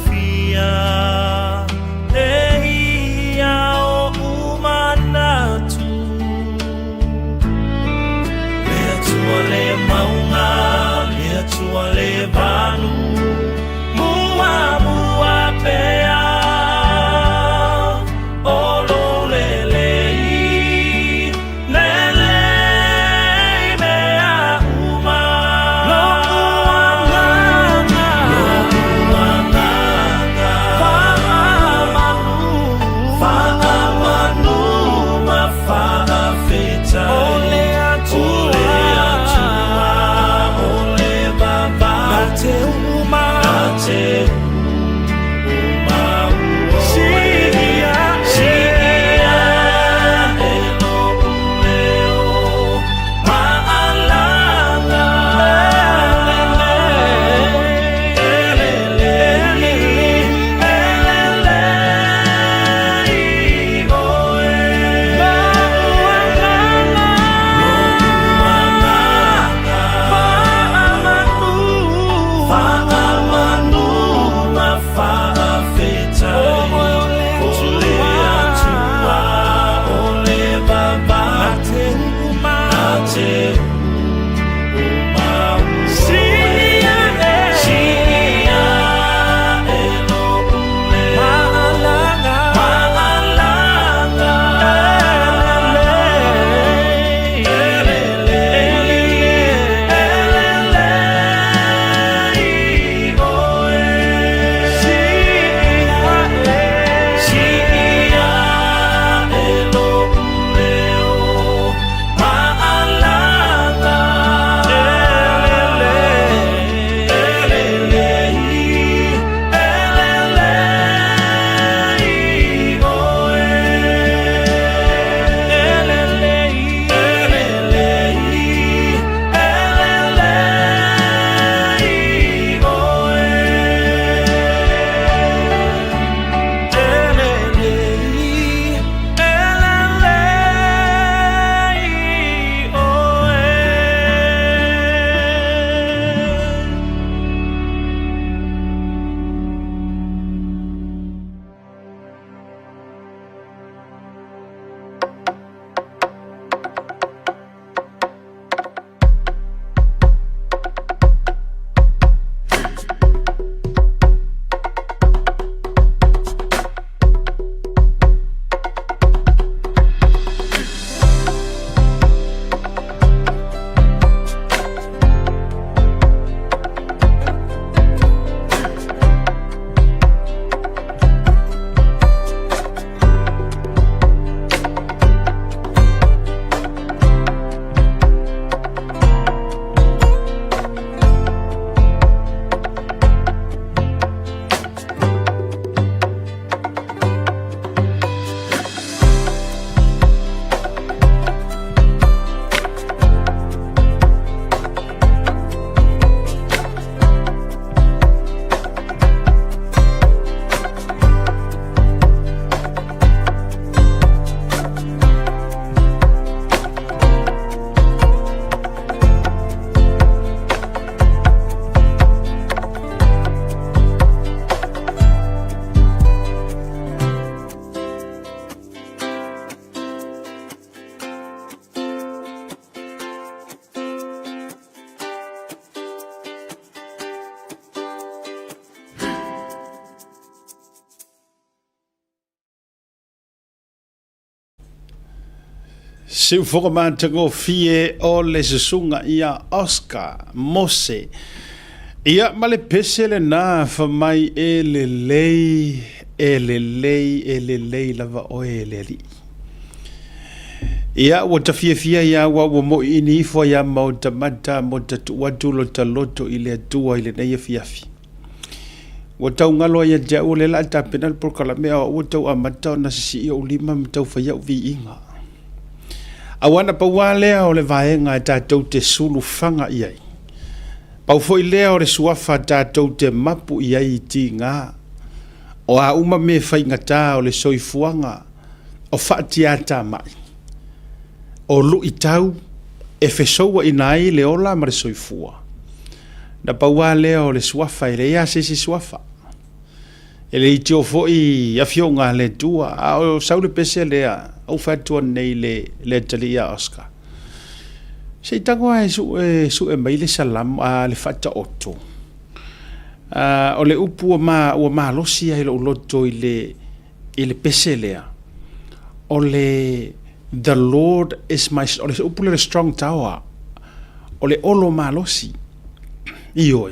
fia Ehia o umanatu Lea tua le maunga Lea tua le vanu Mua mua pea Se whakamantango fie o le sasunga ia Oscar Mose. Ia male pesele na whamai e le lei lava o e le li. Ia wa tawhia ia wa mo ini fo ia mau tamata mo tatu watulo taloto ile atua ile na ia fiafi. Wa tau ngalo ia jau le la tapena por kalamea o tau amata na sisi o lima mtau faya vi inga. Awana pa wale o le vaenga tātou te sulu whanga iai. Pau foi lea o le suafa tātou te mapu iai ti ngā. O a uma me whai ngatā o le soifuanga o whaatiata mai. O lu i tau e whesoua inai le ola ma le soifua. Na pa wale o le suafa i le ia sisi suafa. e le itio fo I afionga le tua o saule pese le au fatua nei le tali a Oscar se tango ai su e mai le salam a le fata otto o le upu o ma losi ai lo loto I le pese le o le the Lord is my o le upu le strong tower o le olo ma losi io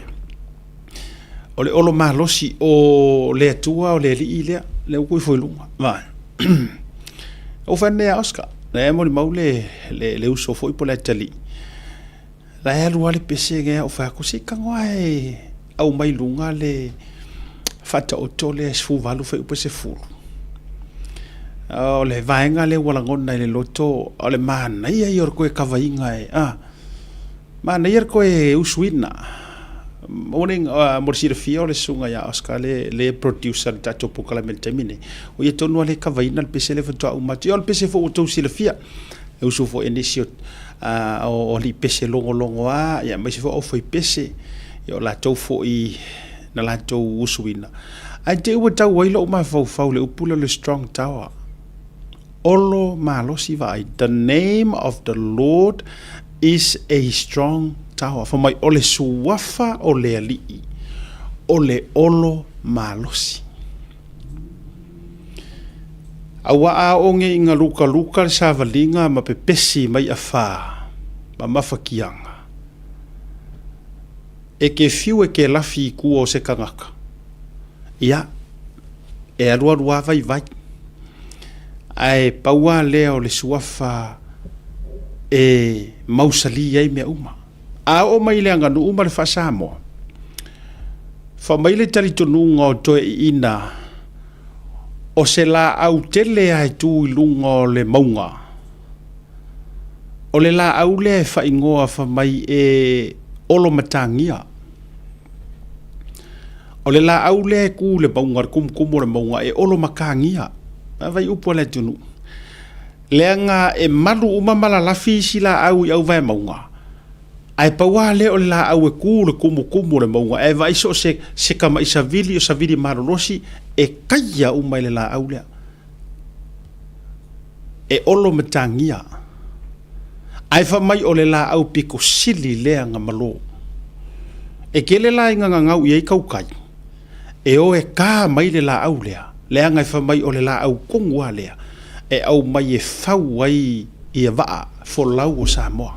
o le olo malosi o le atua o le li le ukui foi lunga vai o fanne Oscar le mo maule le uso foi po le tali la e lua le pese ge o fa ko se kangwai au mai lunga le fata o tole sfu valu fe po se fu o le vaenga le wala ngona le loto o le mana ia yor ko e kavainga mana yer ko e uswina morning morsi de fio le sunga ya Oscar le producer tato pokala mentemine o ye tonu le kavaina le pese le foto o mati o le pese fo to si le fia e uso fo inisio o li pese longo ya mai fo o foi pese yo la to fo I na la to uswina ai te o tau wailo ma fo le upula le strong tower olo malosi vai the name of the Lord is a strong tower for my ole suafa ole ali ole olo malosi awa a onge inga luka sa valinga ma pepesi mai afa ma mafakianga e ke fiu e ke lafi ku o se kangaka ia e alua vai ai paua leo le suafa e mausali ai me uma a o mai le anga no uma le fasamo fa mai le tali tonu ngo to ina o se la au tele ai tu lungo le maunga o le la au le fa ingoa fa mai e olo matangia o le la au le ku le maunga kum le maunga e olo makangia vai upo le tunu leanga e malu uma mala lafi sila au vai maunga ai paua le o la au e ku le kumu le maunga e vai so se kama isavili o savili marolosi e kaya uma le la au le e olo matangia ai fa mai o le la au piko sili leanga malo e kele la inga ngau ye kaukai e o e ka mai le la au leanga fa mai o le la au kongua lea e au mai e fau ai ia vaa fo lau o Samoa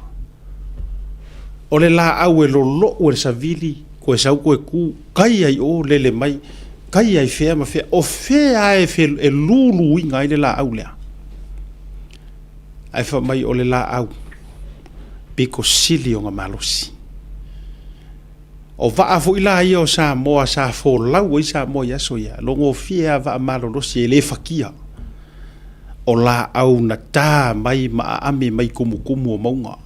o le la au e lolo o le savili ko e sau ko e ku kai ai o lele mai kai ai fea ma fea o fea e fe e lulu inga i le la au lea ai fa mai o le la au piko sili o nga malosi o vaa fo ila ia o Samoa sa fo lau i Samoa ia so ia longo fea vaa malolosi e le fakia o la au na tā mai ame mai kumu o maunga.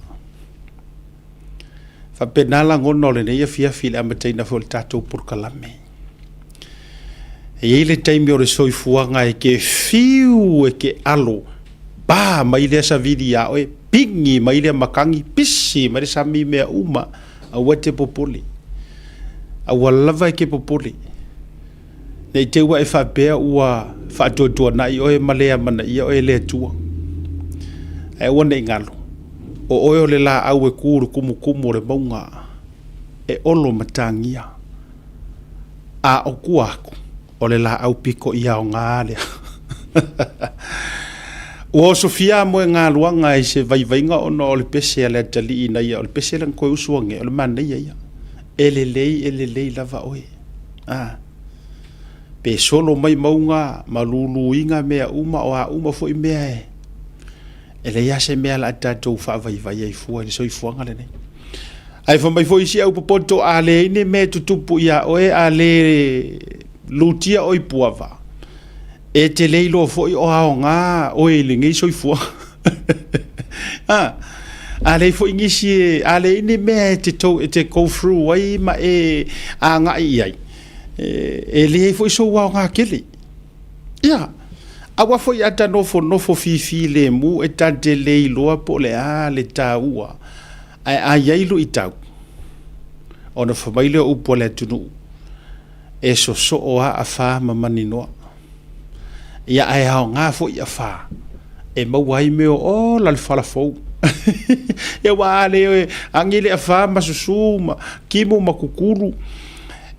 Fa penala ngono le neia fia file amateina fo le tātou purkalame. E ele taimi o le soifuanga e ke fiu e ke alo ba mai le sa vidia o e pingi mai le makangi pisi mai le sami mea uma a wate popoli. A walava e ke popoli. Nei te ua e whapea ua whaatotua na i oe malea mana i oe lea tua. E wane ingalo. O oe o le la au e kūru kumu le maunga. E olo matangia. A o kuaku. O le la au piko i ao ngā lea. Ua o Sofia moe ngā luanga i se vaivainga ono o le pese a le tali i na ia. O le pese lang koe usuange. O le mana ia ia. Ele lei lava oe. Pe solo mai maunga malulu inga mea uma o a uma fo i mea e. Ele ia se mea la tatou wha vai ai fua ni soi fuanga le nei. Ai fa mai fo isi au popoto a le ine me tutupu ia oe a le lutia oi puava. E te leilo fo i o ao ngā oe le ngei soi fuanga. A le fo ingisi a le ine mea te go through ai ma e a ngā iai. E le foi so wa nga kele ya awa foi ata nofo fifi le mu e tante le loa po le a le taua a yailu itau ona famile o po le tunu e so o a fa mamani no ia ai ha nga fo ia fa e mawai me o la fala fo e wale angile fa masusu kimu makukuru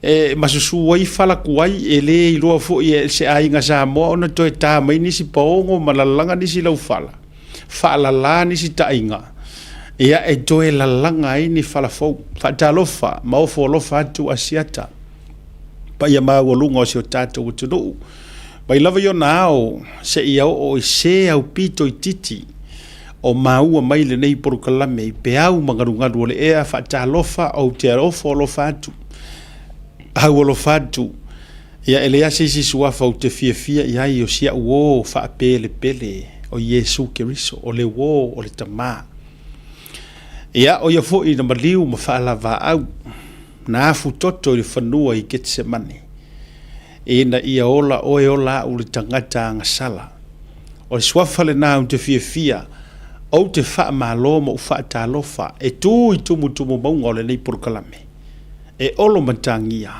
e masusu wai fala kuai ele i roa fo i se ai nga sa mo na to ta mai ni si pongo malalanga ni si lau fala la ni si ta inga ia e toe la langa ai ni fala fo fa talofa ma o fo lo fa tu asiata pa ia ma wolunga o se tato utuno bai lava yo nao se ia o se au pito i titi o maua mai le nei por kalame pe au mangarungaru le e fa talofa o te ofo lo fatu au lo fatu ia ele ya se sua fa te fia ia io sia o fa pele o Yesu Keriso o le wo o le tama ia o ia fo i na maliu ma fa lava au na fu toto i fanua i Getsemane ina ia ola o e ola u le tangata ngasala o swafale na te fia o te fa malo mo fa talofa e tu i tumu maunga o le nei porkalame e olo matangia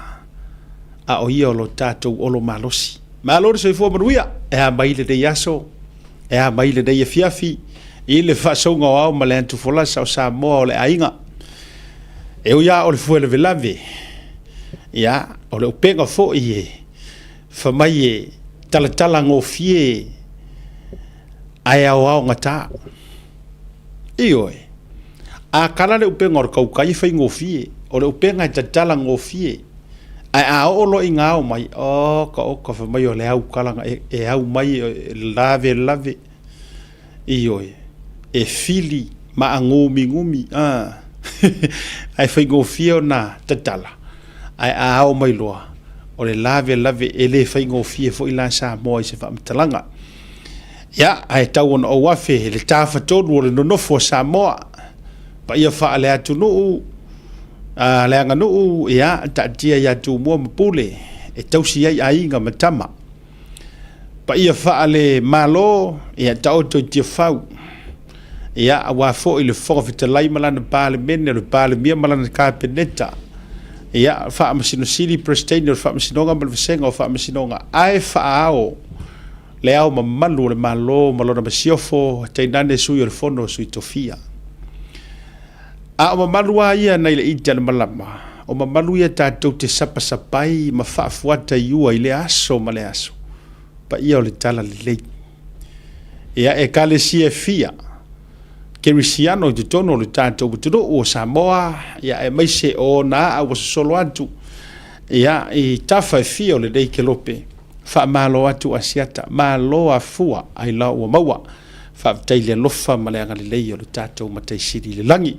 a o ia lo tatou olo malosi se fo maruia e a maile de yaso e a maile de fiafi i le fa so nga o malentu fola sa mo le ainga e o ya o le fuele velave ya o le penga fo i fa mai tala ngo fie ai au ngata io a kala le upenga o kau kai fa ngo fie o le upenga tala ngo fie ai a o lo inga o mai o ka fa mai o le au kala e au mai lave io e fili ma ngumi ai fa ngo fie na tala ai a o mai loa o le lave ele fa ngo fie fo ila sa mo se fa mtalanga ya ai tau o wafe le tafa todo le no fo sa mo pa ia fa le atu no le anga no ya ta tia ya tu mo pule e tau si ai nga matama pa ia fa le malo ya tau to tia fau ya wa fo ile fo fita lai malana pale menne le pale mia malana ka peneta ia fa masino sili prestane fa masino nga malvesenga fa masino nga ai fa ao le ao mamalu le malo na masiofo te nane sui le fono sui tofia a o mamalu ia nei le ita le malama o mamalu ia tatou te sapai ma fa fuata iua i le aso ma le aso pa ia o le tala le lei ia e kale sia fia Kerisiano te tono le tatou butudo o Samoa ia e mai se o na a was solo atu ia i tafa fio le dei kelope fa malo atu asiata malo afua ai la o maua fa taile lofa male anga le le tatou matai siri le langi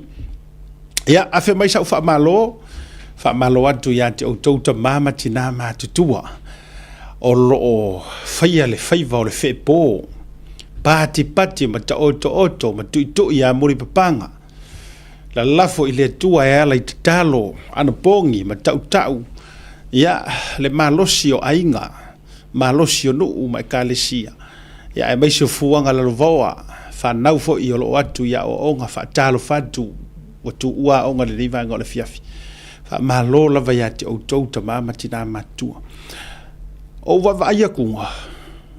ia afe mai sa fa malo atu ia te o touta mama tina ma tutua o lo faia le faiva o le fepo pati ma ta oto ma tu ia muri papanga la lafo ile tua e ala i talo ana pongi ma tau ia le malosio ainga malosio no ma kalesia ia e mai se fuanga la lovoa fa nau fo i lo atu ia o onga fa talo fatu o tu ua onga le riva ngole fiafi fa malo la vai ati o touta mama tina matua o va ia kunga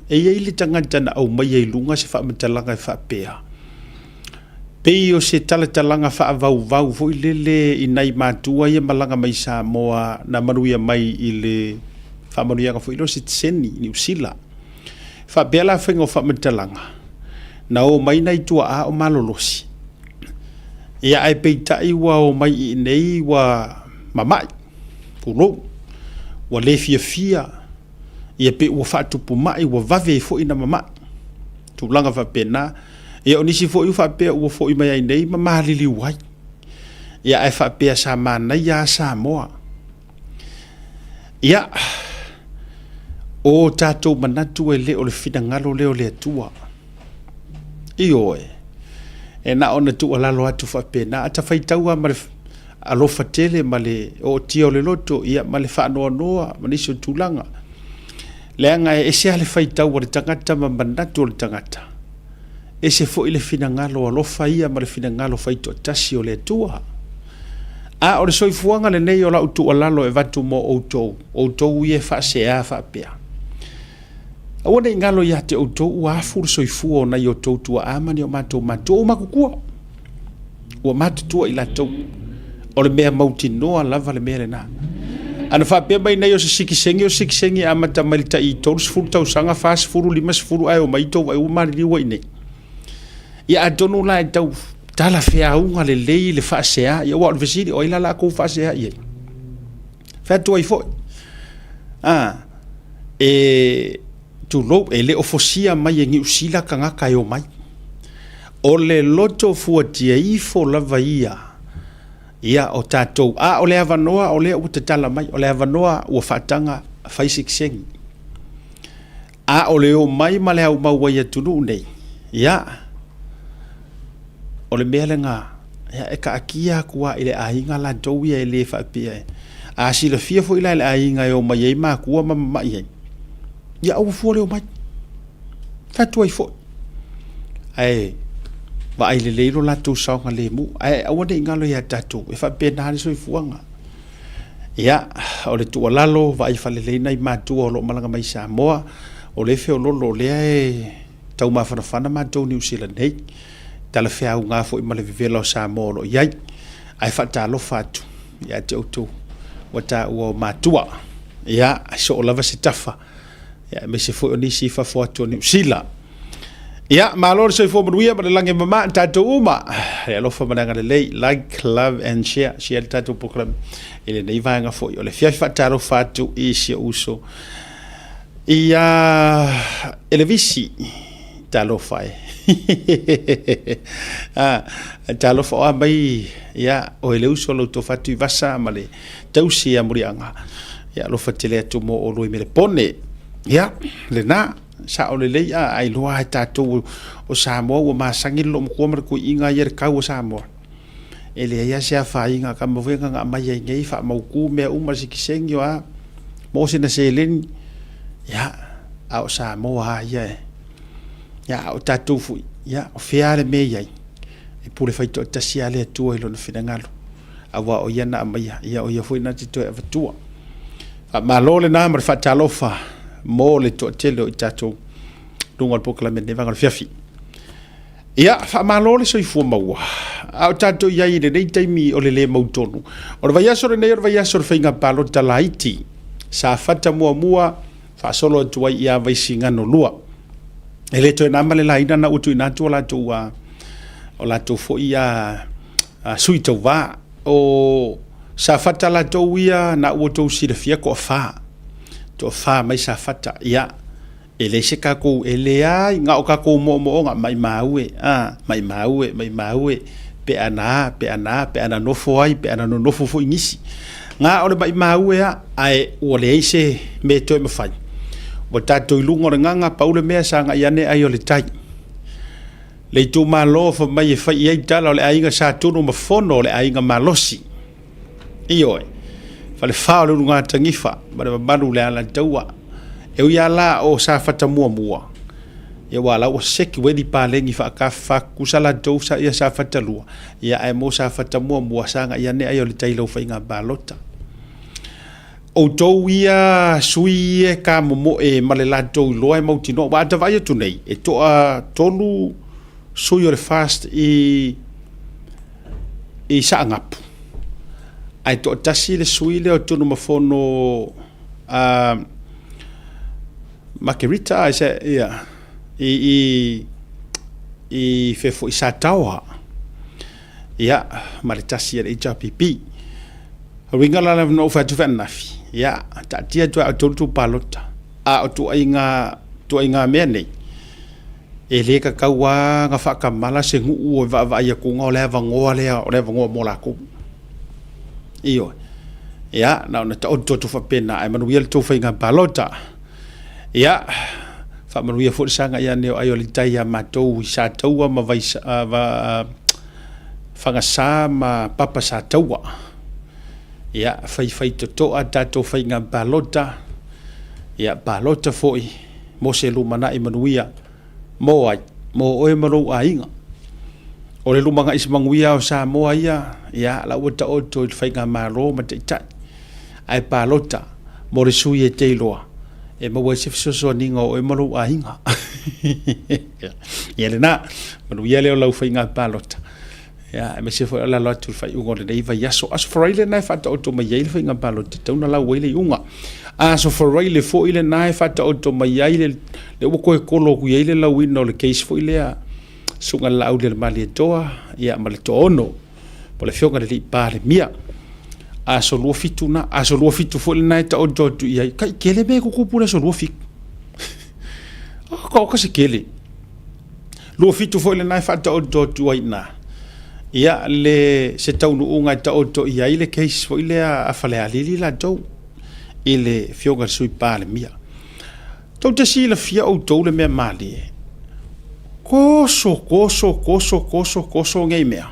e ia ili tangata na au mai e lunga se wha matalanga e wha pēa. Pei o se talatalanga wha vau fo i lele i nai mātua ia malanga mai sa moa na manuia mai i le wha manuia fo i lo se tseni ni usila. Wha pēa la whengo wha matalanga. Na o mai nai tua a o malolosi. Ia ai pei tai wa o mai i nei wa mamai. Puno. Wa le fia. Ia pe ua whaatupu mai ua vave fo ina mama. Tūlanga whapena. Ia onisi fo i whapea ua fo i mai ai nei ma mahalili wai. Ia ai whapea sa mana ia sa moa. Ia o tātou manatu e leo le whina ngalo leo le atua. Io e na ona tu alalo atu whapena. Ata whaitaua ma le alofa tele ma le o tia o le loto ia ma le whanoa noa ma niso tūlanga. Leanga e se ale faitau o le tangata ma manatu o le tangata. E se fo i le finangalo alofa ia ma le finangalo faito tasi o le atua. A o le soifuanga le nei o la utu alalo e vatu mo outou ie whaasea whaapea. A wane ingalo ia te outou ua afuru soifua o na i o toutua amani o mātou mātou o makukua. Ua mātutua i la tau. O le mea mauti noa lava le mea le nā. Ana whaapea mai nei o se sikisengi amata malita i tolu sifuru tau sanga wha sifuru lima sifuru ai o maito vai umaririwa i nei. Ia adonu la e tau tala fea unga le lei le whaasea ia wa alvesiri o ila la kou whaasea ia. Whatua i foi. Tu lo e le ofosia mai e ngi usila ka ngaka o mai. O le loto fuatia ifo lava ia o tātou. O le avanoa o le o te tala mai. O le avanoa ua whaatanga whaisikisengi. O le o mai ma le au mauai atunu nei. Ia. O le mea le ngā. Ia e ka akia kua i le ainga la douia e le whaapia. A si le fia fo ila le ainga e o mai e maa kua mamai e. Ia au fua le o mai. Fatua i fo. Wa ai le leiro la tu saunga le mu. Awane ingalo ia tatu. E whaapia nāre so i fuanga. Ia, o le tua lalo, wa ai whale leina i mātua o lo malanga mai Samoa. O le feo lolo lea e tau mawhanawhana mātou New Zealand hei. Tala whea u ngā fo i male vivela o Samoa lo iai. Ai whaatalo whatu. Ia te autou. Wata ua o mātua. Ia, so o lava se tafa. Ia, me se fo o nisi i whawhatu o New Zealand. Ia, malor so i fo manuia ma le lange mama tātou uma. E alofa mananga le lei. Like, love and share. Share le tātou program. Ele nei vaenga fo i. O le fiafi whaataro whatu i sia uso. Ia, ele visi. Talofa e. Talofa o amai. Ia, o ele uso lo to whatu i vasa ma le tausi a murianga. Ia, alofa te lea tumo o loi me le pone. Ia, le nā. Sa o le lei ai loa e tātou o Samoa ua masangi lo mkua marako inga i kau o Samoa. E le ia sea whainga ka mawenga ngā mai ai ngei wha mauku mea umasikisengi o a mōse na se leni. Ia, a o Samoa a ia e. Ia, o tātou fui. Ia, o whiare me iai. E pule whaito o tasi ale atua ilo na whinangalo. A wa o ia na amaia. Ia o ia fui na tito e avatua. Ma lo le nā mara whaatalofa. Mo le to tele o tatou lunga al proclamation ne vanga fiafi ia fa malo le soifua maua au tatou ia i le nei taimi o le mautonu o le vai aso le nei o le vai aso le whainga palo talaiti sa fata mua fa solo tua ia vai singano lua e le to e nama le laina na utu inatu o latou fo ia sui tau va o sa fata latou ia na uotou si le fia ko fa to fa mai sa fata ia ele se ka ko ele ai nga o ka ko mo nga mai maue pe ana no fo ai pe ana no fo ingisi nga o le mai maue ai o le ise me to me fai o tato ilungo nga paule me sa nga ia ne ai o le tai le tu malo fo mai fai ai tala o le ai nga sa tunu ma fono le ai nga malosi io fale fa le lunga tangifa ma le manu le ala taua e ia la o sa fata mua e wala o seki wedi palengi fa ka fa kusala do sa ia sa fata lua ia ai mo sa fata mua sanga ia ne ai o le tailo fa inga balota o to ia sui e ka mo e malela do lo e mo tino ba ta vai tu nei e to a tolu sui o le fast i sa ngapu ai to tasi le sui le o tonu mafono Makerita ai se ia i fefo i sa taua ia maritasi e JPP ringa la no fa tu nafi ia ta tia tu tu palota a tu inga mene e le ka kaua nga fa ka mala se ngu va ia ku nga le va ngo mo la ku io ia na na to fa pena ai manu ia to fa inga palota ia fa manuia fo sanga ia ne ai o le tai a matou sa taua ma vai va fanga sa ma papa sa taua ia fai to a tato fai nga balota ia balota foi mo se lu mana i manuia mo ai mo o e maru ainga o le lumanga ismanguia o Samoa ia la wata oto il whainga malo ma te tai ai palota mo le sui e te iloa e maua se fisoso ninga o e malu a hinga ia le na malu ia leo lau whainga palota ia e me se fo la lotu whai ungo le nei vai aso farai le nai whata oto mai ai le whainga palota tauna lau weile unga aso farai le fo ile nai whata oto mai ai le uko e kolo ku ia le lau ino le case fo ile a sunga la aulia le mali toa ia ma le toono po le fionga le li pa le mia a so lo fitu na a so lo fitu fo le nai ta o tu ia kai kele me ko pula so lo fik ko se kele lo fitu fo le nai fa ta o tu ai na ia le se tau no unga ta o to ia ile case fo ile a fale ali la to ile fionga sui pa le mia to te si la fia o to le me mali koso ngai mea.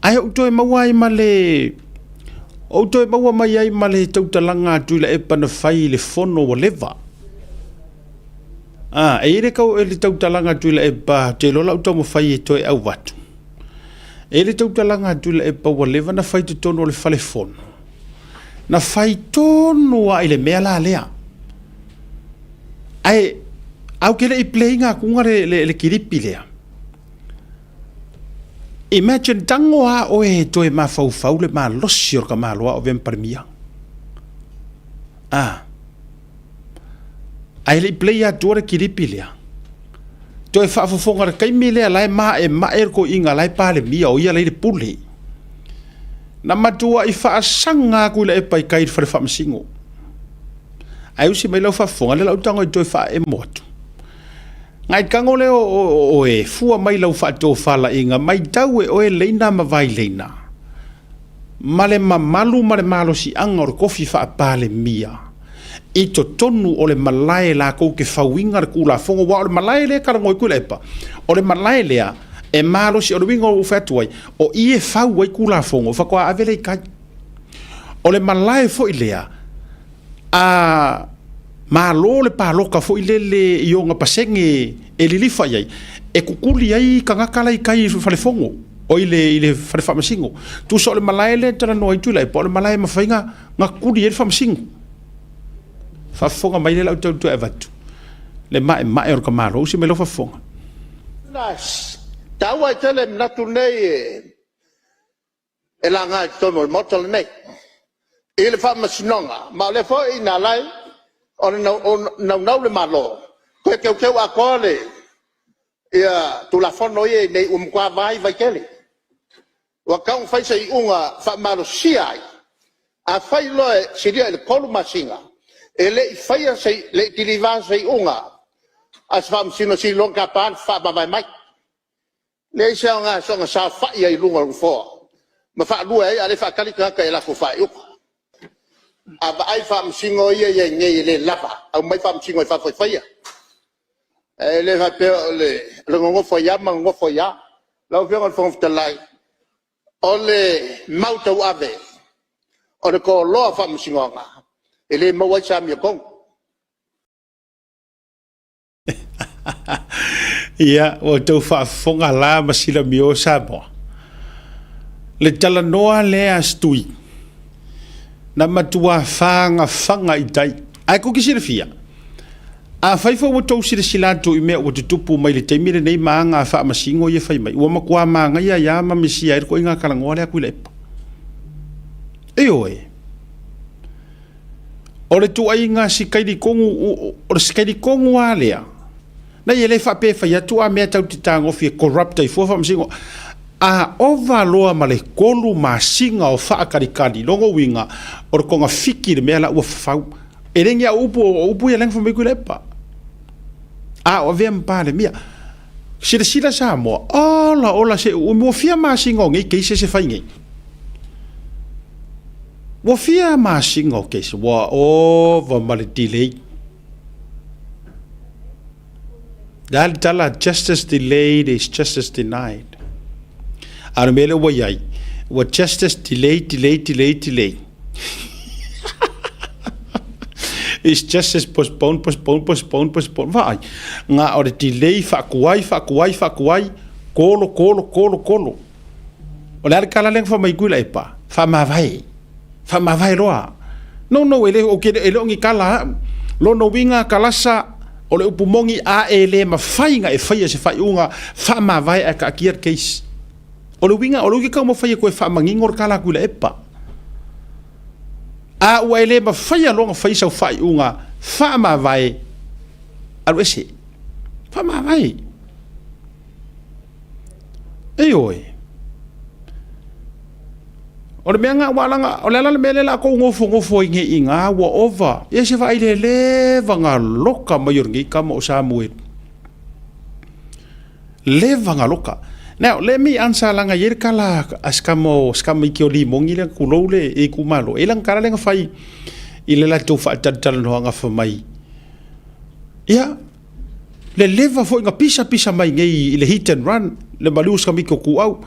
Ai o toi maua ai male, o toi maua mai ai male tautalanga atu la e pana whai le fono o leva. E ere kau e le tautalanga atu la e pa te lola uta mo whai e toi au watu. E le tautalanga atu la e pa o leva na whai te tono le whale fono. Na whai tono a ile mea la lea. Au kele I play nga kunga le kiripi lea. Imagine tango a o e toe ma fau le ma losi or ka ma loa o vem parmia. Ai le play a tuare kiripi lea. Toe whaafofonga ra kaimi lea lai ma ko inga lai pale mia o ia le pule. Na matua I whaasanga ku le e pai kai whare whaamasingo. Ai usi mai lau whaafonga le lau tango I toe wha e motu. Ngai kango leo o e fua mai lau whaato whala inga mai tau e o e leina ma vai leina. Male mamalu male malo si anga o kofi whaapale mia. I to tonu o le malae la kou ke whawinga re kula fongo wa o le malae lea karangoi kula epa. O le malae lea e malo si o le winga o whatuai o I e whau ai kula fongo whakoa avele I kai. O le malae fo I lea ma lo le paloka fo ile le ionga pasenge e lilifa iai e kukuli ai kangakala I kai falefongo o ile fale famasingo tu so le malae le tala no I tula e po le malae mawhainga nga kuli e famasingo fafonga mai le lau tau tu e vatu le mae orka maro usi me lo fafonga nas tau ai tele mnatu nei e la ngai tono le motal nei e le famasinonga ma le fo I na lai o nau le malo ko ke a kole ia tu la fono ye nei kwa vai kele wa kang fai sei unga fa malo siai a fai lo siria le kolu masinga ele fai sei le tilivan sei unga as fam sino si long kapan fa ba mai le sa sa fa ia lunga fo ma fa lu ai ale fa kali ka la ko fa yu aba ai fam singo ye nge le lapa au mai fam singo fa fa ya le va pe le ngo fo ya ma ngo fo ya la fe ngon fo fta lai ole mauta ave o le ko lo fam singo nga ele mo wa cha mi kong ia o tau whaafonga la masila mi o Samoa le tala noa le astui na matua fanga I tai ai ko kisira fia a faifo o tau sira silato I mea o te tupu mai le taimire nei maanga wha masingo ia fai mai ua makua maanga ia ma misia e ko inga kalangoa le aku lepa e oe o le tu ai ngā sikairi kongu a lea na ia le wha pe fai atu a mea tau te tangofi e corrupt ai fuafa masingo a ova loa ma le kolu masinga o whaakarikari longo winga o konga fiki le mea la ua whau e rengi a upu ia lengfa meiku lepa a o vea mpale mia sila Samoa ola se ua fia masinga o ngei keise se whai ngei ua fia masinga o keise ua ova ma le delay dali tala justice delayed is justice denied Ano mele wa yai. Wa justice delay. It's justice postpone. Vai. Nga ore delay fa kuai. kolo o le ale kala lenga fa mai kuila e pa fa mavai roa no ele o ke ele ongi kala lo no winga kalasa o le upumongi a ele mafainga e faia se fai unga fa mavai a ka kier case o le winga o le ka mo faia ko fa mangingor kala kuila e pa a ua ele mafaia longa fai sa fai unga fa mavai alo ese fa mavai oi o le meanga walanga o le ala mele la ko ngofo inga wa over ye se vai le vanga loka mayorngi kama o samuel le vanga loka now let me answer langa yer kala askamo ki oli mongi le kulole e kumalo elang kala lenga fai ile la to fa tal no nga fa mai ya le leva fo nga pisa mai ngai ile hit and run le malus kami ko ku au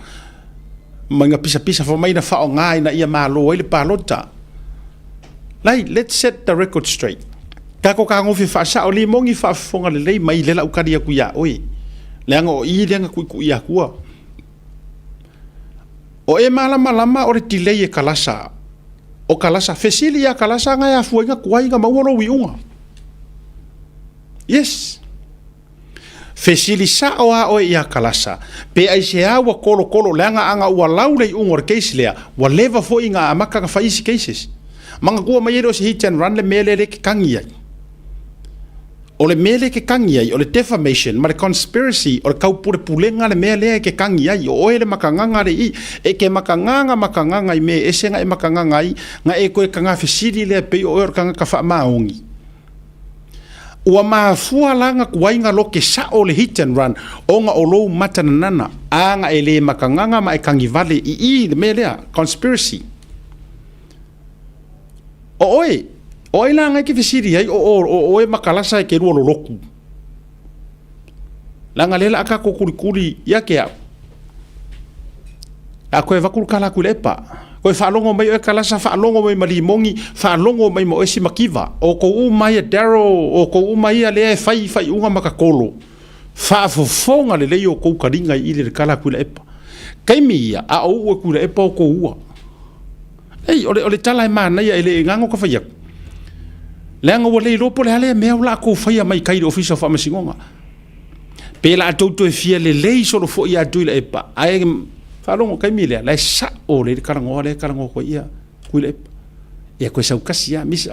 manga pisa fa mai na fa ngai na ia malo ile palota lai let's set the record straight ka ko ka ngofi fa sa oli mongi fa fonga le mai le la ukaria ku ya oi le ngo I le nga ku ya ku o e malama o le delay e kalasa o kalasa fesili ya kalasa nga ya fuenga kuai nga mauolo wiunga yes fesili sa o ia kalasa pe ai se awa kolo langa anga ua laule I ungor case lea wa leva fo inga amaka nga faisi cases manga kua mai ero se hit and run le mele le ke kangi ai o le mele ke kangi ai o le defamation ma le conspiracy o le kaupure pulenga le mele ke kangi ai o ele makanganga le I e ke makanganga I me esenga e makanganga I nga e koe kanga fesili le pe o kanga ka fa maungi ua mafua langa kuai nga loke sa o le hit and run o nga o lou matanana anga e le makanganga ma e kangi vale I le melea conspiracy o ila nga ki fesiri ai o e makalasa e ke ruo loloku langa lela aka ko kuri ya ke a koe vakul kala kulepa koe whaalongo mai o e kalasa whaalongo mai malimongi whaalongo mai mo esi makiva o ko umai a daro o ko umai a lea fai unga makakolo whaafofonga le lei o kou karinga I le kala kulepa kaimia a o ue kulepa o ko ua ei o le tala e mana ia ele ngango ka whaiak leanga ua lei lopo le hale mea ula kou whaia mai kairi ofisa wha masingonga pela a tautu e fia le lei solo fo ia tuila e pa ae whalongo kaimi lea lai sa o le karangoa ko ia kuila e pa ia koe saukasi ya mis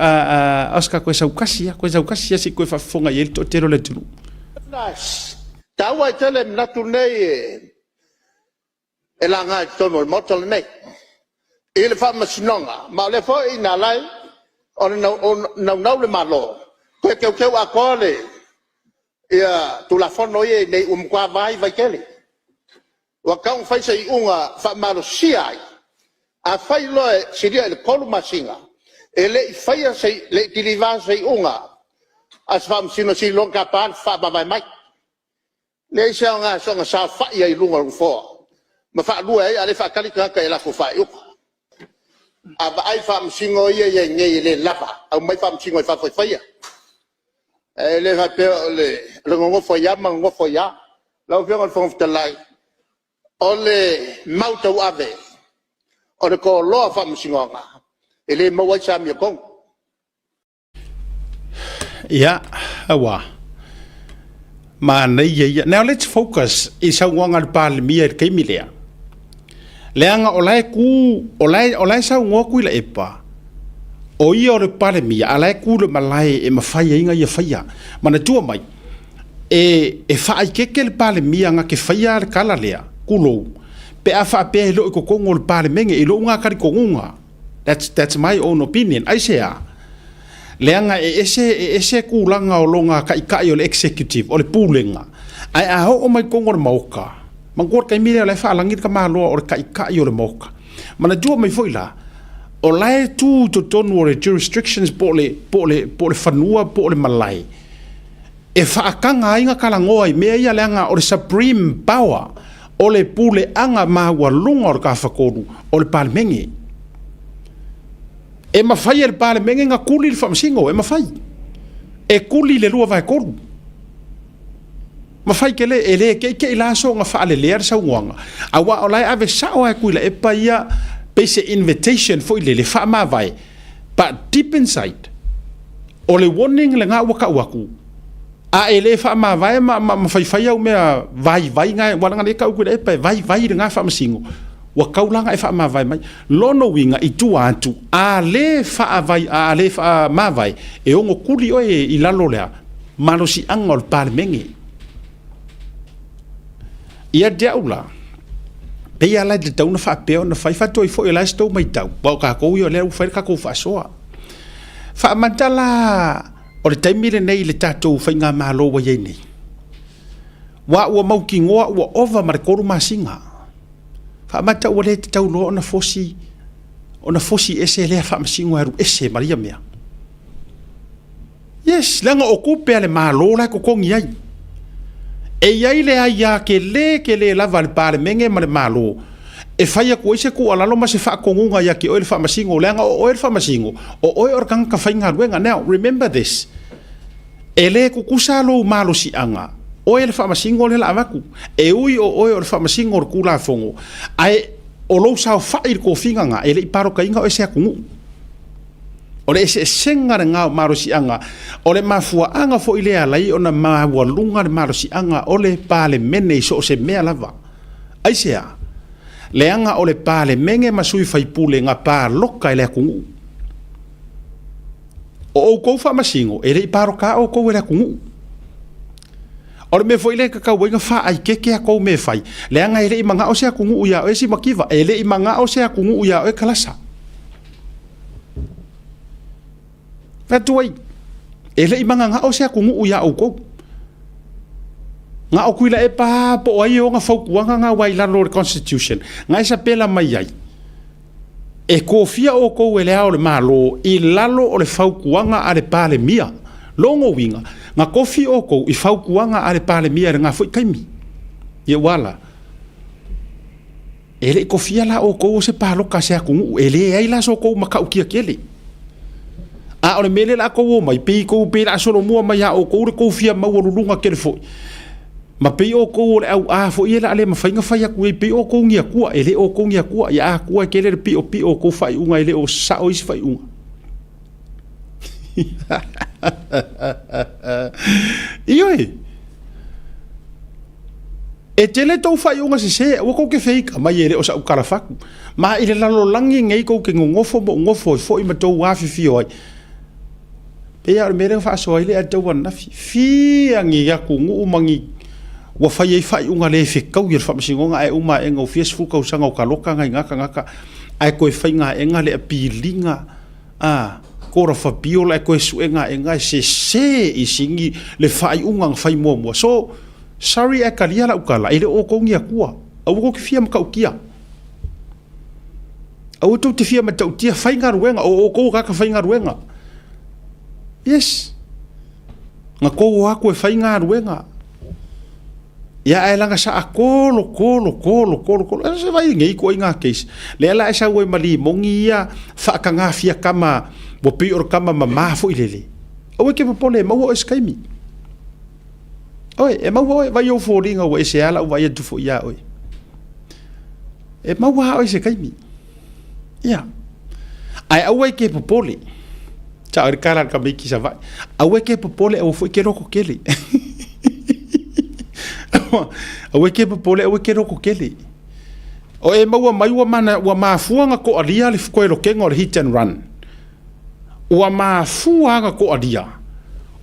Oscar koe saukasi ya si koe whafonga i to tero le tunu taua I tele mnatu nei e la ngai tono motol nei ele fa masinonga ma le fo ina lai o na le malo koe keu a kole ia tu la fono ye nei kwa vai kele wa kaung fai sei unga fa malo siai a fai loe siria le kolu masinga ele fai sei le dilivan sei unga as fam sino si long kapan fa ba mai le sa sa fa ye lunga fo ma fa lu ai ale fa kali ka la ko fa yu aba ai fam singo ye nge le lapa au mai fam singo fa fa ya le va pe le ngo fo ya ma ngo fo ya la fe ngon fo lai ole mauta ave o ko lo fam singo nga ele mo wa cha mi kong ya awa ma nei ye now let's focus is how wanga pal mi e ke milea leanga olai sa ngo ku la epa o ia o le pale mi ala ku le malai e mafai inga ia faia mana tua mai e fa ke le pale mi nga ke faia kala lea kulo pe afa pe lo ko kongo le pale menge e lo nga kari konga that's my own opinion I say leanga ese kulanga o longa kai o le executive o le pulenga ai a ho o mai kongo le mauka mangor kai mire le fa langir ka malo o kai o le mauka mana tua mai foila o lai tu to tonu o le jurisdictions po le fanua po le malai e fa kanga inga kala ngoi me ia leanga o le supreme power o le pule anga maua lunga o ka fakoru o le palmengi e mafai le palmengi nga kuli le famsingo e mafai e kuli le lua vai koru ma fai ke le ele ke la so nga fa le le sa wanga a wa olai ave sa o ku le e pa ia pese invitation for le fa ma vai but deep inside o le warning le nga waka waku a ele fa ma vai ma fai fai au me vai nga wala nga le ka ku le e pa vai nga fa masingo wa kaulanga e fa ma vai mai lono winga i tu atu a le fa vai a le fa ma vai e ongo kuli o e i lalo lea malosi angol parmengi ia deula pe ia la de tau na fa pe na fai fa toi fo ia la sto mai tau ba ka ko yo le fa ka ko fa soa fa mantala o le taimile nei le tatou fa nga malo wa ye nei wa mau ki ngoa wa over mar ko ma singa fa mata o le tau lo na fosi ese le fa masinga ru ese maria mea yes langa o kupe ale malo la ko kongi ai e iai le aia ke le lava le pale menge ma le malo e fai ko ise ku ala lo ma se fa kongunga ya ke o le fa masingo lenga o le fa masingo o or kan ka fainga ruenga now remember this ele ku kusalo malo si anga o le fa masingo le la vaku e ui o le fa masingo ku la fongo ai o lo sa fa ir ko finga nga ele paro ka inga o se ku o le se senga nga marosi anga o le mafua anga fo ile alai ona ma walunga le marosi anga o le pale mene so se mea lava ai sea le anga o le pale menge masui fai pule nga pa loka ile kungu o ko fa masingo ele paro ka o ko ile kungu o le me fo ile ka wenga fa ai keke ko me fai le anga ile manga o se kungu ya o si makiva ele manga o se kungu ya o kalasa Fatuai. Ele imanga nga o se kungu ya o ko. Nga o kuila e pa po ai o nga faukuanga nga waila lo constitution. Nga isa pela mai ai. E ko fia o ko ele o le malo i lalo o le faukuanga ale pale mia. Longo winga. Nga ko fia o ko i faukuanga ale pale mia nga foi kaimi. Ye wala. Ele ko fia la o ko se palo ka se kungu ele ai la so ko makau kia kele. A ole mele la ko mai pe ko pe la solo mo mai o ko fia ma o lunga ke fo ma pe o ko le au a fo ile ale ma fainga fa ya ku pe o ko ngia ku ele o ko ngia ku ya ku ke le pe o ko fa unga ele o sa o is fa unga ioi e tele to fa unga se o ko ke fake ma ele o sa kala fa ma ile la lo langi ngai ko ke ngofo fo i ma to wa fi oi e ar mere fa so ile ata wana fi angi ya kungu umangi wa fa ye fa unga le fi kau yer fa msingo nga e uma engo fies fu kau sanga ka loka nga ngaka ai ko fa nga enga le pilinga a ko ra fa biola ko su enga se i singi le fa unga fa mo so sorry e kalia la ukala ile o ko ngia kuwa au ko ki fia mka ukia au tu te fia mata utia fa nga ruenga o ko ka fa nga ruenga yes nga ko wa ko fa nga ruenga ya ai langa sa kolo se vai ngai ko inga case le la sa we mali mongia fa ka nga fia kama bo pi or kama mama fo ilele o ke po le mo eskaimi oi e mo vai yo fo ringa we se ala vai tu fo ya oi e mo wa oi se kaimi ya ai awe ke po le cha ar kala ka me ki sa vai awe ke po le o fo ke roko kele awe ke po le awe ke roko kele o e mau mai wa mana wa mafuanga ko alia le ko ro kengo hit and run wa mafuanga ko alia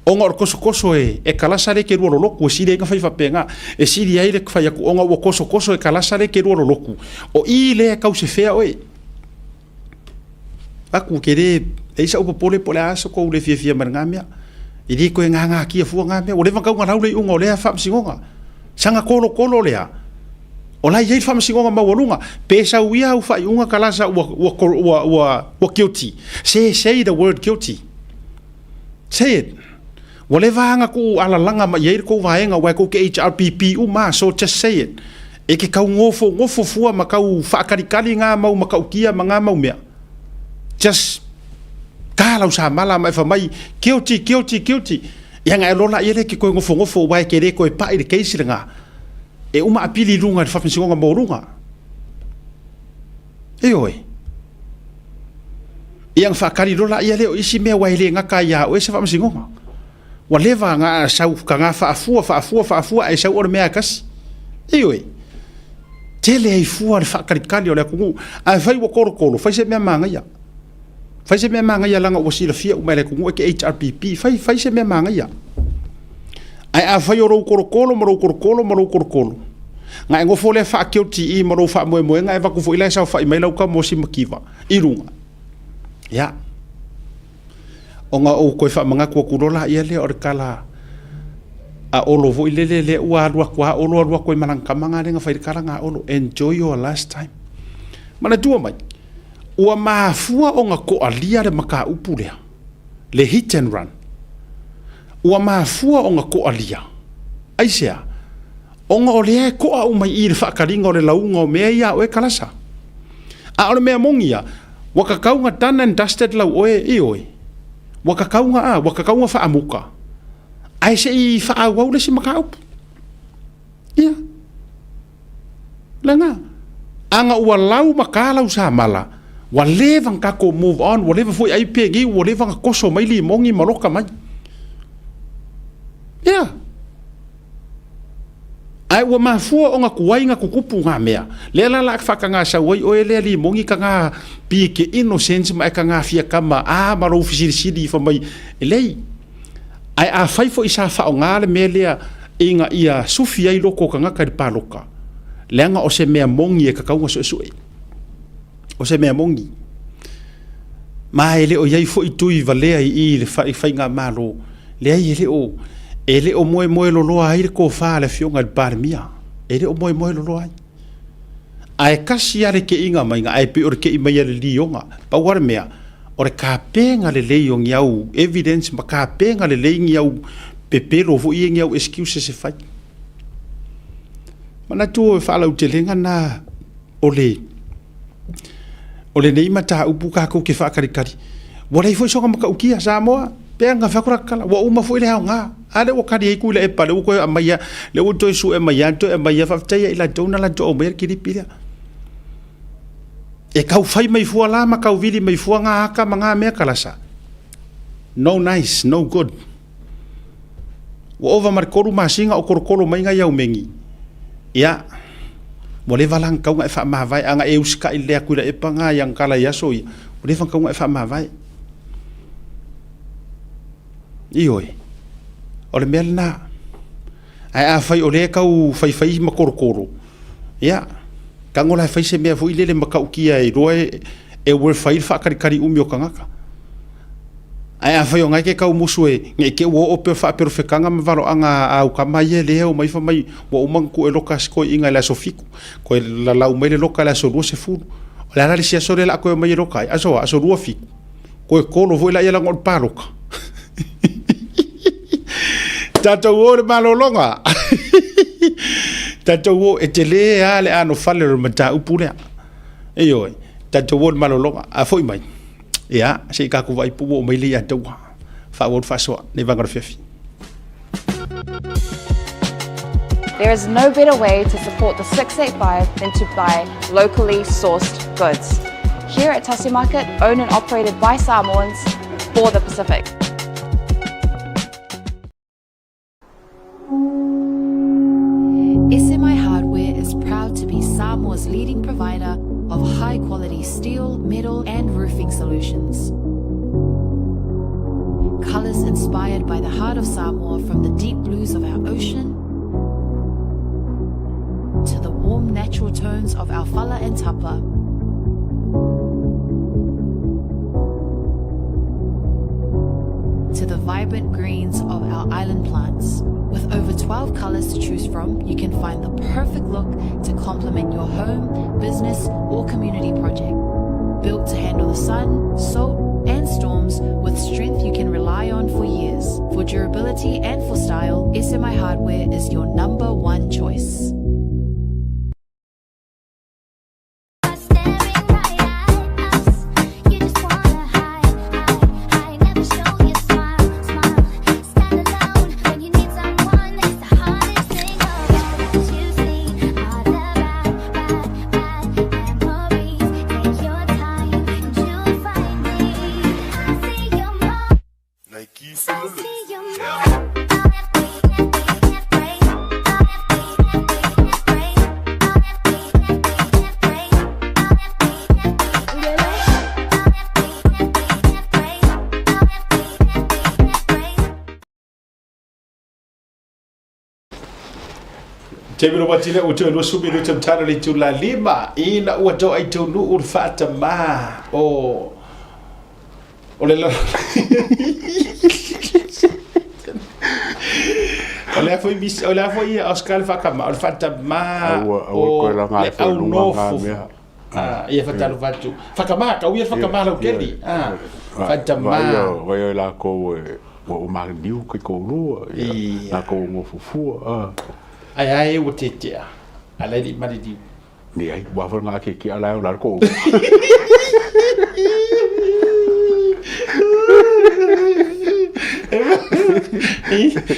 o ngor koso e kalasare ke ro loku si le ka fai fa penga e si dia ile ka fai ko ngo wo koso e kalasare ke ro loku o ile ka se fea oi aku kere e sa upo pole aso ko le fia marngamia i di ko nganga ki fu ngamia o le vanga ngau le ungo le fa msingonga sanga kolo lea o la ye fa msingonga ma wolunga pesa uia u fa unga kalasa wa guilty say the word guilty say it wale vanga ku ala langa ma ye ko vaenga wa ko ke HRPP u ma so just say it e ke kau ngofo fua ma kau fa karikali nga mau ma kau kia manga mau mea just kalau sa mala mai fa mai guilty ia nga lola ia le ke ko ngofo wai ke le ko pa i ke isi nga e uma apili lunga le fafisinga mo lunga e oi ia nga fakari lola ia le o isi me wai le nga ka ia o se fafisinga wa leva nga sau ka nga fa afua ai sau o me akas e oi tele ai fua le fakari o le kungu ai fai wo koro fai se me manga ia fai se me manga ia langa o sila fia umele kungu ke HRPP fai se me manga ia ai a fai o ro koro nga ngo fo le fa QTE mo ro fa mo nga va ku fo ile sa fa i mai lau ka mo si makiva irunga ya o nga o ko fa manga ko kurola ia le or kala a olo vo ile le ua kwa olo ko malang kamanga nga fai kala nga olo enjoy your last time mana tua mai ua mafua o nga ko alia le maka upulea le hit and run ua mafua o nga ko alia aisea o nga ole ko a umai i le whakaringa o le launga o mea ia o e kalasa a ole mea mongia waka kaunga done and dusted lau oe i oe waka kaunga wha amuka ai se i wha awau le si maka upu ia langa anga ua lau maka lau sa mala wa levang kako move on wa leva foi ai pengi wa levang koso mai li mongi maloka mai ya ai wa mafua o nga kuai nga kukupu nga mea le la faka nga sa wai o ele li mongi ka nga pi ke innocence mai ka nga fia kama maro fisiri fa mai ele ai a fai fo isa fa nga le melea inga ia sufia i loko ka nga ka paloka le nga o se mea mongi e ka kaunga so o se mea mongi ma ele o yai fo i tui valea i le fai nga malo le ai ele o moe lo loa ai ko fa le fionga le parmia ele o moe lo loa ai kasi ale ke inga mai nga ai pe o ke i mai le lionga pa war mea o re ka penga le leong yau evidence ma ka penga le leong yau pepelo fo i yau excuse se fai mana tu fa la utelenga na ole nei mata upu ka ko ke fa kari wala i foi so ka ukia sa moa pe nga fa kura kala wa uma foi le nga ale o kari ku le e pale ko amaya le o to su e maya to e maya fa taya ila dona la to mer ki pila e kau fai mai fu ala ma kau vili mai fu nga ka manga me kala sa no nice no good wo over mar koru masinga o korkolo mai nga yau mengi ya Boleh valang kau ngai fa ma vai anga euska ile aku le panga yang kala yaso i. Boleh fang kau ngai fa ma vai. Ioi. Ole melna. Ai a fai ole kau fai makorkoro. Ya. Kangola fai se me fu ile le makau kia i roe e wer fai fa kari umio kangaka. Ai a fai ngai ke kau musue ngai ke wo o pe fa perfekanga me varo anga au kamaye le o mai fa mai wo umangku e lokas ko inga la sofiku ko la mai le loka la so ro se fu la la sia so le la ko mai loka aso ro fiku ko lo vo la ia ngol paloka tato wo malolonga tato wo etele ale ano fale mata upule eyo tato wo malolonga a foi mai ya se ka ku vai pu mai le ya tau fa wo fa so ne vangar fefi. There is no better way to support the 685 than to buy locally sourced goods. Here at Tasi Market, owned and operated by Samoans for the Pacific. SMI Hardware is proud to be Samoa's leading provider of high-quality steel, metal and roofing solutions. Colours inspired by the heart of Samoa, from the deep blues of our ocean to the warm natural tones of our fala and tapa. To the vibrant greens of our island plants. With over 12 colours to choose from, you can find the perfect look to complement your home, business or community project. Built to handle the sun, salt and storms with strength you can rely on for years. For durability and for style, SMI Hardware is your #1 choice. Staring right at us, you just wanna hide, never show your smile. Stand alone. Te miro watile o te no sumi no te tara le tu la lima ina ua to ai tu nu ur fata ma o le la Olha foi Oscar Fakama, o fata ma o la nga au nofu. Ia fata lo vatu. Fakama, ka ia fakama lo keli. Fata ma. Vai lá com o magniu que com lua, lá com o fufu. Ai o tetea. Ala di maridi. Ni ai wa fa nga ke ala o la ko.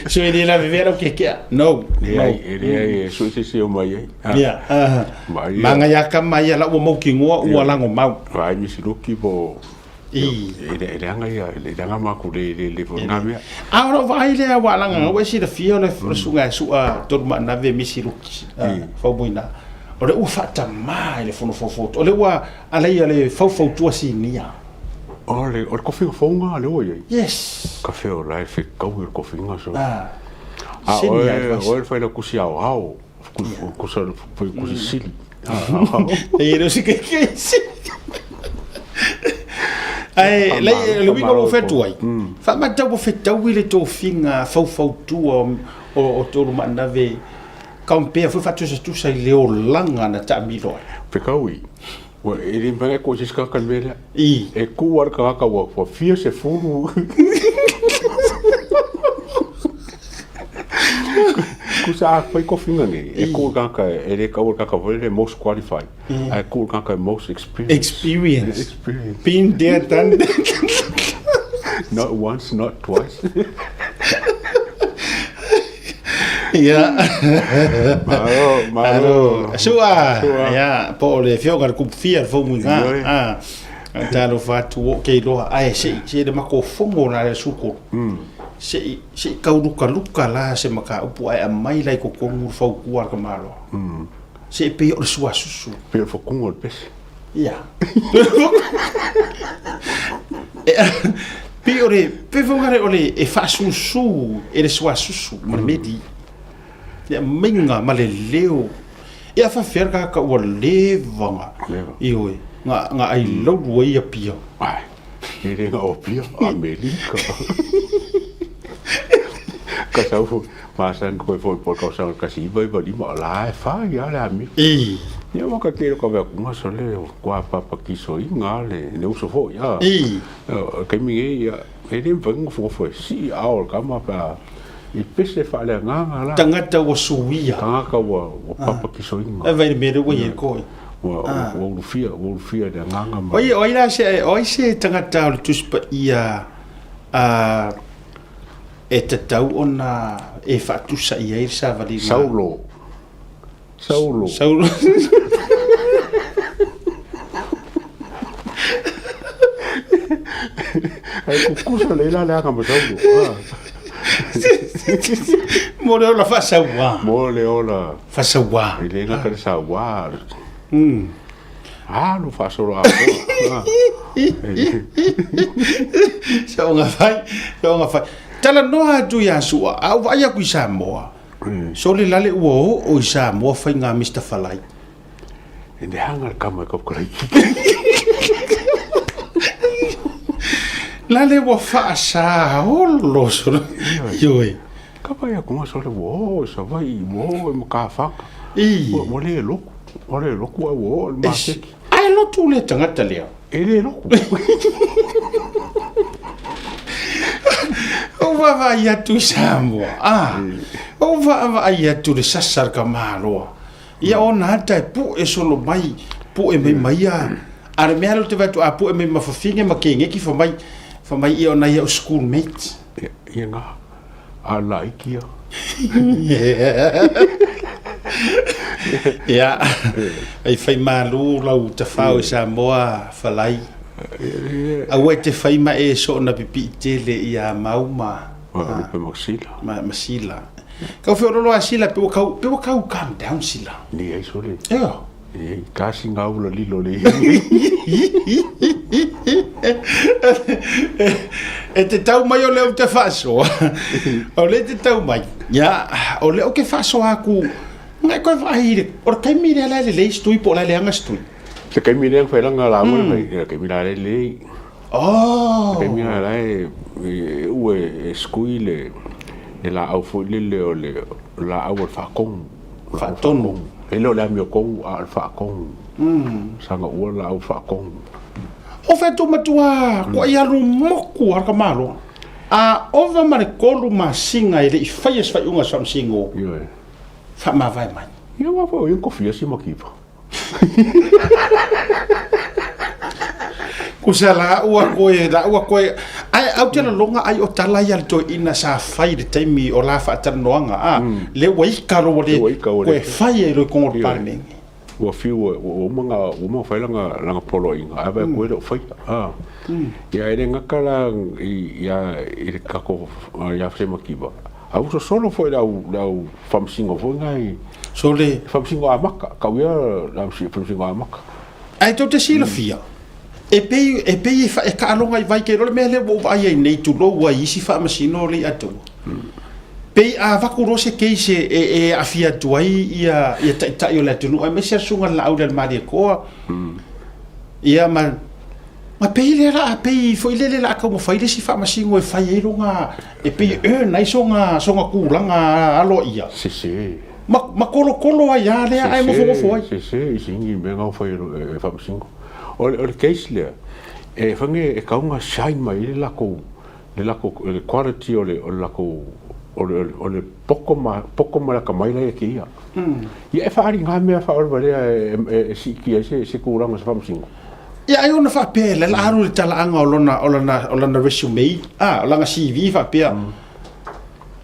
So ele la vivera o que é? Não. Ele é so se o mai. Ya. Manga ya kama ya la o mau ki ngoa o la ngo mau. Vai mi si loki bo. Ele anga ya, ele anga ma ku le fo nga me. Ora vai le wa la nga o si da fio le sunga su a to ma na ve mi si loki. Fa buina. Ora u fata mai le fono fo. Ole wa ala ya le fo tu si nia. Olha, o kofi fonga le oi. Yes. Café o lai fe kau o kofi nga so. O foi la kusi ao ao. Kusa foi kusi sili. E não sei que sim. Ai, le winga mo fetu ai. Fa mata mo fetu ile to finga fau tu o to ma na ve. Kampea foi fatu se tu sai leo langa na ta miro. Fe kau i. Ele vai com esses cacalmeira. E com o arca o fia se fumo. Kusa foi kofinga ngi. Com o caca, ele com o caca foi most qualified. Com o caca most experience. Been there, done that. Not once, not twice. Ya. Malo. Sua. Ya, po le fio gar kup fia fo munga. Talo fatu o ke lo ai se de mako fongo na le suko. Se kauruka luka la se maka upu ai mai lai ko kongu fo kuar ka malo. Se pe o sua susu. Pe fo kongo pes. Ya. Pe vongare ole e fa susu e le sua susu marmedi. Ya minga maleleo. Ia fa ferga ka o levanga. Ioi. Nga ai lo wei a pia. Ai. Ele nga o pia Amerika. Ka sau masan ko foi por causa ka si vai vai ma la fa ya la mi. Ya mo ka kero ka va ku so le kwa papa ki so inga le ne uso fo ya. Ka mi ya ele vang fo si ao ka ma pa I pese fale nganga la. Tangata o suia. Tangaka o papa ki so inga. E vai mere o ye ko. O lufia de nganga ma. Oi la se tangata o tuspa ia e te tau ona e fatusa ia I sa vali. Saulo. Ai kukusa le la ka ma saulo. Mo le ola fa sawa. Mo le ola fa sawa. Ile nga ka sawa. Lo fa solo a. Sa nga fai. Tala noa tu ya sua. Au vai ku Samoa. So le lale o Samoa fai nga Mr. Falai. Ende hanga kama ka krai. Lale wo fa sa holo so. Yoi. Kapa ya kuma so le wo so vai wo mo ka fa. Wo le loko. O le loko wo ma se. Ai lo tu le tangata le. Ele loko. O va ia tu Samoa. O va ia tu le sasar ka malo. Ia ona ta pu e solo mai pu e mai ia. Are me alo te vatu a pu e me mafafinga ma ke ngeki fa mai ia ona ia schoolmate. Ia nga. Ala ikia. Ya. Ai fai malu lau te fau Samoa falai. Awe te fai ma e so na pipi tele ia mauma. Pe masila. Masila. Kau fe rolo asila pe kau calm down sila. Ni ai sole. Eo. Kasi ngau la lilo le. E te tau mai o leo te faso. O le te tau mai. Ya, o leo ke faso aku. ngai ko vai le o kai mi le stui po le anga stui te kai mi le fa langa la mo kai mi le oh kai mi la ue skuile e la au fo le o le la au fa kong fa tonu e lo la mi kong a fa kong sanga ua la au fa kong o fa to matua ko ia lu moku ar ka malo a ova mare kolu masinga ile fai es fai unga sam singo yo fa ma vai mai yo wa fo yo kofia si makipa kusala ua koe ai au tela longa ai o tala ia to ina sa fai de taimi o la fa tanoanga a le wai karo le koe fai e lo kongo parning wa fiu o manga fai langa polo inga ava koe do fai ia ere ngakala ia ere kako ia fse makiba au so solo foi dau famsingo foi ngai so le famsingo amaka kawia dau famsingo amaka ai to te sila fia e pei fa e ka longa vai ke role mele wo vai nei tu lo wa isi fa masino le atu pei a va ku rose ke se e afia tu ai ia ta yo la tu no me se sunga la auda mari ko ia ma pei le ra pei foi le la ka mo fai le si fa masino e fai e longa e pei nai songa ku langa alo ia si ma kolo ai ale ai mo fo ai si singi me nga fai fa masino o le case le e fange e kaunga shine mai le lako le quality o le lako o le poko ma ka mai le ki ia e fa ari nga me fa o vale e si ki se kuranga sa famsingo ia ai ona fa pe le aru le tala anga olona resume olanga CV fa pe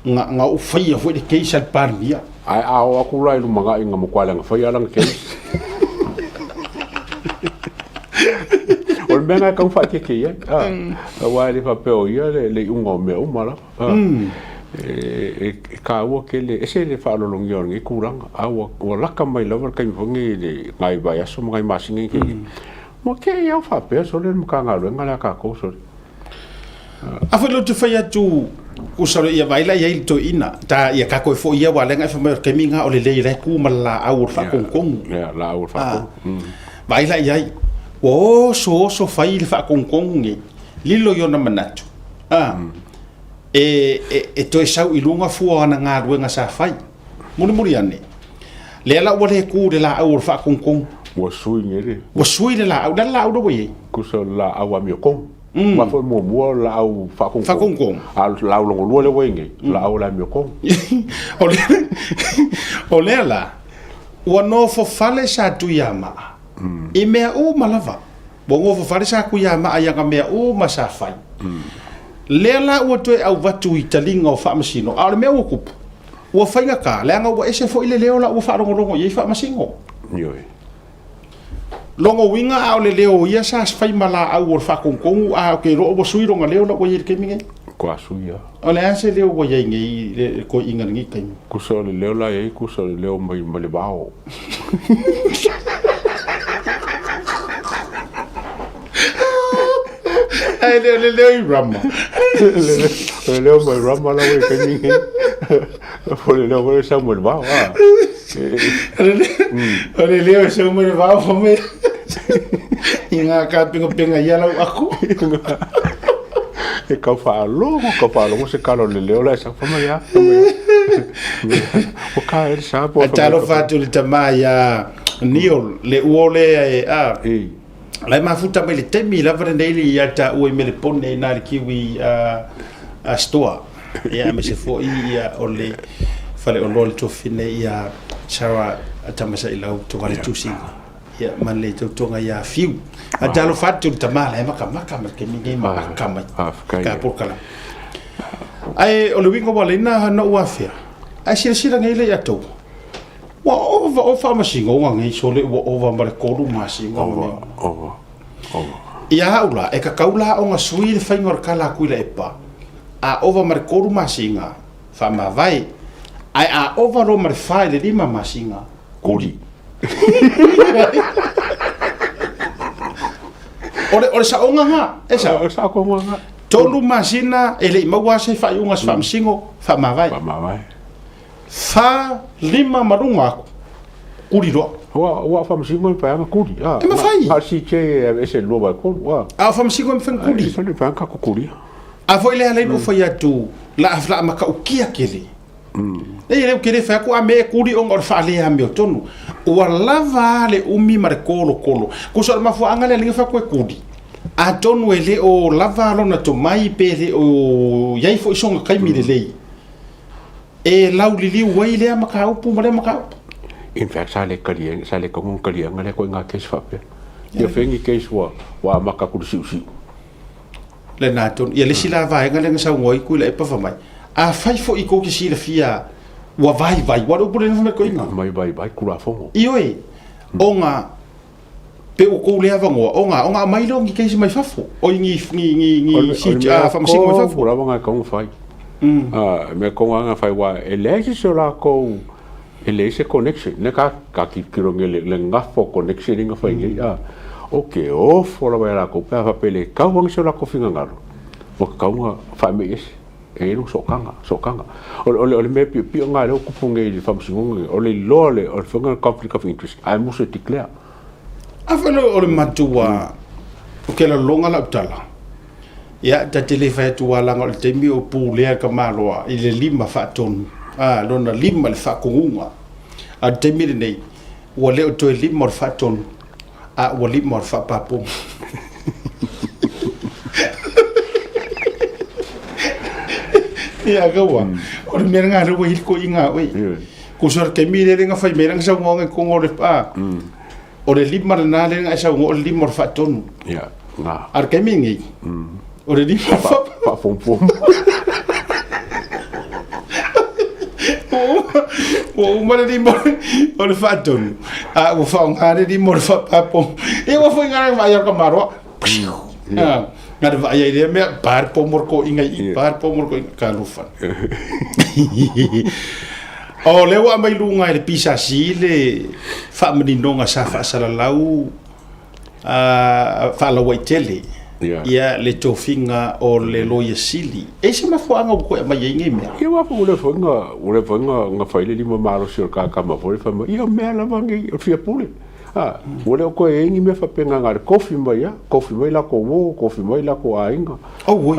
nga u fai fo de case al parmia ai a o akula lu manga inga mo kwala nga fai alanga case o menga kau fa ke ia wa le fa pe o ia le unga me o mala ka o ke le ese le fa lo longi ngi kuranga a o la ka mai lava ka ngi le ngai ba ya so ngai masingi ke mo ke ia fa pe so le mo ka ngalo ngala ka ko so a fa lo tu fa ya tu ku sa ia vai la ia to ina ta ia ka ko fo ia wa le ngai fa me ke minga o le le ku mala a o fa kong ya la o fa kong vai la ia o so fai le fa kongkongi lilo yo na manatu e to sau ilunga fua na nga ruenga sa fai muri ane le la wale ku de la au fa kongkong wa sui le la au do we ku so la au mi kong ma fo mo la au fa kongkong al la au lo le wenge la au la mi kong ole la wa no fo fale sa tu yama e mea o malava bongo fo fare sa ku ya ma aya ka mea o masa fai le la o to au vatu italinga o fa masino a le mea o kupu o fai nga ka le nga o ese fo ile leo la o fa rongo ye fa masino yo longo winga a le leo ia sa fai mala au o fa kongkong a ke ro o sui ronga leo la o ye ke minge ko asuia o le ase leo o ye ngi ko inga ngi kai ku so le leo la ye ku so le leo mai le bao ai leo i rama leo mai rama la we ke minge fo le leo sa mo le bao ole leo sa mo le bao fo me inga ka pinga ia la aku e ka fa lo se kalo le leo la sa fa mai ya o ka e sa po talo fa tu le tamaya niol le uole lai mafuta mai le temi lava nei ia ta ua me le pone na le kiwi a store ia me se fo ia ole fale o lol to fine ia chara atamasa ila to wale tusinga ia man le to tonga ia fiu a talo fa tu tamala e maka ke mi maka mai ka por kala ai o le wingo wale na na ua fia ai sira ngai le ia to wa o fa masingo ngai so le o va mare koru masingo ia ula e ka kaula o nga sui le faingor kala kuila epa a ova mare koru masinga fa ma vai ai a ova ro mare fai le lima masinga kuli ore sa onga nga sa ko nga tolu masina ele mawa se fa unga fa msingo fa ma vai fa lima marunga kuri lo wa fa msi mo pa nga kuri e mafai ha si che ese lo ba ko wa a fa msi ko mfen kuri fa le pa ka kuri a foi le ale no foi atu la afla maka ukia kele e le kele fa ko a me kuri on or fa le a me tonu o lava le umi mare kolo ko so ma fo anga le linga fa ko kuri a tonu ele o lava lo na to mai pele o yai fo songa kai mi le e laulili wai le maka upu mare maka in fact sa le kong kaliang le ko nga case fa pe yo fengi case wa maka ku si le na ton ia le sila vai ngale nga sa ngoi ku le pa fa mai a fai fo i ko ki sila fia wa vai wa do pure na ko inga mai vai ku la fo ioi onga pe o ko le ava onga mai lo ngi case mai fafo o ngi si a fa msi mai fafo la nga kong fai me ko nga fai wa ele so la ko ele se connection ne ka ki kirongele le ngafo connection nga fai okay fo la va ko pa fa pele ka wang so la ko finga ngalo o ka nga fa me es e no so kanga o le me pi nga le ko punge di fam singo o le lole o finga conflict of interest ai mo se declare a fa o le matua o ke la longa la tala ya ta telefa tu wala ngol temi o pu le ka malo ile lima fa ton lona lima le fa kunga a temi nei o le o to lima fa ton o lima fa papo ya gawa o le menga ro wi ko inga oi ko sor ke mi le nga fa merang sa ngonga ko ngore pa o le lima na le nga sa ngol lima fa ton ya nga ar ke mi ngi o le lima pa fom o mala di mo o le faton o fa un hare di mo fa papo e o foi ngara vai ka maro ngara vai ide me par pomor ko inga I par pomor ko ka lufa o le wa mai lunga le pisa si le fa menindonga sa fa sala lau fa la waitele ia le tofinga o le loia sili e se mafuanga ko mai ngi me ia wa fu le fonga nga fa ile limo maro sio ka ma foi fa ia me la vangi o fia pule o le ko e ngi me fa penga ngar kofi mai la ko wo kofi mai la ko ainga wo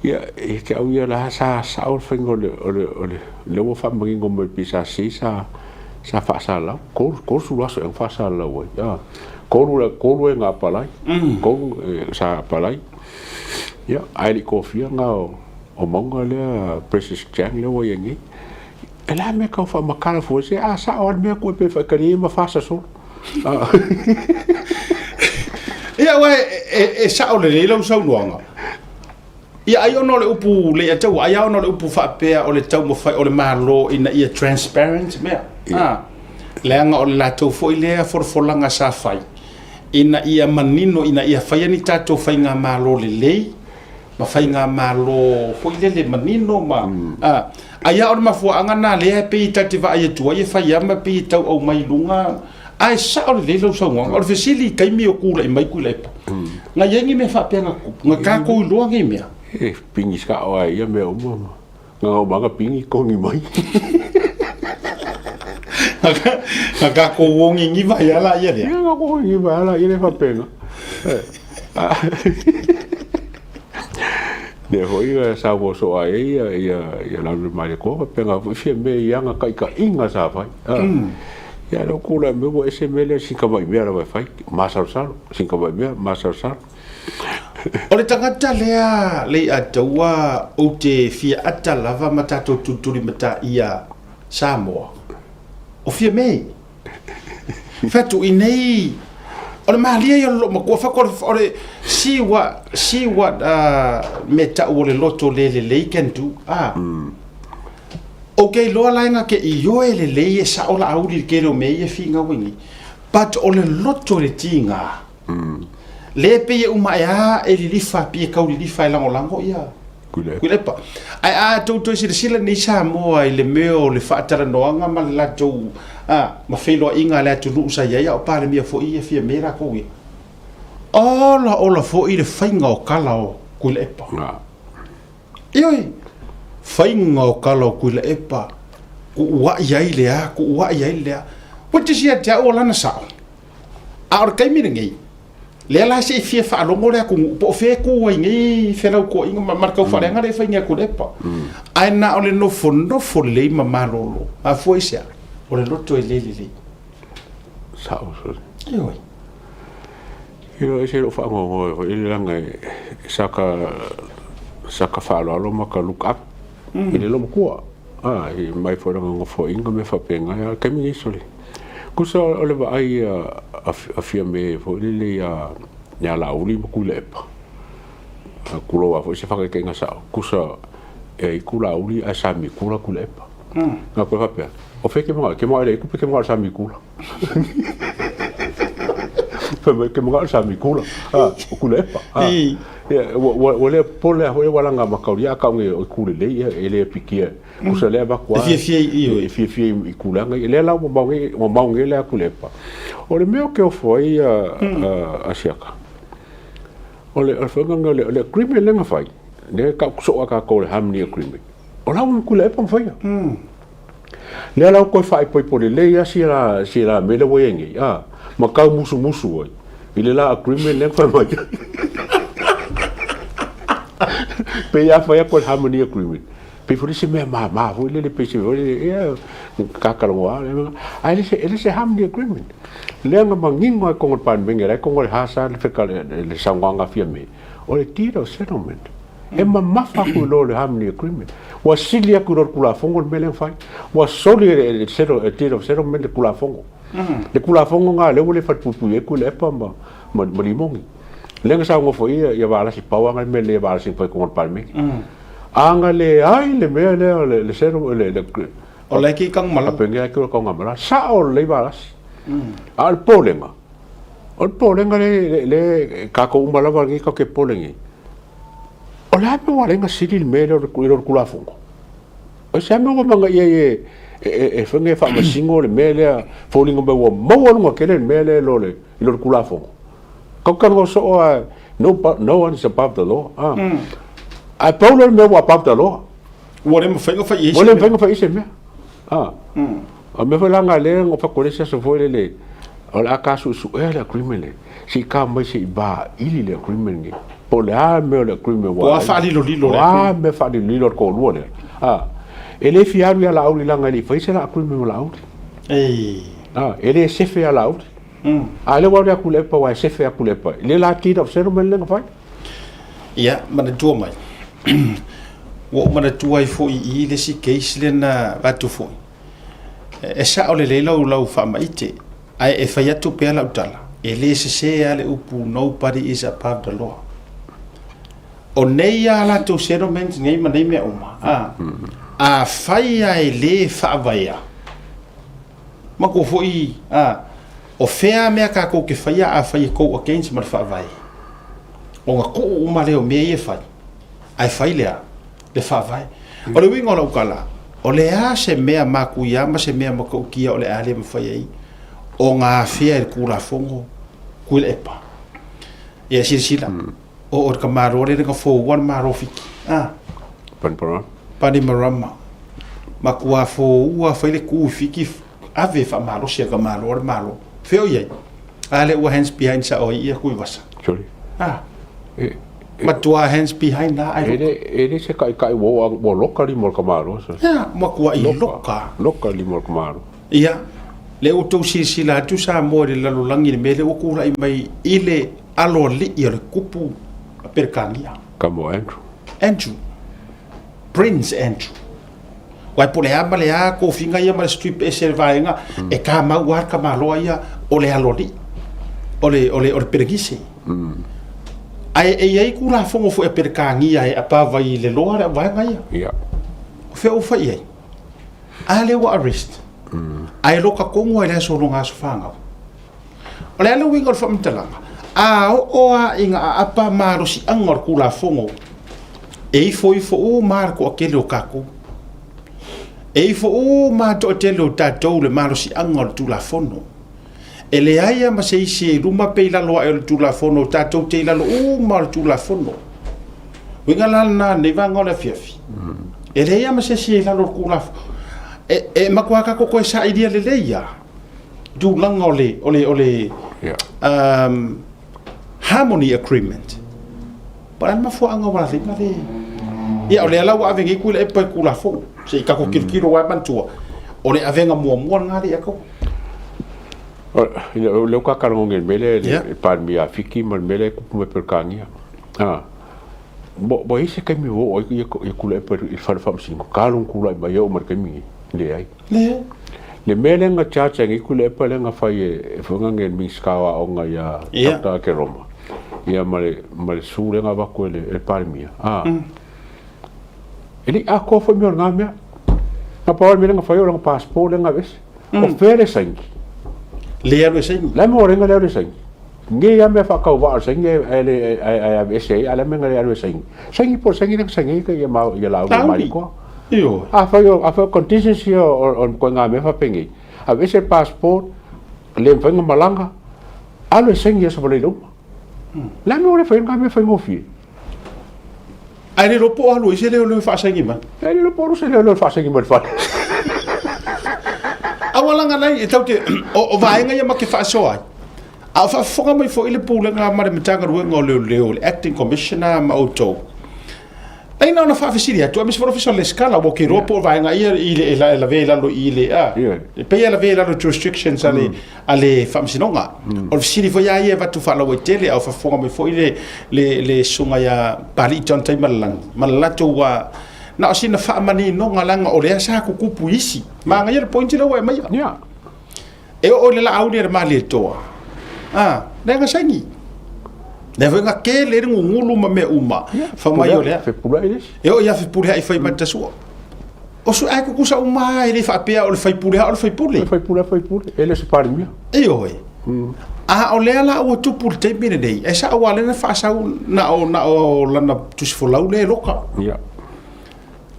ia e ke au ia la sa o fengo le wo fa mangi ngom pisa si sa fa sala ko su la so fa sala wo Koru nga palai koru sa palai ya ai ko fia nga o monga le precious jang le wo yengi ela me ka fa makala fo se sa o me ko pe fa kali ma fa so ya wa e sa o le lo so no ia ai ono le upu le tau ai ono le upu fa pe o le tau mo fa o le malo ina ia transparent me le nga o la tau fo ile for langa sa fai ina ia manino ina ia fai ni tato fai nga malo le ma fai nga malo fo ile le manino ma aya o ma fo anga na le pe tati va ia tu ia fai ama pe tau o mai lunga ai sa o le lo so ngong o fesili kai mi o kula i mai kula pa nga yengi me fa pe nga ka ko lo ngi me pingi ska o ai ia me o mo nga o banga pingi ko ni mai Ka ko wongi ngi vai ala ia le. Nga ko ngi vai ala ia le fa pena. Ne hoi sa wo so ai ia la mai ko fa pena fi me ia nga ka inga sa vai. Ya lo kula me wo SML sin ka mai me ala vai fai. Masar sin ka mai me masar. O le tangata le ataua o te fia ata lava matato tuturi mata ia Samoa. O fia mei fatu inei o le malia yo lo ko fa ko o le si what meta o le loto le can do okay lo la nga ke yo le sa o la auli ke lo mei finga wingi but o le loto le tinga le pe u mai e li fa pi ka li fa la lango ia kule pa ai to sila ni sa mo ai le meo le fa tara noanga ma la to ma felo inga la tu lu sa ya o pale mi fo ia fia mera ko wi ola fo i le fainga o kala o kule pa ioi fainga o kala o kule pa ku wa ia ile ku wa ia ile te sia te o lana sao a or kai mi ngai le la se fie fa longo le ku po fe ku ngai fe la ko inga marka fa nga le fa nga ku le pa ai na o le no fo le ma malolo a foi sia o le loto le sao so io io se lo fa ngo il langa saka fa lo maka look up ile lo ko i mai fo ngo fo inga me fa penga ya ka mi sole kusa ole ba ai a fia me fo ile ya la uli mo kulepa kulo wa fo se fa ka nga sa kusa e kula uli a sa mi kula kulepa na ko fa pe o fe ke mo ile ku ke mo sa mi kula ke mo sa mi kula kulepa wale pole wala nga makauria ka nge kule le ele pikia kusa le ba kwa fie ikula nga le la mo maunge le kulepa ole meo ke foi asiaka ole alfanga le agreement le ngafai le ka so ka ko le hamni agreement ola mo kulepa fai le la ko fai po le ya sira mele woyenge makau musu ile la agreement le fa mai pe ya fa ya ko harmony agreement pe fo se me ma fo le pe se ya ka ka lo ai le se harmony agreement le nga mangingo ko pan bengera ko ngol hasa le fe le sangwanga fia me o le tiro settlement e ma fa ko lo le harmony agreement wa silia ku ro kula fongo mele fai wa soli le tiro settlement kula fongo le kula fongo nga le fa pupu e ku le pa ma limongi lenga sa ngo foi ya bala si pawa ngal me le bala si foi ko palme anga le ai le me le sero le o le ki kang mala penga ko ko ngamala sa o le bala al polenga le ka ko umbala ba ki ko ke polengi o la pe wala nga sidil me le kula fongo o sa me ngo manga e fenge fa ma singo le me le folingo be wo mo ngo ke le me le lo kula fongo Kau so no one is above the law. I probably know above the law. What am I fingering for you? What am I fingering for you? Me fa langa le ngo fa kolesa so foi le. Ola ka su le agreement le. Si ka mai si ba ili le agreement ni. Po le me le agreement wa. Po fa li lo me fa li lo ko lo le. Ele fiaru ya la uli langa li fa se la agreement la uli. Ele se fe la uli. Ale wa ya kulepa wa se fe kulepa le la ti of settlement le fa ya mana tu mai wo mana tu ai fo I le si case le na va tu fo e sa ole le lo fa mai te ai e fa ya tu pe la utala e le se ale upu nobody is above the law o nei ya la tu settlement nei mana me uma a fai ai le fa vai ya ma ko fo o fea mea ka ko ke faia a fai ko against mar fa vai o nga ko o male o me e fai ai fai le fa vai o le wingo lo kala o le a se mea ma ku ya ma se mea ma ko kia o le ale ma fai ai o nga fea e kula fongo ku le pa e sila o ka maro le ka fo one maro fiki pani marama ma ku a fo ua fai le ku fiki ave fa maro sia ka maro feo ye ale wa hands behind sa o ia ku wasa sorry but to hands behind na ai ele se kai wo lokali mol kamaro ya ma ku ai lokali mol kamaro ia le o to sila tu sa mo le lo langi me le o ku lai mai ile alo li ia kupu perkania kamo Andrew Prince Andrew wai pole ama le a ko finga ia ma strip e servainga e ka ma war ka malo ia ole alodi ole pergisi ai ku la fongo fo e perkangi ai apa vai le loa vai ngai ia fe o fa ia ale wa arrest ai lo ka kongo ele so longa so fanga ole ale wingo fo mtalanga o inga apa maro si angor ku la fongo e foi o marco aquele o kaku e fo o ma to telo tatou le maro si angor tu la fono ele aia ma se ruma pe la loa el tu la fono tatou te la lo o ma tu la fono winga la na ne vanga la fiafi ele aia ma se la lo ku la e ma kwa ka ko sa idea le leia tūlanga ole harmony agreement. Para mafuanga wala le. Ia ole ala wa avengi kula e pai kula fo. Se ka ko kirkiro wa bantua. Ole avenga mua ngari ako. Le ka kalonge mele pa mi afiki mal mele ku me perkania. Bo ise ke mi wo e kula e per il fa fam singo kalon kula ba yo mar ke mi le ai. Le mele nga chacha ngi kula e pa le nga fa e fonga ngel mi skawa o nga ya ta ke Roma. Ia male sure nga ba ko le palmia. Ele a ko foi meu nome. Na paul mi nga fa yo nga passport nga ves. O fere sangi. Le alo sangi. La mo renga le alo sangi. Nge ya me fa ka wa sangi ele a ese ala me nga le alo sangi. Sangi por sangi nga sangi ka ya ma ya la ma ko. Yo. A fa contingency on ko nga me fa pengi. A ves el passport le fa nga malanga. Alo sangi so le lo. La me ore fa nga me fa ngofi. Ai le lopo alu ise le fa sangi ma. Ai le lopo se le fa sangi ma fa. Awalanga nai e taute o vaenga ia ma ke fa so ai. A fa fonga mai fo ile pula nga ma de mtanga ruenga le acting commissioner ma auto. Ai na fa fisiria tu amis for official escala wo ke ropo vaenga ia ile la vela lo ile e pe la vela lo restrictions ale famsinonga. O fisiri fo ia ia va tu fa lo tele au fa fonga mai fo ile le sunga ya pali ton tai malato wa na sina fa mani no ngalanga o le sa ku kupu isi ma nga ye point le wa mai ya e o le la au le mali to le nga sangi le venga ke le ngulu ma me uma fa mai o le fe pula ile e o ya fe pula ai fa mata su o su ai ku sa uma ele fa pe o le fa pula ele se par mia e o o le ala o tu pul te bine dei e sa o le na fa sa na o la na tu se folau le loka ya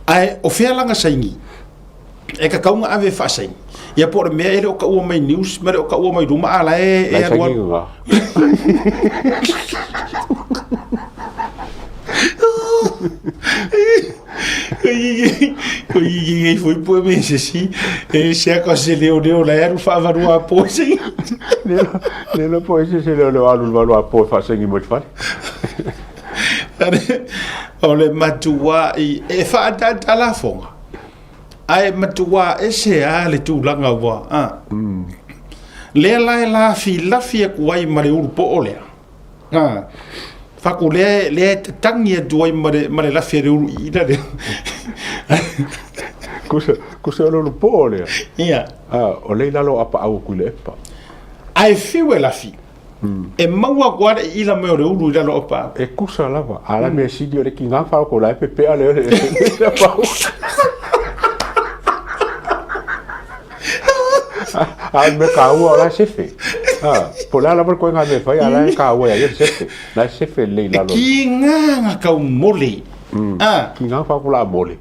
ai o fea langa saingi e ka kaunga ave fa saingi ia por me ele o ka o mai news me o ka o mai ruma ala e atua Koyi foi po me si e se ka se leo la era fa varua po saingi le po se leo alu varua po fa saingi mo fa ole matua e fa ta la fonga ai matua e se ale tu langa wa le la fi ku ai mare urpo ole fa ku le tangi do mare la fi ru ida de kusa lo po ole ia ole la lo apa au ku le pa ai fi we la fi e maua guarda ila me o uru ila lo pa e kusa lava ala me sidio le kinga fa ko la pepe ale pa me ka wa la sefe por la por ko nga me fa ala ka wa ya sefe la sefe le la lo kinga ka mole kinga fa ko la mole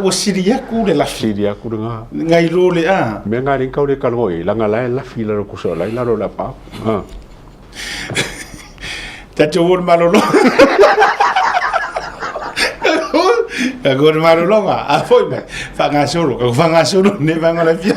o siria ku le la siria ku nga ngai lo le me nga rin ka le ka lo la nga la fila lo kusa la lo la pa ta chor malolo agora malolo foi me fa nga solo ne va nga la via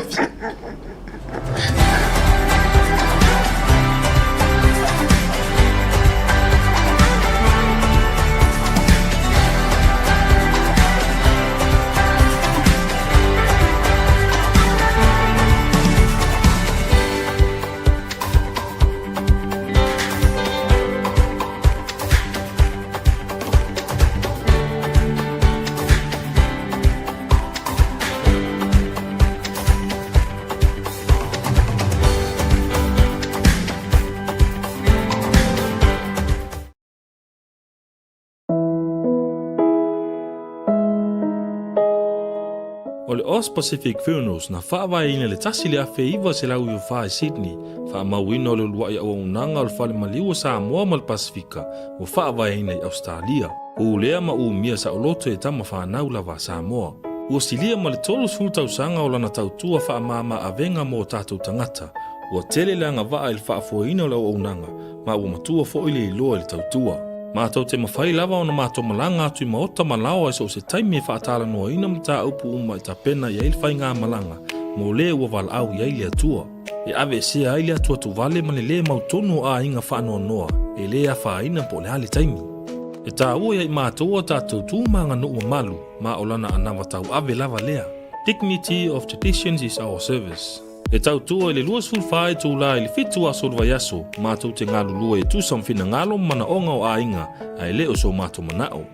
O le Os Pacific Funerals na whaavaina le tasi le afe iwa se lau i wha i Sydney. Wha mawina o le lua i au unanga o le whale maliwa sa Samoa ma le Pasifika o whaavaina i Australia. O lea ma u mia sa oloto e tama whanau lawa Samoa. Ua silia ma le tolu sfutau sanga o lana tautua wha mama a venga mo tātou tangata. Ua tele leanga waa i le whaafuaina o lau unanga ma ua matua fo ile i loa i le tautua. Mātou te mawhai lava o na mātou malanga atu I maota malawa e so se taimi e whaatala noa ina mta upu uma I ta pena I eil whai ngā malanga mo le ua vala'au iai le atua. E ave se ai le atua tuvale ma le lē mautonu a inga whaanoanoa e le a whaina po le hale taimi. E tā ua iai mātua tātou tū manga no ua malu ma o lana anawa tau ave lava lea. Dignity of traditions is our service. E tau tua le luas fulfai tū la ili fitu a solva yaso mātou te ngalu lua e tu samfina ngalo mana onga o a inga a ele o so mātou manao.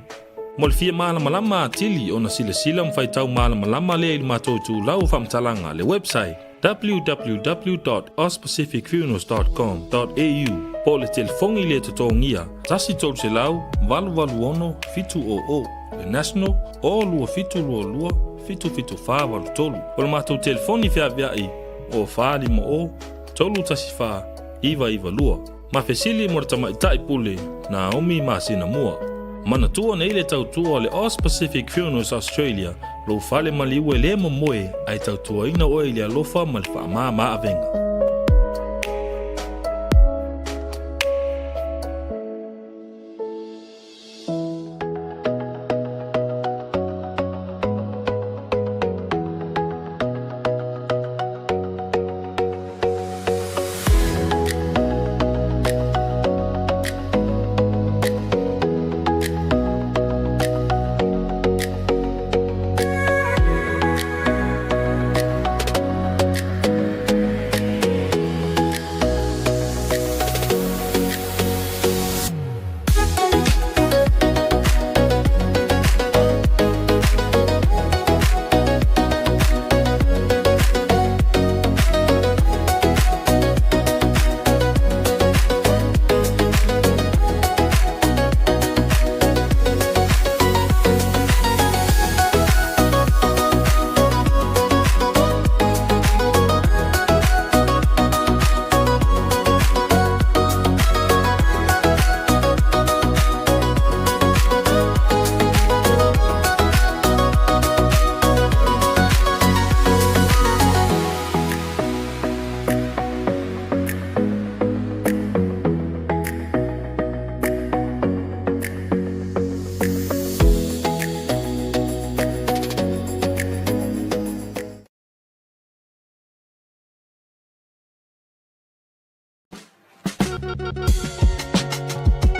Mo le fia malama atili o na sila mwhai tau malama le ili mātou tū lau whamtalanga le website www.auspacificfunerals.com.au po le telefongi le totongia tasi tolu se lau valu ono fitu o le national o lua fitu lua fitu wha valu tolu o le mātou telefoni fea viai o whaali mo o tolu tasi wha iwa lua ma fesili mo rata maitai pule na omi ma sina mua mana tua nei le tautua o le Aus Pacific Funerals Australia lo fale maliu e le momoe ai tautua ina o ile alofa ma le wha ma avenga.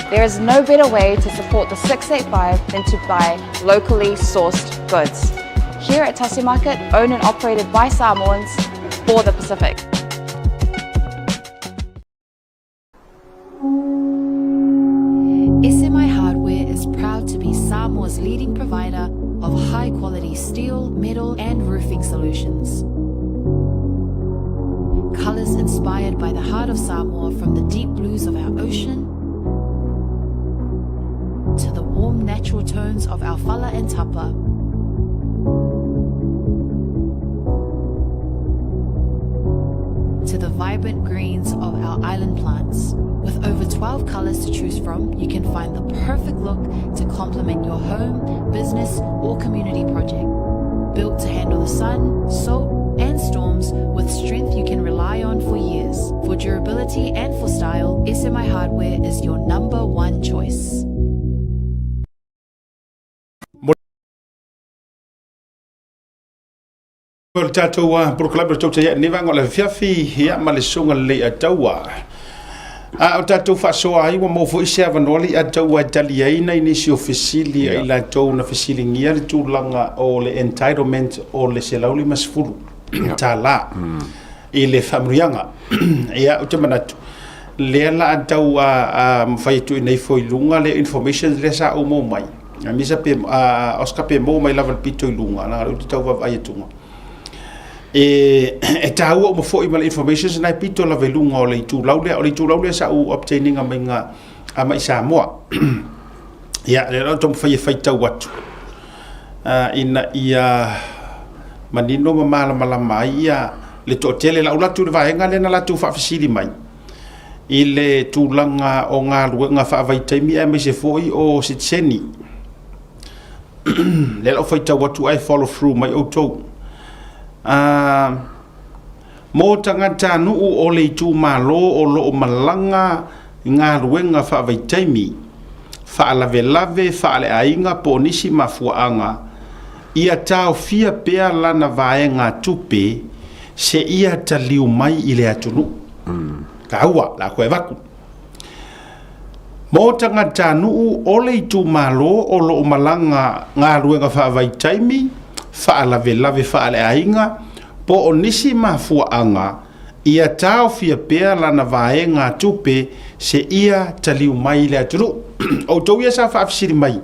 There is no better way to support the 685 than to buy locally sourced goods. Here at Tasi Market, owned and operated by Samoans for the Pacific. SMI Hardware is proud to be Samoa's leading provider of high-quality steel, metal and roofing solutions. Colours inspired by the heart of Samoa, from the deep blues of our ocean to the warm natural tones of our fala and tapa. To the vibrant greens of our island plants. With over 12 colours to choose from, you can find the perfect look to complement your home, business or community project. Built to handle the sun, salt and storms with strength you can rely on for years. For durability and for style, SMI Hardware is your number one choice. Well, tātou proklame tau te ni vanga le fiafi ia ma le songa le ataua. O tātou whasoa ai wa mofo isi avanoli ataua tali aina inisi o fesili ai la tau na fesili ngia le tūlanga o le entitlement o le se lauli masfuru. Tā la. I le whamrianga. Ia o te manatu. Lea la atau mwhaitu i nei foi lunga le information le sa o mo mai. Misa pe oska pe mo mai lava pito i lunga. Na o te tau wawai atunga. E tau o mafo i mala information na pito la velunga o le tūlau le sa u obtaining a mainga a mai Samoa. Ia, le rau tomu whai tau watu. Ina ia manino ma malama ia le tōtele la ulatu le vahenga le na latu whawhisiri mai. I le tūlanga o ngā ruenga whaavaitaimi e mai se foi o se tseni. Le lau whai tau watu ai follow through mai o tau. Mō tangata nuu o le tū malo o loo malanga ngā ruenga whaavaitaimi, whaalave, whaale ainga po nisi mafuaanga, ia tau fia pea lana vaenga tupe, se ia taliu mai i le atunu ka aua la koe vaku mo tangata nuu o le itu malo o lo malanga ngā ruenga whaavai taimi whaalave lave whaale ainga po o nisi mafuaanga ia tau fia pea lana vaenga tupe se ia taliu mai le atunu o tau ia sa whaafisiri mai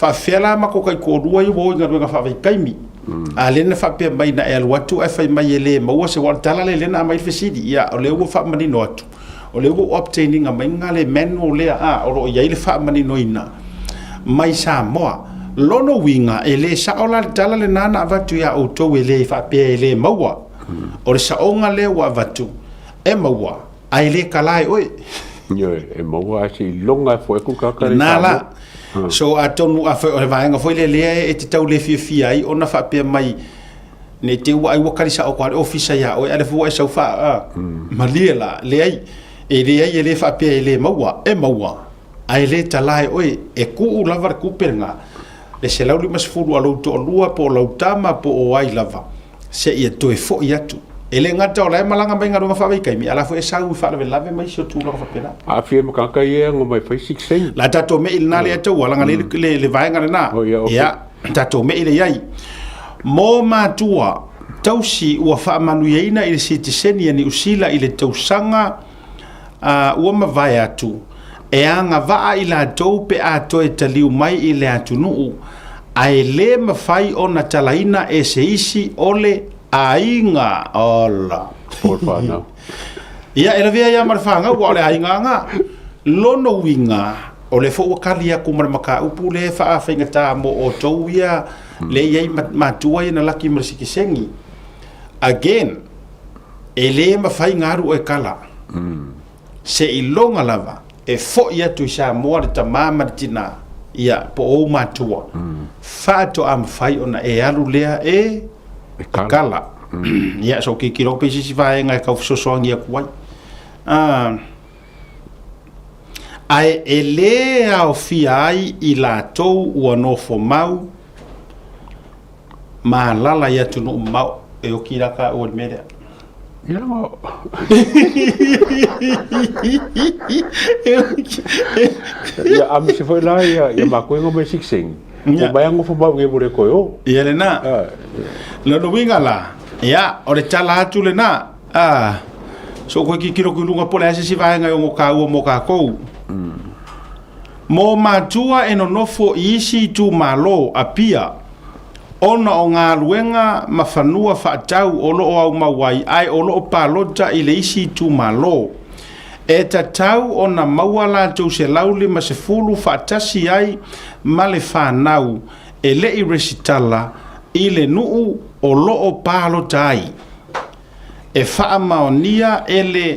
whaafela mako kai kōrua i woi ngā ruenga whaavai kaimi a lena whapea mai na e aluatu ai whai mai e le maua se wala tala le lena mai whesidi ia o le ua whaamanino atu o le ua obtaining a mai ngā le menu lea a o ro iai le whaamanino ina mai sa moa lono winga e le saola le tala le nana avatu ia o tau e le whapea e le maua o le saonga le wa avatu e maua ai le kalai oe e maua si longa foi ku kakare nala so atonu a foi o vaenga foi le e te tau le fia ai ona whapea mai ne te ua ai wakari sa o kware ofisa ia o ale fu e sau fa maliela le ai e le ai le whapea e le maua e maua ai le talai oe e ku lava ku penga le se lauli masfuru a louto o lua po lautama po o ai lava se ia toe fo i atu e le ngata o lai malanga mai ngā runga whawai kaimi ala fo e sau whaare lave mai so tū laka whapena a fia makaka ia ngō mai whai sikseng la tato me il nā le atau alanga le vaenga le nā ia tato me ile iai mō mātua tausi ua whaamanu ieina i le sitiseni ani usila i le tausanga ua mawai atu e anga waa i la tau pe a toe taliu mai i le atunuu ai le mawhai o na talaina e se isi o le ainga ola por whanau ia e la vea ia marwhanga ua o le ainga nga lono winga o le fo wakali a kumaramaka upu le wha whaingata mo o tau ia le iai matua ia na laki marasikisengi again e le mawhai ngaru e kala se i longa lava e fo ia tu sa mo le tamama tina ia po o matua fato am fai ona e alu lea e kala ia so ki kiro pe si vai nga ka so so ngia kwai ai ele au fiai i la tou ua no fo mau ma lala ia tu no mau e o kira ka o mede ia mo ia am se foi lá ia ma ko ngo me sikseng o mai ngo fo mau nge bore ko yo ia le na la no winga la ia o le tala atu le na so ko ki kiro kulunga pole ase si vai nga ngo ka o mo ka ko mo matua e no nofo isi tu malo apia ona o ngā luenga mawhanua whaatau o lo o au mawai ai o lo o palota i le isi tu malo e ta tau o na mawala tau se lauli ma se fulu whaatasi ai ma le whanau e le i resitala i le nuu o lo o palota ai e whaamaonia e le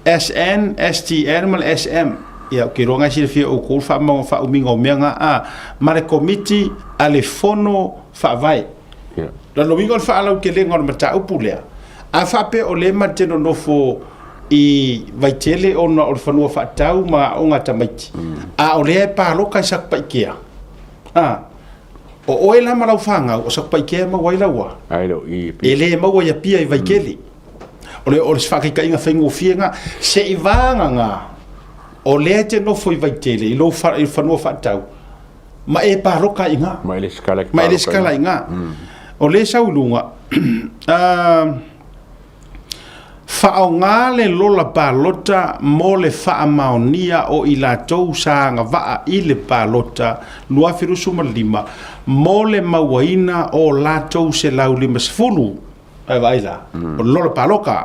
SN, STN ma le SM ia ke ronga si fia o ko fa mo fa uminga o menga ma le komiti ale fono fa vai ia la no wingo fa ala ke le ngor mata upulea a fa pe o le mateno no fo i vai tele ona o fanua fa tau ma o ngata maiti a o le pa lo ka sak pa kia o ela ma la fanga o sak pa kia ma wai la wa ai do i ele ma wa ya pia i vai kele o le fa ka inga fengo fienga se i vanga nga o le te no foi vai tele i lo fa i fanua fa tau ma e pa roka inga mai le skala inga o le saulunga fa o ngale lola palota mo le fa maonia o i la tou sanga va i le palota lua firusu malima mo le mawaina o la tou se lauli masfulu ai vai la o lola paloka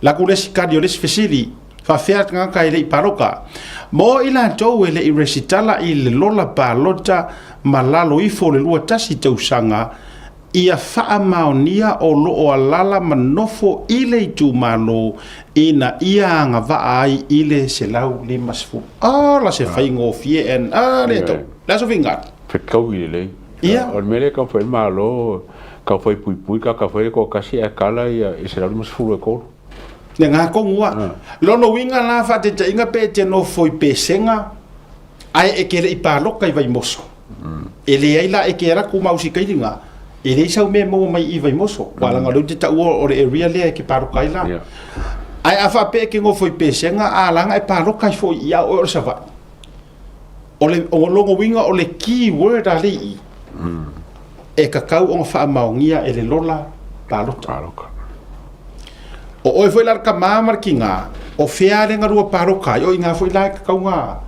la kulesi kadio les fesili fa fiat nga kai le paroka mo ila tou ele i resitala i le lola palota malalo i fo le lua tasi tau sanga ia faa maonia o lo o alala manofo i le tu malo ina ia nga vaai i le se lau le masfu la se faingo fie en le to la so finga fe kau i le ia o mele ka foi malo ka foi pui ka foi ko kasi e kala ia i se lau masfu e ko ne nga ko ngua lono winga la fa te inga pe te no foi pesenga ai e kere i paloka i vai moso ele ai la e kera ku mausi kai dinga e le sau me mo mai i vai moso wala nga te tau o le area le ke paro kai la ai afa pe ke ngo foi pesenga ala nga e paro kai foi ia o sa va o longo winga o le keyword ali e ka kau o fa maungia e le lola palo o foi la ka mamar kinga o fea le nga rua paro kai o inga foi la ka kau nga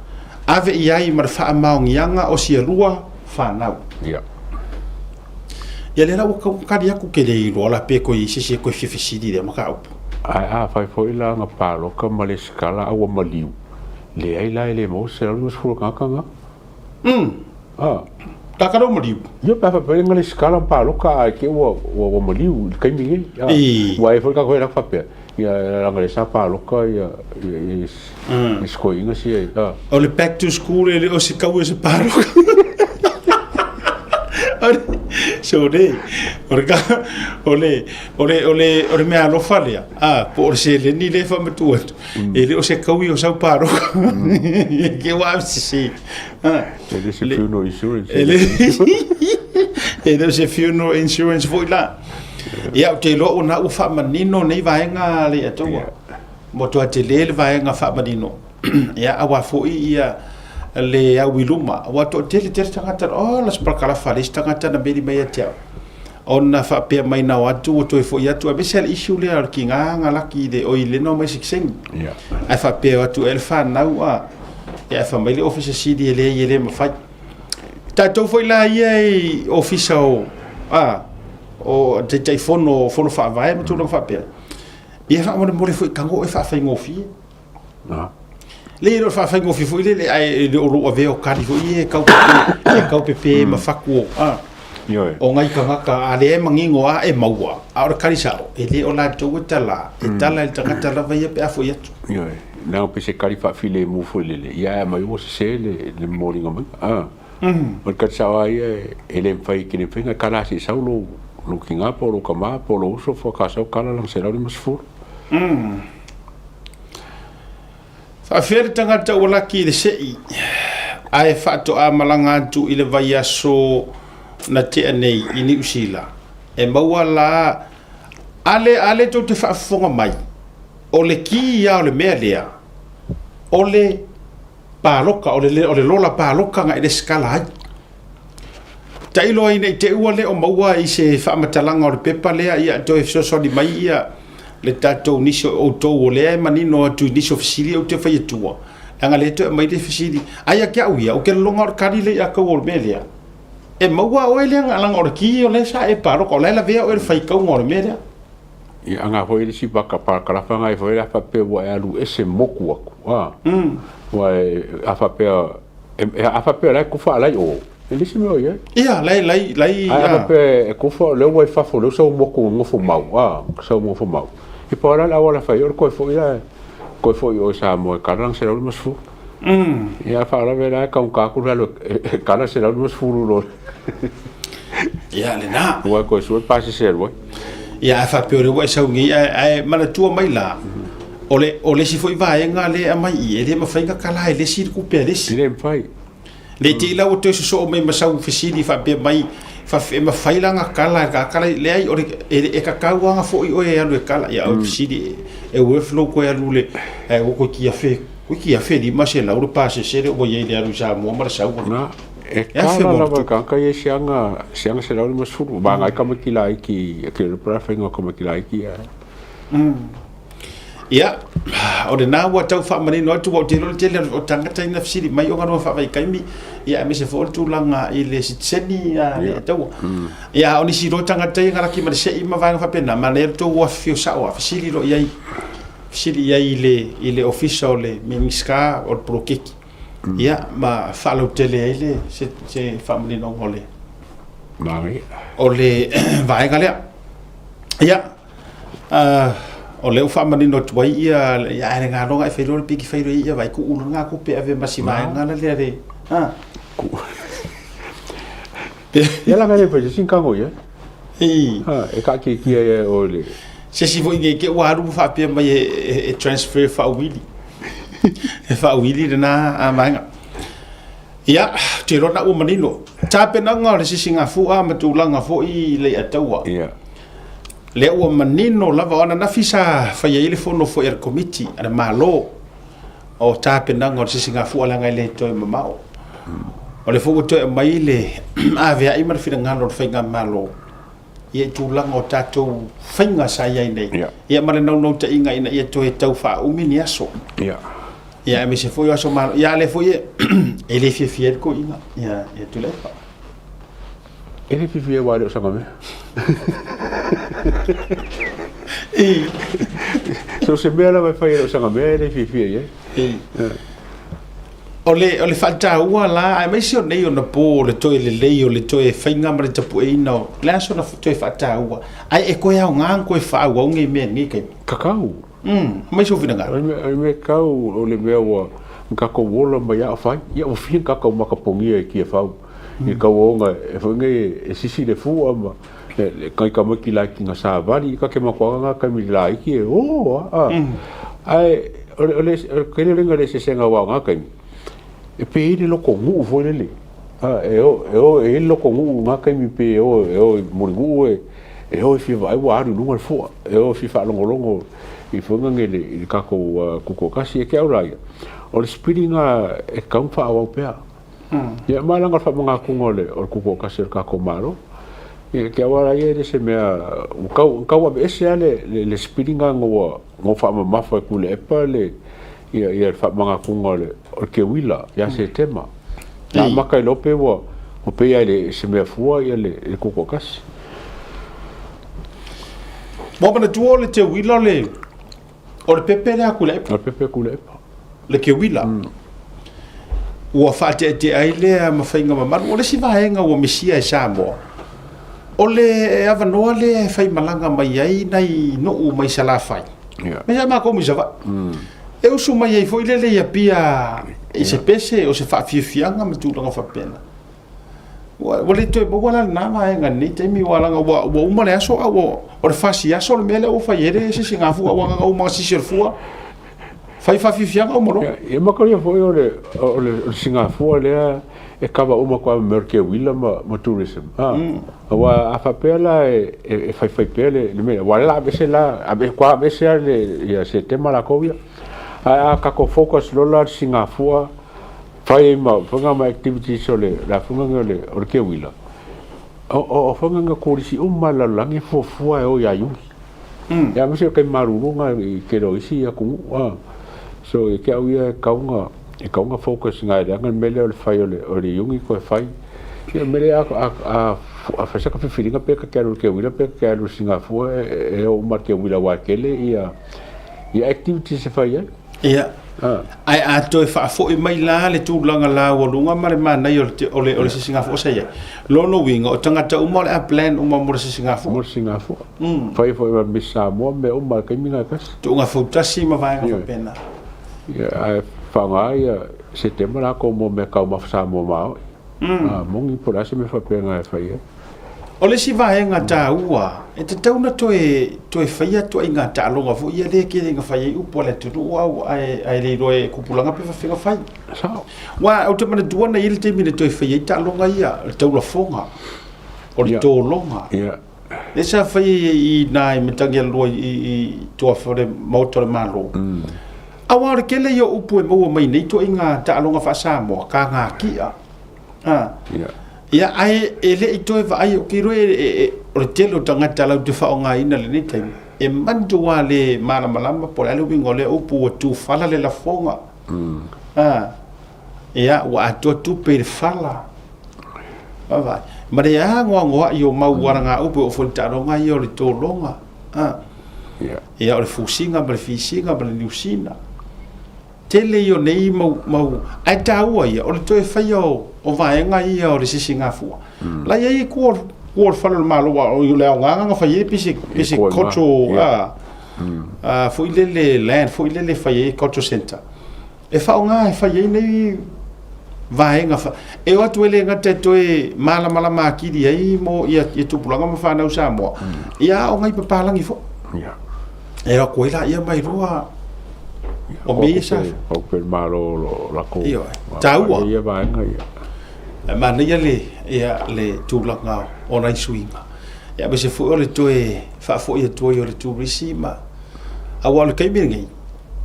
ave iai mar fa maungia nga o sia rua fa nau ia le rawa kari aku ke le rola pe ko i sisi ko fifisidi de maka up ai fai foi la nga palo ka male skala au maliu le ai la le mo se lu fu ka nga ta karo maliu yo pa fa nga le skala palo ka ke wo maliu kai mi wa foi ka ko la fa pe ia la nga le sa palo ka ia sko inga si o le back to school ele o se kau se palo so de ole me alo falia por se le ni le fa metu ele o se kaui o sau paro que wa si ele se funeral insurance ele se funeral insurance foi lá ia te lo una u fa manino nei vai nga le ato mo to te le vai nga fa manino ia awa foi ia le awiluma wa to tele tangata o las prakala falis tangata na beri mai atia ona fa pe mai na watu to fo ya to abesel issue le ar kinga ngalaki de o ile no mai sikseng ai fa pe watu elfa na wa ya fa mai le office cd le ile ma fa ta to foi la ye office o te telefono fa vai ma to no fa pe ia fa mo le foi kango e fa ngofi le ro fa ngo fi foi le ai le ro ave o kari foi e kau pepe ma faku o ngai ka ale mangingo e maua a ora kari sao e le o la to tala e tala el tanga la vai pe afo yetu na pe se kari fa file mu foi le ia mai o se le morning o o ka sao ai ele fai que ne fenga kala si sao lo kinga po lo kama po lo uso fo ka sao kala lang se la mas fu Afere tangata wala ki le sei ai fato a malanga tu ile vai aso na te nei ini usila e mawala ale to te fa fonga mai o le ki ya o le melia o le paloka o le lola paloka nga ile skala ai tailo ine te uale o maua i se fa matalanga o le pepa lea ia to so di mai ia le tato niso o to le manino tu niso fisili o te fa yetua anga le to mai te fisili aya kia uia o ke longa kari le aka o melia e maua o ele anga langa o ki o le sa e paro ko le la vea o le fai ka o melia i anga foi le si baka pa kala fa ngai foi la fa pe wa alu ese moku aku wa a fa pe la ku fa la o ele si me ia lai a fa pe ku fa le wa fa fo le so moku ngofo mau so ngofo mau e para la wala fa yor ko foi o sa mo karang se mas fu ia fa la vera ka un ka ku la kala se mas fu lo ia le na wa ko su pa se ser wa ia fa pe o sa ngi ai mana tu mai la ole si foi vai nga le mai ele ma fa nga kala ele si ku pe le si le fai le ti la o te so mai ma sa u fisili fa pe mai fa ma faila nga kala le ai o e ka kaua nga fo o e alu e kala ya o fisili e o flow ko ya lule e o ko ki a fe di ma se la o pa se se o ye le alu sa mo ma sa o na e kala la ka ye sianga se la o mas fu ba nga ka makila ki ke pra fa nga ko makila ki ia o de na wa tau fa mani no tu o te o tangata ina fisili mai o ngano fa vai kaimi ia me se fo tu langa i le sitseni ia tau ia oni si ro tangata ngara ki ma se i ma va fa pena ma le to wa fio sa wa fisili ro ia fisili ia ile official le miniska o prokeki ia ma fa lo tele ile se family no ole mai ole vai gale ia o leo fa mani no tuai ia nga longa e felo piki felo ia vai ku nga ku pe ave masima nga la le ia la ngale pe sin kango ia e ka ki e o le se si vo nge ke waru fa pe mai e transfer fa wili e fa wili na manga ia te rona o manino tapenanga le Singapore matulanga fo I le ataua ia le ua manino lava ona na fisa fai ile fono fo er committee ana malo o tapenanga le Singapore la ngai le toi mamao o le fo to mai le ave ai mar fina ngalo fai ngamalo ia tulanga o tatou fainga sai ai nei ia mare no te inga ina ia to e tau fa umini aso ia me se foi aso malo ia le foi ele fier ko inga ia tu le fa ele fier wa le sanga me so se me la vai fai le sanga me ele fier ole falta ua la ai mai se nei ona po le toe le lei o le toe fainga mare tapu e ina la so na toe falta ua ai e ko ia ngang ko fa ua ngi me ngi kai kakau mai so vina nga me kau o le me wa ka ko wola mai a fai ia o fin ka ko makapongi e ki fa e ka wonga e fonge e sisi le fu ama le kai ka maki la ki nga sa vali ka ke makwa nga ka mi la ki ai ole ke le nga le se senga wa nga kai e pe ile loko ngu fo le e loko ngu nga kai mi pe mo ngu e fi vai wa ru nunga fo fi fa longo i fonga ngele ka ko ko kasi e ke ora o le spiringa e ka fa wa pe ya malanga fa mga kungole o ko kasi ka ko maro e ke ora ye se me ka wa be se le spiringa ngo fa ma fa ku le pa le ia fa mga kungole o ke wila ya se tema na maka lope wo o pe ia le se me fua ia le ko kasi mo bana tuo le te wila le o le pepe le akule o pepe kule le ke wila ua fa te ai le ma fainga ma o le si vaenga o misia e samo o le avanoa le fai malanga mai ai nai no u mai sala fai me ya ma ko mi java e o su mai ai foi le ia pia e se pese o se fa fianga ma tu longa fa pena o le to bo wala na vaenga ni te mi wala wa uma le aso o le fasi aso le mele o fa yere se singa fu wa nga o ma si fu fai fa fianga o moro e ma ko ia foi o le singa fu le e kava uma kwa merke wila ma tourism wa a fa pela e fai pele le me wala be se la a be kwa be se le ia se tema la kovia a ka ko focus lo la singa fu fai funga ma activities ole la funga ole o ke wila o funga nga ko si la langi fo o ya yu ya me se ke marurunga ke ro isi ya ku so e ke au kaunga focus nga nga mele ole fai ole yungi ko fai ya mele a fa sa ka filinga pe ka ke wila pe ka singa fu e o ma ke wila wa kele ia activities fai ia ai a to fa fo e mai la le tu langa la o lunga mare mana ole singa fo sai lo no winga o tanga ta umol a plan mo singa fo fai fo e misa mo me o ma ke minga kas tu nga fo tasi ma vai nga pena ia fa nga setembro la ko mo me ka ma sa mo ma mo ngi por ase me fa pena fai o le si vaenga ta ua e te tauna toe faia to inga ta longa fo ia le ke nga fai u pole tu au ai le roe kupulanga pe fa fai sa wa o te mana duana ile te mine toe faia ta longa ia te ula fonga o le to longa ia e sa fai I nai metangia lo I to fa le motor malo awa ke le yo upu e mo mai nei to inga ta longa fa sa mo ka nga kia ia ai ele I toe va ai o kiro o le telo tangata lau te whaonga ina le ni taimi e mandu wa le malama po le wingo le upu o tu fala le la fonga ia wa ato tu pe le fala vai ma le ngoa I o mau waranga upu o fontaronga I o le tolonga ia o le fusinga ma le fisinga ma le niusina tele yo nei mau ai taua ia o le toe fai o vaenga ia o le sisinga fu la ia ko fala malo wa o le nga fai pisi kocho fo ile land fo ile fai kocho center e fa nga e fai nei vaenga fa e o tu ele nga te toe mala makiri ai mo ia tu pulanga ma fa na usa mo ia o ngai papalangi fo ia e o ko ila ia mai roa o me sa o per malo la ko taua ia va nga ma nei le tūlanga o nai suinga ia be se fu o le toe fa fo ia toe o le turisi ma a wala kai ngai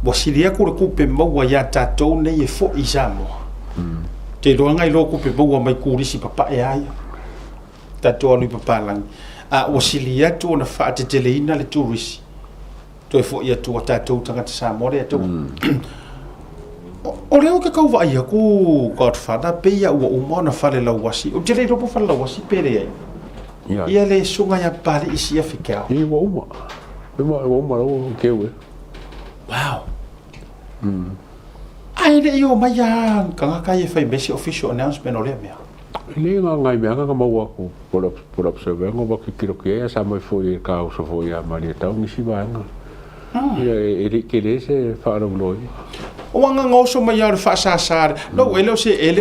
wa silia ku ku pe mo ya tatou nei e fo i samo te do ngai lo ku pe mo mai ku risi papa e ai tatou ni papa lang a wa silia tu na fa te teleina le turisi to fo ia tu tatou tanga te samo le tu o leo ke kau vai ku godfather pe ia o mo na fale la wasi o jere ro po fale la wasi pere ai ia le sunga ya pari isi Afrika i wa uma lo ke we wow ai le yo maya ka ka ye fai besi official announcement o le mea le nga ngai me nga mo wa ko por observe ngo ba ki kiro ke ya sa mo foi ka o so foi ya mari ta ni si ba nga ia ke le se fa ro lo o anga ngoso mai ar fa sa no ele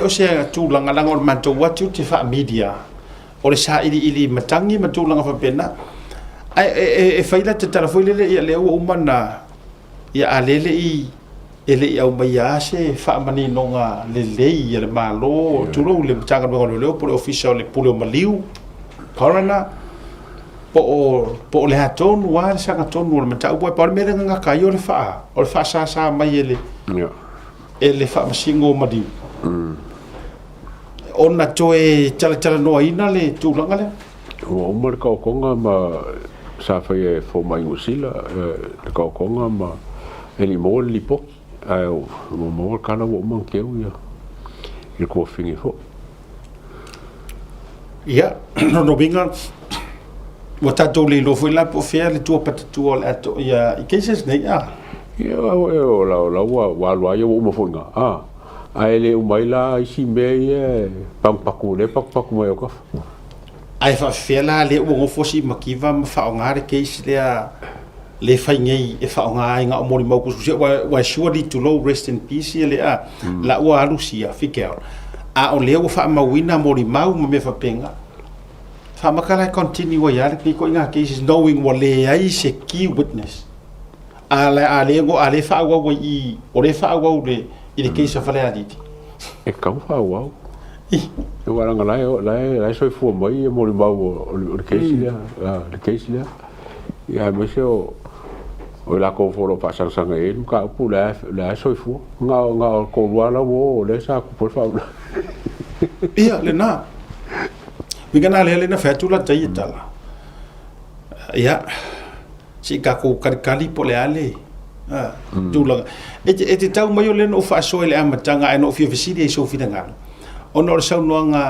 o se tu langa langa o manto what you te fa media o le sa ili matangi matu langa fa pena ai faila te telefone le o mana ia alele i ele au mai ase fa mani nonga le ia le malo tu lo le tanga ngo le po official le pulo maliu corona po le haton wa sa haton no mata o pa me nga ka yo le fa sa mai ele fa masingo madi ona toe tala no ina le tu langa le o mar ka konga ma sa fa e fo mai usila ka konga ma eli mo li po ai mo kana wo man ke u ya ko fingi fo ya no binga wata to le lo foi la po fer le tu pat tu al ato ya i cases ne ya ya la wa yo mo fo nga ai le mai la i si me pam paku mai ko ai fa fela le o ngo fosi makiva ma fa ngare case le fai ngai e fa nga mo mo ku wa surely to low rest in peace le la wa lucia fikel o le o fa ma wina mo mau me fa penga fa makala continue ya le ko nga cases knowing what le ai se key witness ale go ale fa wa i o le fa wa le i le case fa le aditi e ka fa wa e wa nga la so fu mai mo mau o case le case ya me se o la ko foro pa sang sang e ka pu la so fu nga ko wala wo le sa ku por fa ia le na mi gana le na fa tu la tai tala ia si ka ko kali po le ale tu la e te tau mai le no fa so le amatanga e no fi visidi so fi danga ono sa no nga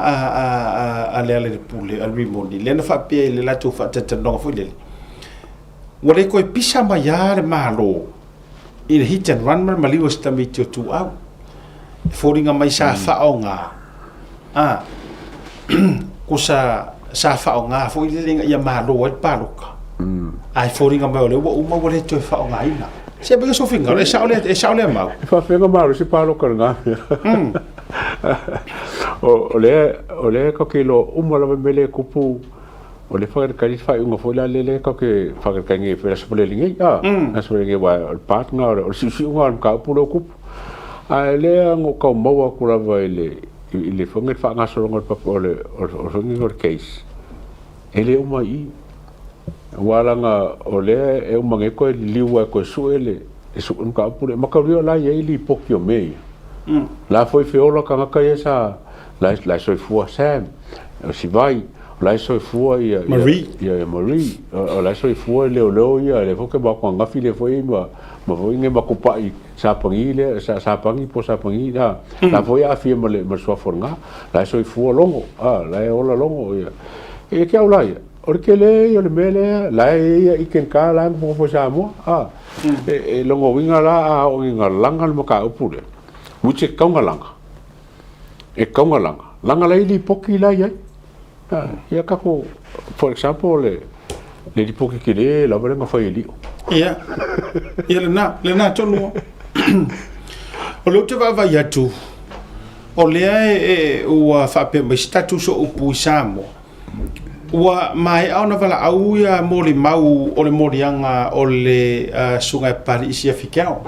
ale pule al rimoni le na fa pe le la tu fa te no fo le wale ko pisa maiare malo i le hit and run ma liwa sta mi tu au foringa mai sa fa onga ko sa fa onga fo ile lenga ia malo ai paluka ai foringa mai le o ma wale to fa onga ina se be so finga e sa ole ma fa finga malo si paluka nga o le ko kilo umala mele kupu o le fa ka fa un fo la le ka ke fa ka nge fe so le nge na so le wa part nga o si un ka pulo ku a le ngo ka mo ku la va le fo nge fa nga so ngo pa o le o nge case ele o mai wala nga o le e o mange ko liwa ko su ele su un ka pulo ma ka rio la ye li pokio me la foi fe o la ka ka esa la so fu sam si vai la so fu ia Marie la so fu leo ia le fo ke ba kwa nga file fo ma fo nge ma ko pa i sa pangi le sa pangi po sa pangi la fo ia fi ma le ma so fornga la so fu longo la o la longo ia e ke au la ia orke le yo le mele la ia i ken ka la mo fo sa mo e longo winga la o nga langa mo ka upule uche ka nga langa e ka nga langa la ili poki la ia ia kako for example le di poki kile la vale nga fa ili ia le na tonu o lo te va ya tu o le o fa pe ma status o pu samo wa mai ona vala au ya moli mau o le morianga o le sunga pari isi afikao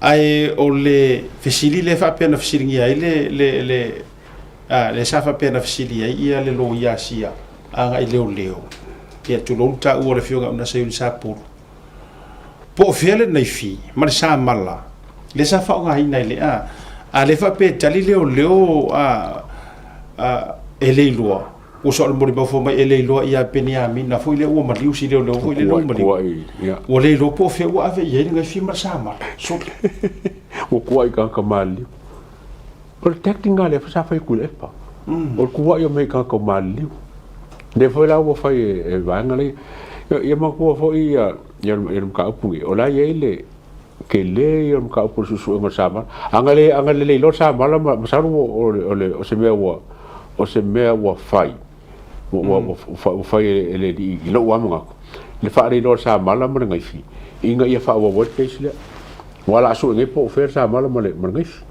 ai o le fesili le fa pe na fesili ia le le safa pe na fisili ai ia le lo ia sia anga i leo ia tu lo ta u le fionga una se sa por po fele nei fi ma le sa mala le safa nga ina le a le fa pe tali leo e le loa o so le mori ba fo mai e le loa ia pe ni ami na fo le o ma liu si leo fo le lo ma liu o le lo po fe wa ave ye nga fi ma sa mala so o kuai ka mali protecting ale fa sa fa ku le pa o kuai yo me ka mali de foi la o fai e vangale ia ma ko fo ia ka upungi o la ye le ke le ia ka upu su ma sa ma angale le lo sa ma ma sa o se mea wa fai o fai ele di lo wa ma le fa le lo sa ma ma ngai fi inga ia fa wa case le wala su ngai po fer sa ma ma ngai fi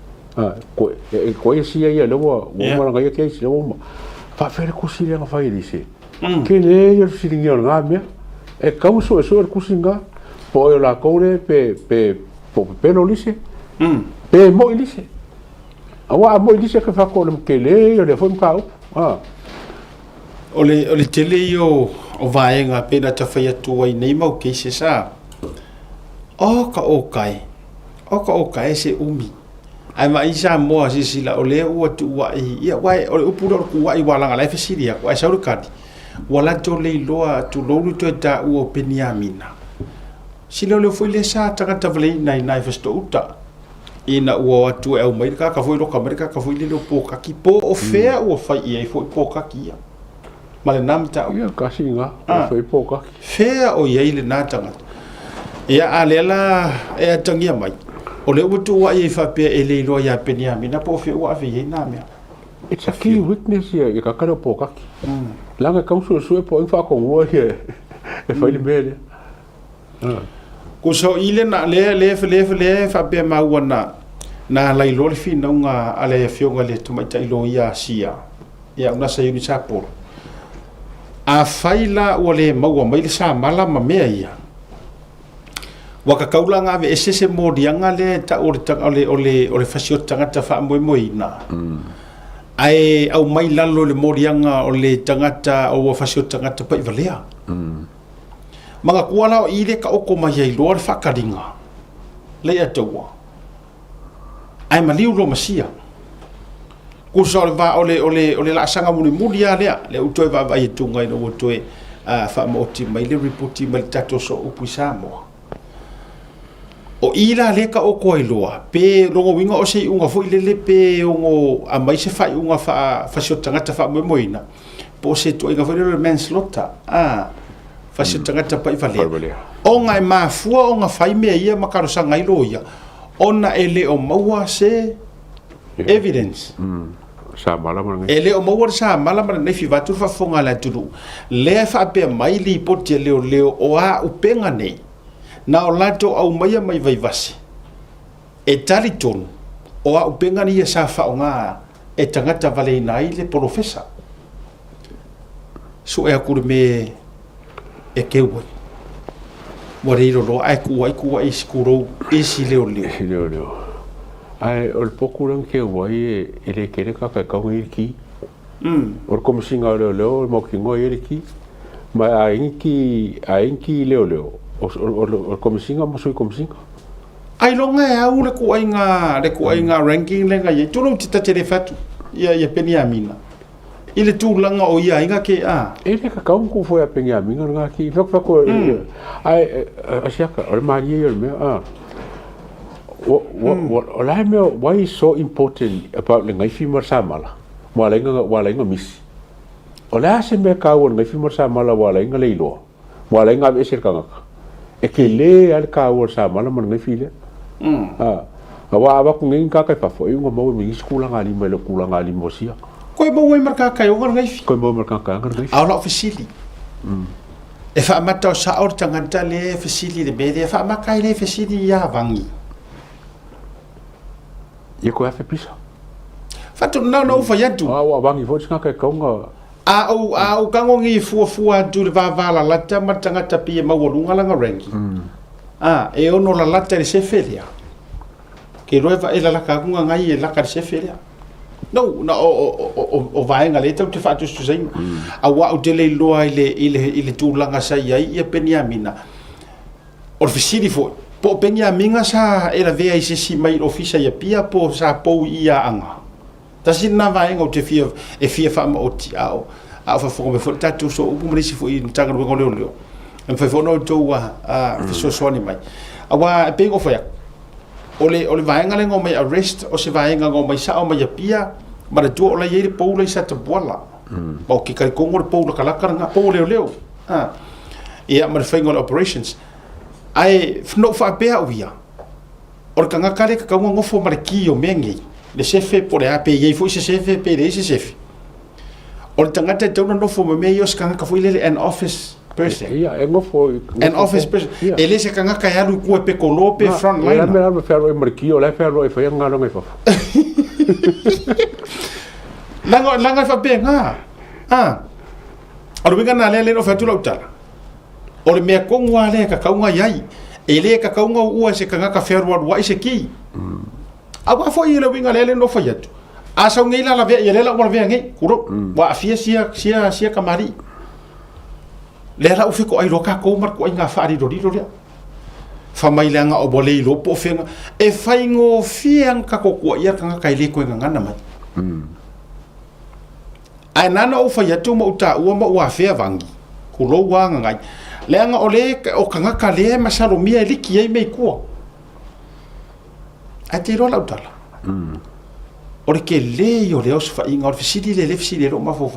ko ia ia lo wa ma ngai case lo fa fer ku si le fa ia dise ke le ia si ngi nga me e ka so ku singa po la kore pe no lise pe mo lise awa mo lise ke fa ko ke le ia le fo ka o le tele yo o vaenga pe na ta fa ia tu ai nei mau ke se sa o kai se umi ai mai sa mo si sila o le o tu wa ia wai o upu do ku wai wala ngala fa siria ko ai sa kadi wala to le loa tu lo to ta o peniamina sila le foi le sa ta ta vle nai fa sto uta ina o tu e o mai ka foi lo kamerika ka foi le po ka ki po o fea o fa ia foi po ka ki ma le nam ta ia ka singa foi po ka fea o ia le na tanga ia alela e tangia mai o le utu wa ia fa pe e le lo ia peniamina po fe o ave ia na me it's a key weakness ia ka ka po ka langa kausu su po fa ko wo ia e fa le mele ko so ile na le fa pe ma wana na lai lo fi na nga ale fionga le tu mai tai lo ia sia ia una sa yuni sapor a faila o le mau mai le sa mala ma mea ia wa ka kaula nga ve ese modianga le ta o le fasio tangata fa moina ai au mai lalo le modianga o le tangata o fasio tangata pa ivalea manga kuala o ile ka oko mai ai lo fa kadinga le atua ai maliu lo masia ku so va ole la sanga muri le utoi va vai tunga no utoi fa moti mai le reporti mai tato so upisamo o ila le ka oko ai loa pe longo winga o sei unga foi le pe ungo a mai se fai unga fa sio tangata fa moina po se to inga foi le manslaughter fa sio tangata pa vale o ngai mafua o nga fai me ia makaro sanga i loia ona ele o maua se evidence sa mala ma ele o maua sa mala ma nei fi vatu fa fonga la tulu le fa pe mai li poti leo o a upenga nei na o lato au mai vai vasi e taliton o a upenga ni sa fa nga e tangata vale nai le profesa so e akurme e kewo Moriro lo ai ku ai skuro isi leo ai o pokuran ke wai ele kere ka ngi ki or como singa leo mo ki ngoi ki ma ainki leo o como singa mo sui como singa ai lo nga au le ku ai nga ranking le nga ye tu no tita telefatu ia peniamina ile tu langa o ia inga ke ele ka ku foi a peniamina nga ki fa ko ai asiaka o maria o me what I know why is so important about the ngai fimar samala walenga misi ola se me ka won ngai fimar samala walenga leilo walenga be ser kanga e ke le al ka won samala man ngai file awa ku ngai ka ka fa fo ngo mo mi skula ngali me le kula ngali mo sia ko mo we marka ka yo ngai ko mo marka ka ngai ala ofisili e fa mata sa or tanganta le ofisili le be fa makai le ofisili ya vangi Ia ko afe pisa. Fatu no fa yatu. Wa bangi fo tsinga ka konga. Au kango ngi fu tu le va la tama tanga tapi ma wolunga langa rangi. E ono la lata le sefelia. Ke roeva ela la ka kunga ngai e la ka sefelia. no na o vaenga le tau te fatu sai a wa o te le loa ile tūlanga sai ai ia Benjamina o fisiri fo po Benjamina sa era vea i se mai ofisa ia pia po sa po ia anga ta sina vaenga o te fia fa o ti ao a fa fo me fo tatu so u mo si fo i tanga ngo leo en fa fo no to a so so ni mai a wa pe ngo fa ya ole vaenga le ngo mai arrest o se vaenga ngo mai sa o mai pia ma tu o la ye po le sa te bola o ki ka ko ngor po la kala nga po leo ia ma fengo operations ai no fa pe a via o ka nga kale ka ngo fo ma ki o mengi le chefe por a pe ye fo se chefe pe le se chefe o tangata te no fo me yo ska ka fo ile an office person ia e ngo fo an office person ele se ka nga ka ya lu ku pe ko lo pe front line la me ferro e marquio la ferro e fa nga lo ngai fa langa fa pe nga o winga na le no fa tu lo tala o le me ko ngwa le ka ka nga yai ele ka ka nga u se ka nga ka ferro wa se ki agora foi ele winga le no fa yatu asa ngai la ve ele la mo ve ngai kuro wa fia sia kamari le la u fiko ai roka ko mar ko nga fa ri do le fa mai langa o bole lo po fenga e fai ngo fiang ka ko ia ka kai le ko nga na mai ai nana o fa yatu mo uta o mo wa fe vangi ku lo wa ngai lenga o le o ka ka le masalo mia liki ai me ko a te rola utala o le ke le yo le os fa inga o fisidi le fisidi lo ma fo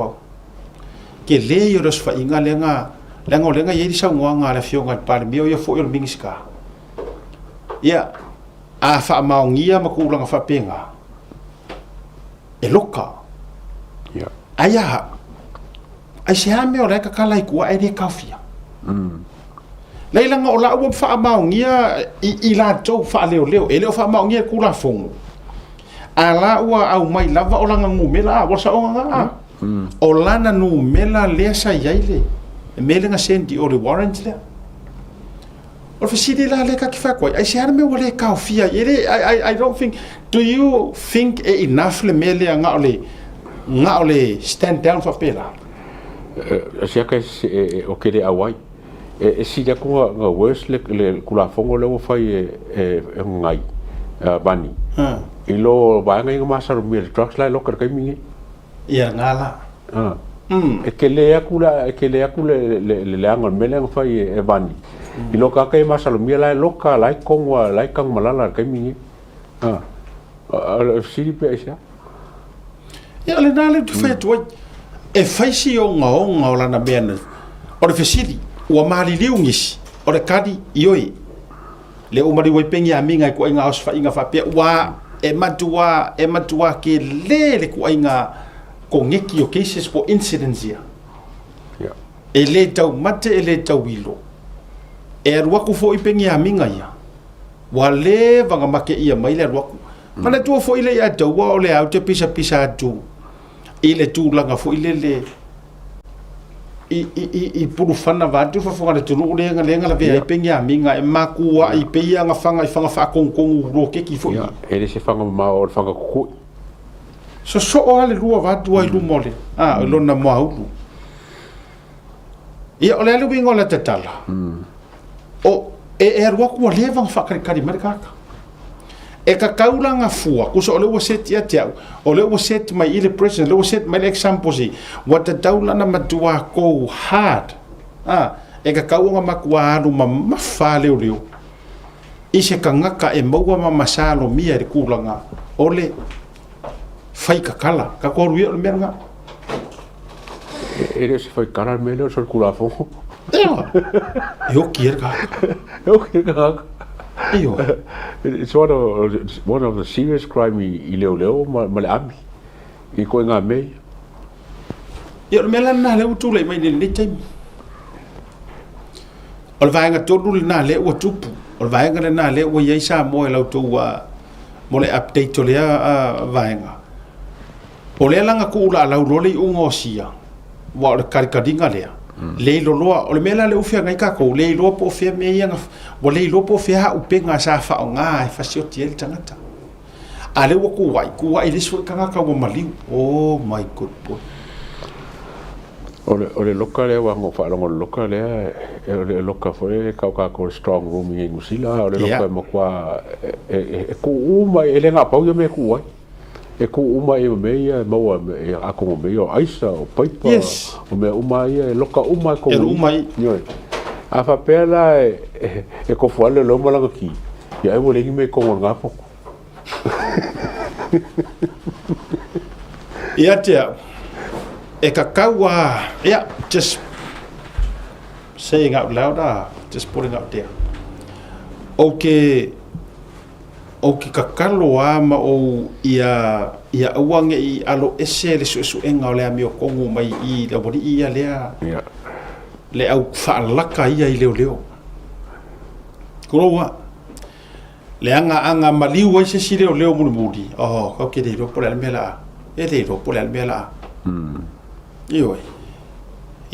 ke le yo os fa inga lenga ye di sa nga la fionga par mio yo fo yo mingiska ia a fa maungia makulanga fa penga e loka ia aya ai se ame o le ka kala i kua e ne kafia leilanga o la o fa maungia i la tau fa leo ele o fa maungia ku la fongo ala ua au mai lava o langa ngumela wa sa o nga o lana nu mela le sa yaile melenga sendi o le warrant le o fisidi la le ka kifa ko ai se ame o le kafia ele I don't think do you think enough le mele nga ole stand down for pela sia ka o ke le awai e si ja ko nga worst le kula fongo le fai ngai bani ilo ba ngai ma sa mi trucks la lokar kai mingi ia ngala e ke le le angol mele fai bani ilo ka kai ma sa mi la loka la kongwa la kang malala kai mingi si pe sia ia le nale tu fai tu e fai si o nga la na bena o le fisidi ua mali liu ngisi o le kadi ioi le umari wai pengi a minga ko inga os fa inga fa pe wa e matua ke le ko inga ko ngeki o cases for incidents ia e le tau mate e le tau wilo e rua ku fo i pengi a minga ia wa le vanga make ia mai le rua ku mana tu fo ile ia tau wa o le au te pisa tu ile tu langa fo ile le i puru fana vatu fa fonga tu lu lenga la vea pengi a minga e makua i peia nga fanga fa kong ro ke ki fo ele se fanga ma o fanga ku so o ale lua vatu ai lu mole lo na mo au ia ole lu bingo la tatala o e ro ku le van fa kari marka e ka kaulanga fua ku so le o set ia te o le o set mai ile president le o set mai example si what the daula na matua ko hard e ka kaunga makua ru ma fa leo i se kangaka e maua ma masalo mia re kulanga ole fai ka kala ka ko ruia le merga ele se fai kala mele so kula fo eu quero Iyo. It's one of the serious crime I leo ma le ami. I ko nga me. Yo me la na le utu le mai ni time. Ol vaenga tonu na le o tupu. Ol vaenga na le o ye sa mo le utu wa mo le update le a vaenga. O le langa ku la ro le ungo sia. Wa le karikadinga le. Le loa o le mela le ufia ngai ka ko le lo po fia me ia o le lo po fia u penga sa fa nga e fa sio tiel tangata ale wa kuai le so kanga ka wa maliu oh my god boy ole loka le wa ngo fa lo loka le ole loka foi ka ko strong room i ngusila ole loka mo kwa ku uma ele nga pa yo me ku e ku uma e me ia mo e a ko me yo aisa o paipa o me uma ia loka uma ko uma yo a fa pela e ko fo le lo mo la ki ya e mo le me ko nga po ia te e ka kaua yeah just saying out loud just putting out there okay ka kalo ma o ia uange i alo ese le su enga o le ami o kongu mai i le bodi ia le au faalaka ia i leo kuroa le anga maliu ai se si leo mudi ka ke de ro por el mela e de ro por el mela Ioi.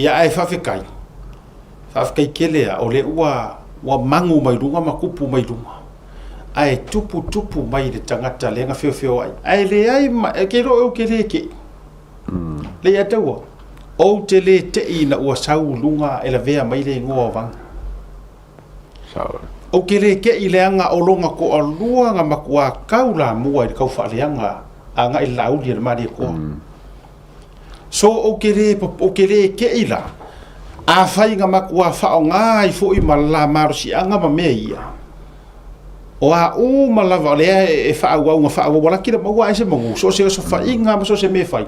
Ia ai whawhekai. Whawhekai kelea o le ua mangu mai runga ma kupu mai runga. Ai tupu mai le tangata le nga whio ai. Ai le ai ke ro au ke le ke. Le ia taua. O te le te ina ua sau lunga e la vea mai le ngua wang. Sao. O ke le ke i le anga o longa ko a luanga ma kua kaula mua i kau whaaleanga. Anga i lauli le mari koa. So o kere ke ila a fai nga makua fao nga I fo I mala marosi anga ma me ia o a o malava le e fao nga wala kira ma wa ese mongu so se so fai nga so se me fai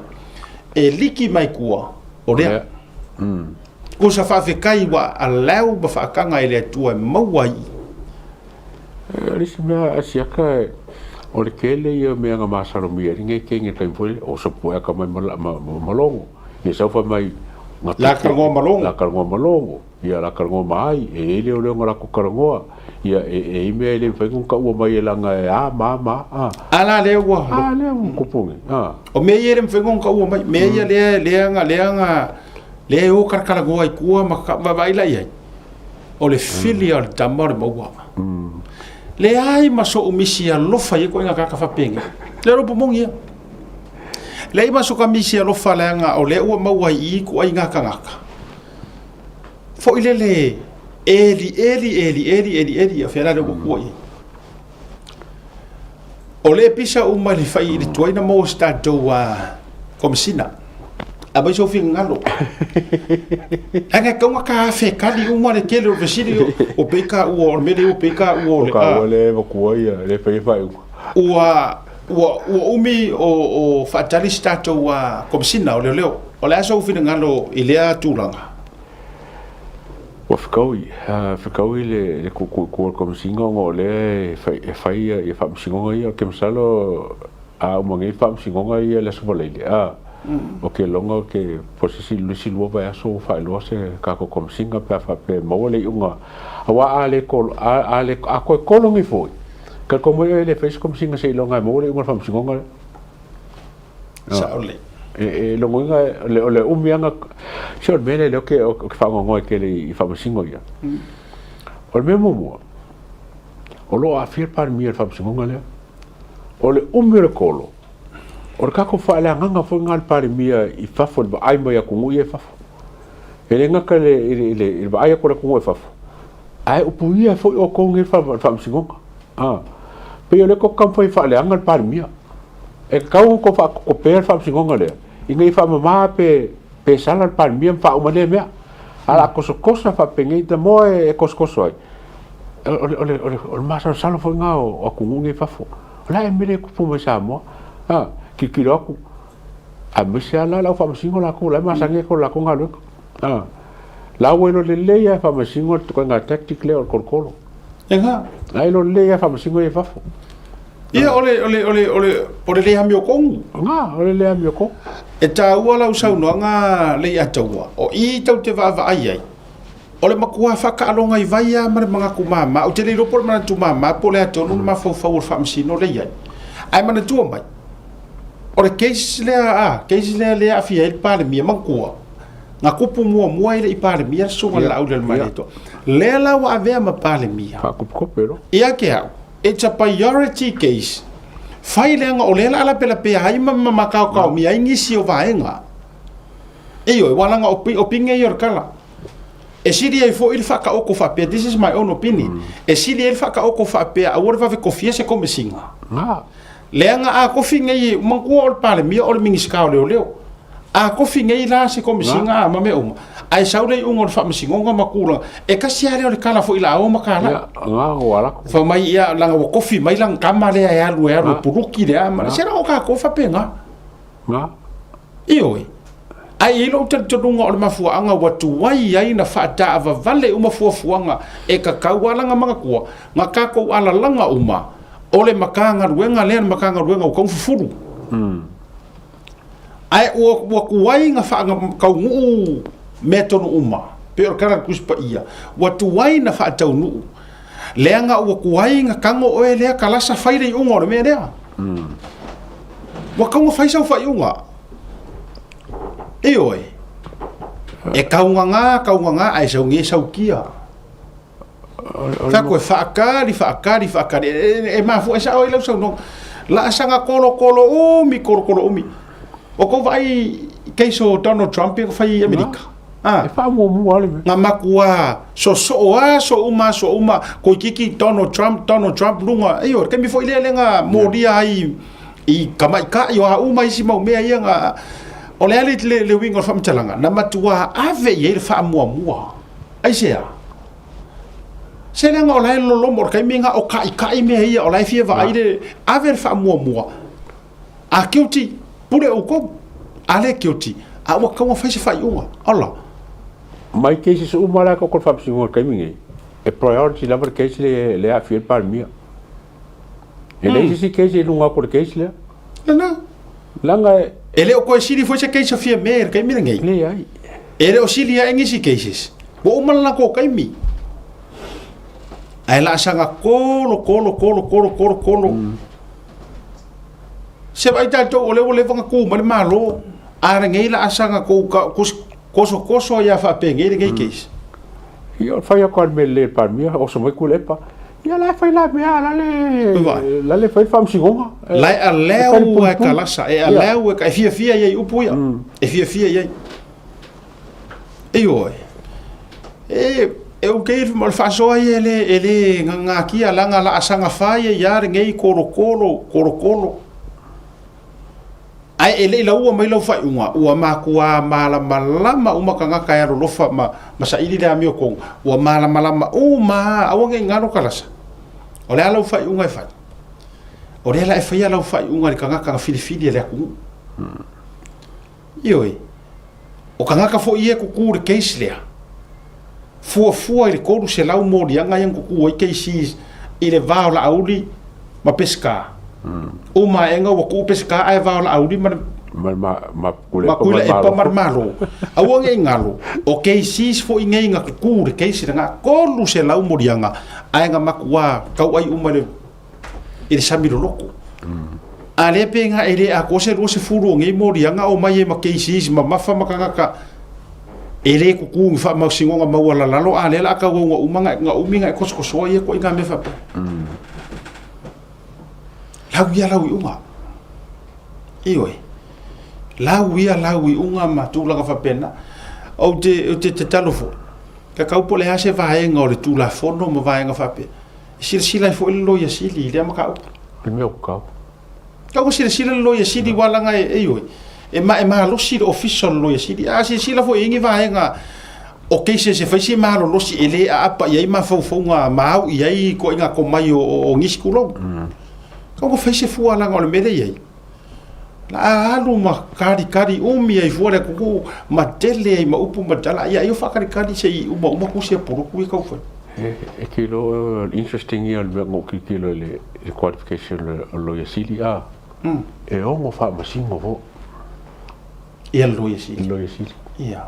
e liki mai kua o le ko sa fa fe kai wa alau ba fa kanga ile tua mawai risma asiaka o le kele ia mea nga masaro mia ringe ke nge kai foi o so poa ka mai malongo ni sa fa mai la karngo malongo ia la karngo mai e le o le ngora ko karngo ia e me le fa ku ka o mai la nga mama ala le wa le ku pungi o me ye le fa ku ka o mai me ia le nga le o karkala go ai ku ma vai la ia o le filial tamor mo wa le ai maso umisi a lofa ye ko nga ka fa penga le ro pomongi le ai maso ka misi a lofa la nga o le o mau ai ko ai nga ka fo ile eli a fera le ko ye o le pisa o mai fai le toina mo sta do komsina abai so fin ngalo anga konga ka fe kali uma le kele o vesiri o peka o mele o peka o le ko ia le fai o umi o fatali stato wa komsina o leo o le so fin ngalo ilea tulanga o ficou le ko komsinga ngo le fai e fam singo ia ke msalo a o mangi fam singo ia le so le o ke longa ke posisi lusi lo ba so fa lo se ka ko komsinga pa fa pe mo le unga awa ale a ko longi foi ka ko mo le fes komsinga se longa mo le unga fam singo sa ole e longa le umianga se mele le ke fa ngo ke le fam singo ia o me mo o lo a fir par mi fam singo le o le umire kolo o kako fa la nganga fo ngal pare mia I fafo ba ai mai ku ngue fafo ele ngaka le ba ai ko ku fafo ai o puia fo o ko ngue fa singo pe le ko kam foi fa le ngal pare mia e ka ko fa ko per fa singo le ingai fa ma pe sala pare mia fa o male mea ala ko so cosa fa pengeita mo e koskoso ai o masa sala fo ngao o ku ngue fafo la e mele ku pu mo sa mo kikiroku a misiala la fa masingo la ko la masange ko la ko ngalo la bueno le ya fa masingo ko nga tactic le ko ko enga ai lo le ya fa masingo e fa ia ole le hamio ko ole le hamio ko e ta wala usau no nga le ya tawa o I tau te va ai ole makua fa ka longa I vai ya mar manga ku mama o te le ro por mana tu mama po le atonu ma fa fa masino le ya ai mana tu mai o le keisi lea a fia il pale mia mangkua nga kupu mua ile I pale mia so nga lau le mai to le la wa avea ma pale mia fa kupu pero ia ke au it's a priority case fai le nga o le ala pela pe ai ma ka mi ai ngisi o vaenga e o wala nga opinge yor kala e siri ai fo il fa ka o ko fa pe this is my own opinion e siri il fa ka o ko fa pe a wor va ve kofia se come singa le nga a ko finga i man ko ol pale mi ol mingi ska o leo a ko finga i la se come singa ma me o ai saule ungol fa masingo nga makula e ka siale o kala fo ila o makala nga wala fa mai ia langa o kofi mai lang kamale ya lu puruki le ama sera o ka ko fa penga nga ioi ai ilo tunga o mafu anga watu wai ai na fa ta ava vale uma fuanga e ka kawala nga manga ko nga ka ko ala langa uma ole makanga ruenga le makanga ruenga o konfufuru ai o kuai nga fa nga kau ngu metono uma pero kara kuspa ia watu wai na fa tau nu leanga o kuai nga kango o le kala sa faire ungo le me lea wa kango fai sa fa unga e oi e kaunga ai sa ngi sa kia ka ko fa kari e ma fu esa o le sa no la sanga kolo mi o ko vai keiso Donald Trump ko fai America e fa mo ale nga makua so uma ko kiki Donald Trump lunga e or ke mi foi le nga moria ai i kamai ka yo a uma isi mau mea ia nga o le ale le wingo fam talanga na matua ave ye fa mua ai sea se le nga o le lo mor kai minga o kai me ia o le fia va ai ave fa mua a kiuti pure o ko ale kiuti a wa ka wa fa se fa yunga Allah mai ke se umara ko fa singo kai mingi e priority level ke le a fiel par mia e le si ke se lunga por ke le na langa ele o ko siri foi se ke se fia mer kai mi ngai le ai ele o siri a ngi si cases bo umala ko kai mi ai la sanga kolo se vai ta to ole vanga ku malo ara ngai la sanga ko koso ya fa pe ngai ngai case io fa ko me le par mia o so mai ku lepa ia la fa la mea la le fa fam singonga la a leu e kalasa e a leu e ka fia ye upuia e fia ye e oi e o que mal fa so ele nga ki ala nga la sanga fa ye ya ngai koro ai ele la ua mai lo fa ua makua malama uma kanga kaya ro fa ma sa ili da mi ko ua malama uma awange ngaro kalasa ole ala fa unga fa ole ala fa ya la fa unga kanga filifili le ku ioi o kanga ka fo ie ku ku de case le fu ile ko se la mo dia nga yang ku o case ile va la auli ma pesca uma enga wa ku pesca ai va la auli ma kule e pa marmaro awange ngalo o case fo inga ku de case nga ko lu se la mo dia nga ai nga makua kau ai uma le ile samiro loko ale penga ele a ko se furu ngai mo dia nga o mai ma case ma mafa makanga ka ele ku fa ma singonga ma wala lalo ale la ka ngo umanga nga uminga ko so ye ko inga me fa lau unga ioi lau unga ma tu la fa pena o te talofo ka ka pole ha se va nga o le tu la fono mo va nga fa pe sila fo lo ya sili le ma ka me ka ka sila lo ya sili wala nga ioi e ma lo si official lo ya sili a sila fo ingi va nga o ke se fa si ma lo si ele a pa ye ma fo nga ma ye ko inga ko mai o ngiskulo ko fa se fu ala ngol mele ye la alu ma kari umi ai fu ko ma tele ma upu ma tala ya yo fa kari se uma ku se por ku ko fa e kilo interesting ye al ngo kilo le qualification lo ya sili a e o mo fa ma singo vo e lo ya sili ya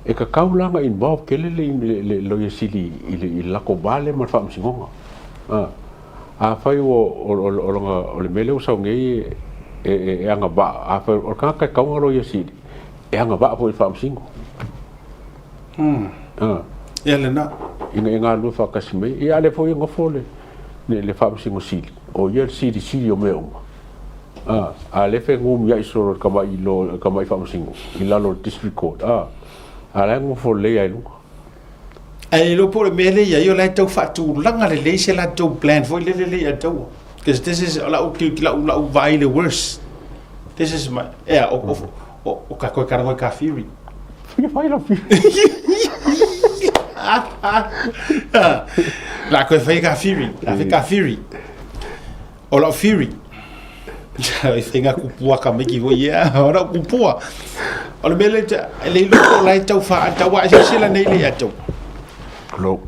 e ka kaulanga involve kele le lo ya sili il la ko vale ma fa ma singo a fai o le mele o sa ngai e anga ba a fai o ka lo yesi e anga ba po fa singo ele na inga lu fa kasime e ale fo ngo fole le fa singo sili o ia CDC o mea uma. A le fe ngum ia isoro kamai whamasingo, i lalo district court. A le ngu fo le ai lunga. Ai lo por mele ia yo lai tau fatu langa le se la tau plan foi le tau. Because this is la vai le worse. This is my o ka ko karangoi ka firi. Fia fai la fi. La ko fai ka firi, la fai ka firi. O la firi. Ai finga kupua ka meki ho ia, ora kupua. O le mele le lo lai tau fa tau wa se la nei le tau. Lo.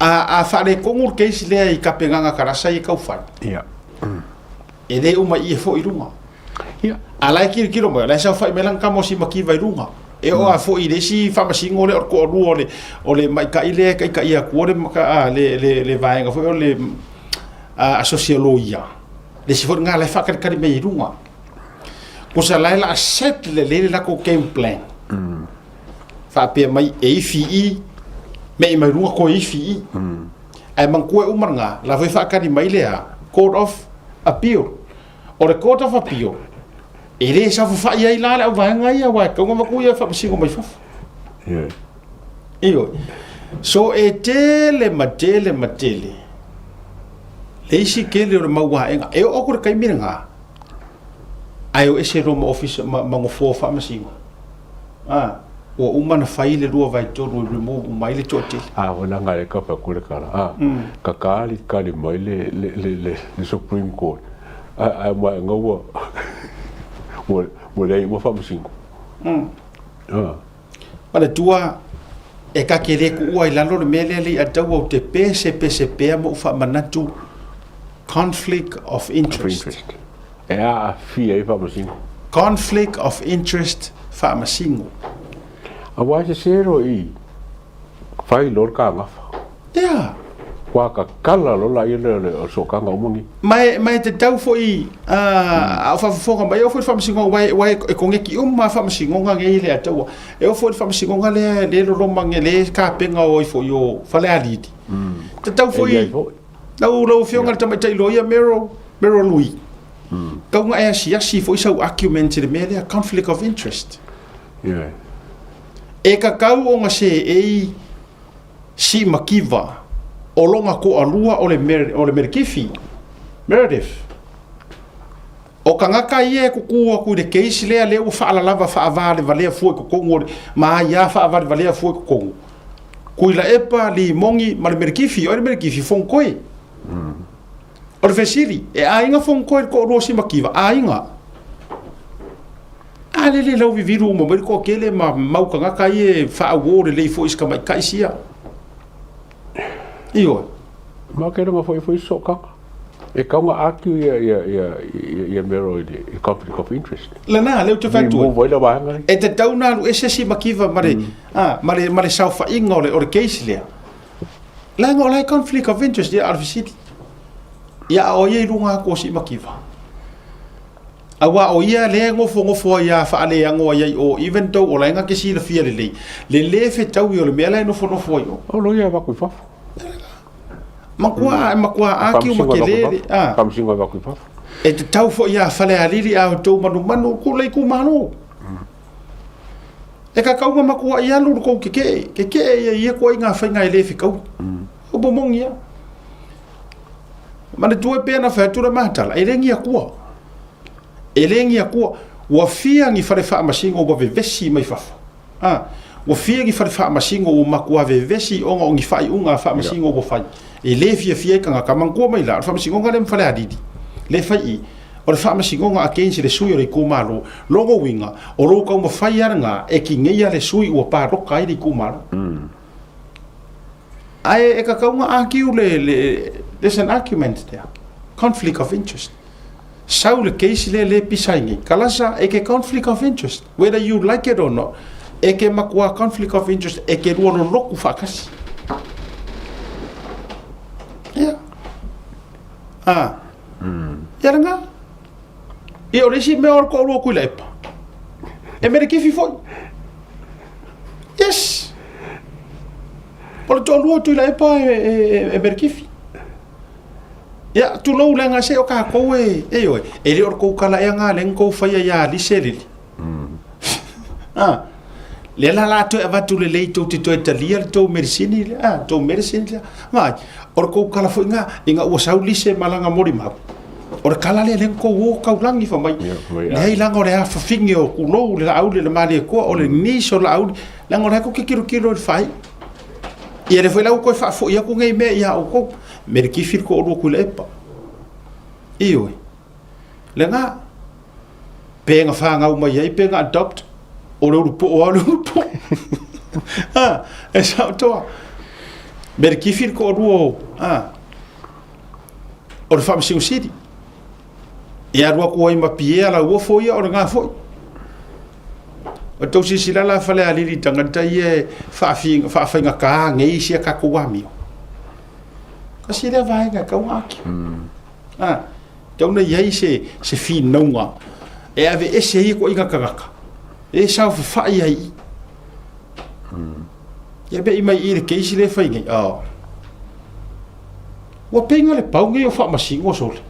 A fa le kongur ke sile I kapenganga karasa I kaufan. Ia. E le uma I fo I runga. Ia. Ala kilo mo, la sa fa melang kamo si maki vai runga. E o a fo I le si fa masingo le or ko ru o le mai ka ile ka ia ko le maka le vaenga fo le a sociologia. Le si fo nga le fa ka me runga. Ko sa la set le la ko game plan. Fa pe mai e fi me mai runga ko I fi ai man ko umarnga la foi fa ka di mai lea court of appeal o the court of appeal e le sa fa ia la la va nga ia wa ko ma ku ia fa singo mai fa io so e tele matele le si ke le ma wa nga e o ko kai miranga ai o ese room office ma ngo fo fa ma singo o umana faile rua vai toru remove mai le tote wala nga le ka pa kule kala ka kali mai le Supreme Court ma ngawa mo le mo fa musingo Pala tua e ka kere ku ai lalo le mele le atau o te PCP mo fa manatu conflict of interest fi e fa musingo conflict of interest fa masingo Awa se sero I fai lor ka ngafa. Yeah. Kwa ka kala lo la ile o so ka ngamungi. Mai te tau foi a fa fo mai o foi fa msingo wai e konge ki ma fa msingo nga ile atau. E o foi fa msingo nga le lo mangi le ka penga o fo yo fa le alidi. Te tau foi. Lo fio nga tamai tai lo ia mero lui. Ka nga e si foi so argument le mele conflict of interest. Yeah. E ka kau o nga se e si makiva o longa ko alua o le merikifi Meredith o ka ngaka ie kukua ku de keisi lea lea u whaala lava whaavale valea fua ko kongo ma ia whaavale valea fua ko kongo kui la epa li mongi ma le merikifi o le merikifi fonkoe o le fesiri e a inga fonkoe ko roa si makiva a inga le lau viviru mo mai ko kele ma mau ka ngaka ie fa awore le fo iska mai kaisia io ma ke no foi soka e ka nga aku ia mero I conflict of interest le na le te fatu mo voi la banga e te tau na ese si makiva mare sau fa inga o le case le la ngo la conflict of interest dia arvisiti ia o ye runga ko si makiva awa o ia le ngofo ia fa ale ngo ia o even though o la nga ke si le fia le fe tau yo le mela no fo yo o lo ia va ku fa makua aki o makele kam singo va ku fa e te tau fo ia fa le alili a to manu ku le ku manu e ka kau makua ia lu ko ke ia ko inga fa nga le fi kau o bo mongia mana tu pe na fa tu ma tala e rengi akua elengi akua wa fia ngi fare fa masingo go vevesi mai fa wa fia ngi fare fa masingo o makua vevesi o ngi fai unga fa masingo go fai e le fia kanga kamango mai la fa masingo ngale mfale adidi le fai o le fa masingo nga akensi le sui o le kumalo logo winga o ro ka mo fai nga e ki ngia le sui o pa ro kai le kumalo ai e ka kaunga aki le there's an argument there conflict of interest Sau le keisi le pisaingi. Kalasa e ke conflict of interest. Whether you like it or not. E ke makua conflict of interest. E ke ruono loku whakasi. Ia. Ia ranga. I o resi me orko oro kui leipa. E mere kifi foi. Yes. Polo to oro tui leipa e mere kifi. ya tu lo la nga se o ka ko e yo e le or ko kala e nga le ko fa ya li se le le la to e va tu le to te italia to medicine to medicine ma or ko kala fo nga o sa li se malanga mori ma or kala le ko wo ka ulangi fa mai le la ngore a fa fingi o ku lo le au le mali ko o le ni so la au la ngore ko kiro fai ia le foi la ko fa fo ia ko ngai me ia o ko me ki fil ko o ku le pa io le nga penga fa nga uma ia penga adopt o lo po e sa to me ki fil ko o o le fa msi city ia ro ko ima pie la wo fo ia o nga fo o to si sila la fale ali li tanga tai fa nga ka ngai sia ka ko wa mi ka si le vai nga ka wa ki tau na ia se fi nonga e ave ese hi ko inga ka e sa fa ia i ia be mai i ke si le fa ngai wa penga le pau ngai o fa masingo sole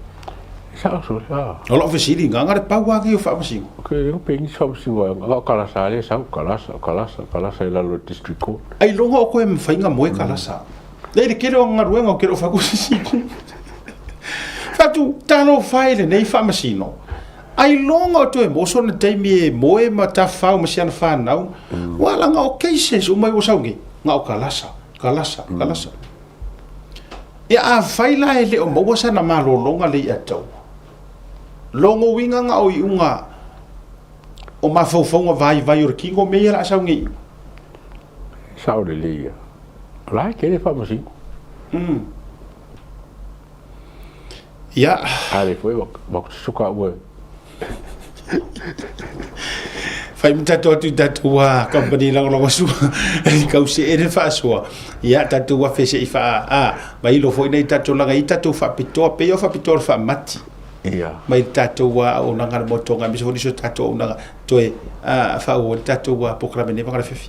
sa so o lo fe sili nga le pau ngai o fa masingo ke o pengi sa masingo nga kala sa le sa kala sa la lo district court ai longa ko em fa nga mo kala sa le ke ro nga ruenga ke ro fa ku si fatu tano faile nei fa masino ai longa to e moso na taimi mo e mata fa o masiana fa nau wala nga o cases o mai o saungi nga o kalasa ia a faila ele o mo sa na malo longa le atau longo winga nga o iunga o mafaufonga vai o kingo me la saungi sa o le ia la ke le fa masino ya ale foi bak suka we fai mta to tu tatua company lang lo su kau se ere fa so ya tatua fe se fa mai lo foi nei tatu langa ita tu fa pito pe yo fa pito fa mati ia mai tatua o nanga motonga mi so ni so tatua o nanga to e fa o tatua programa ne va fefi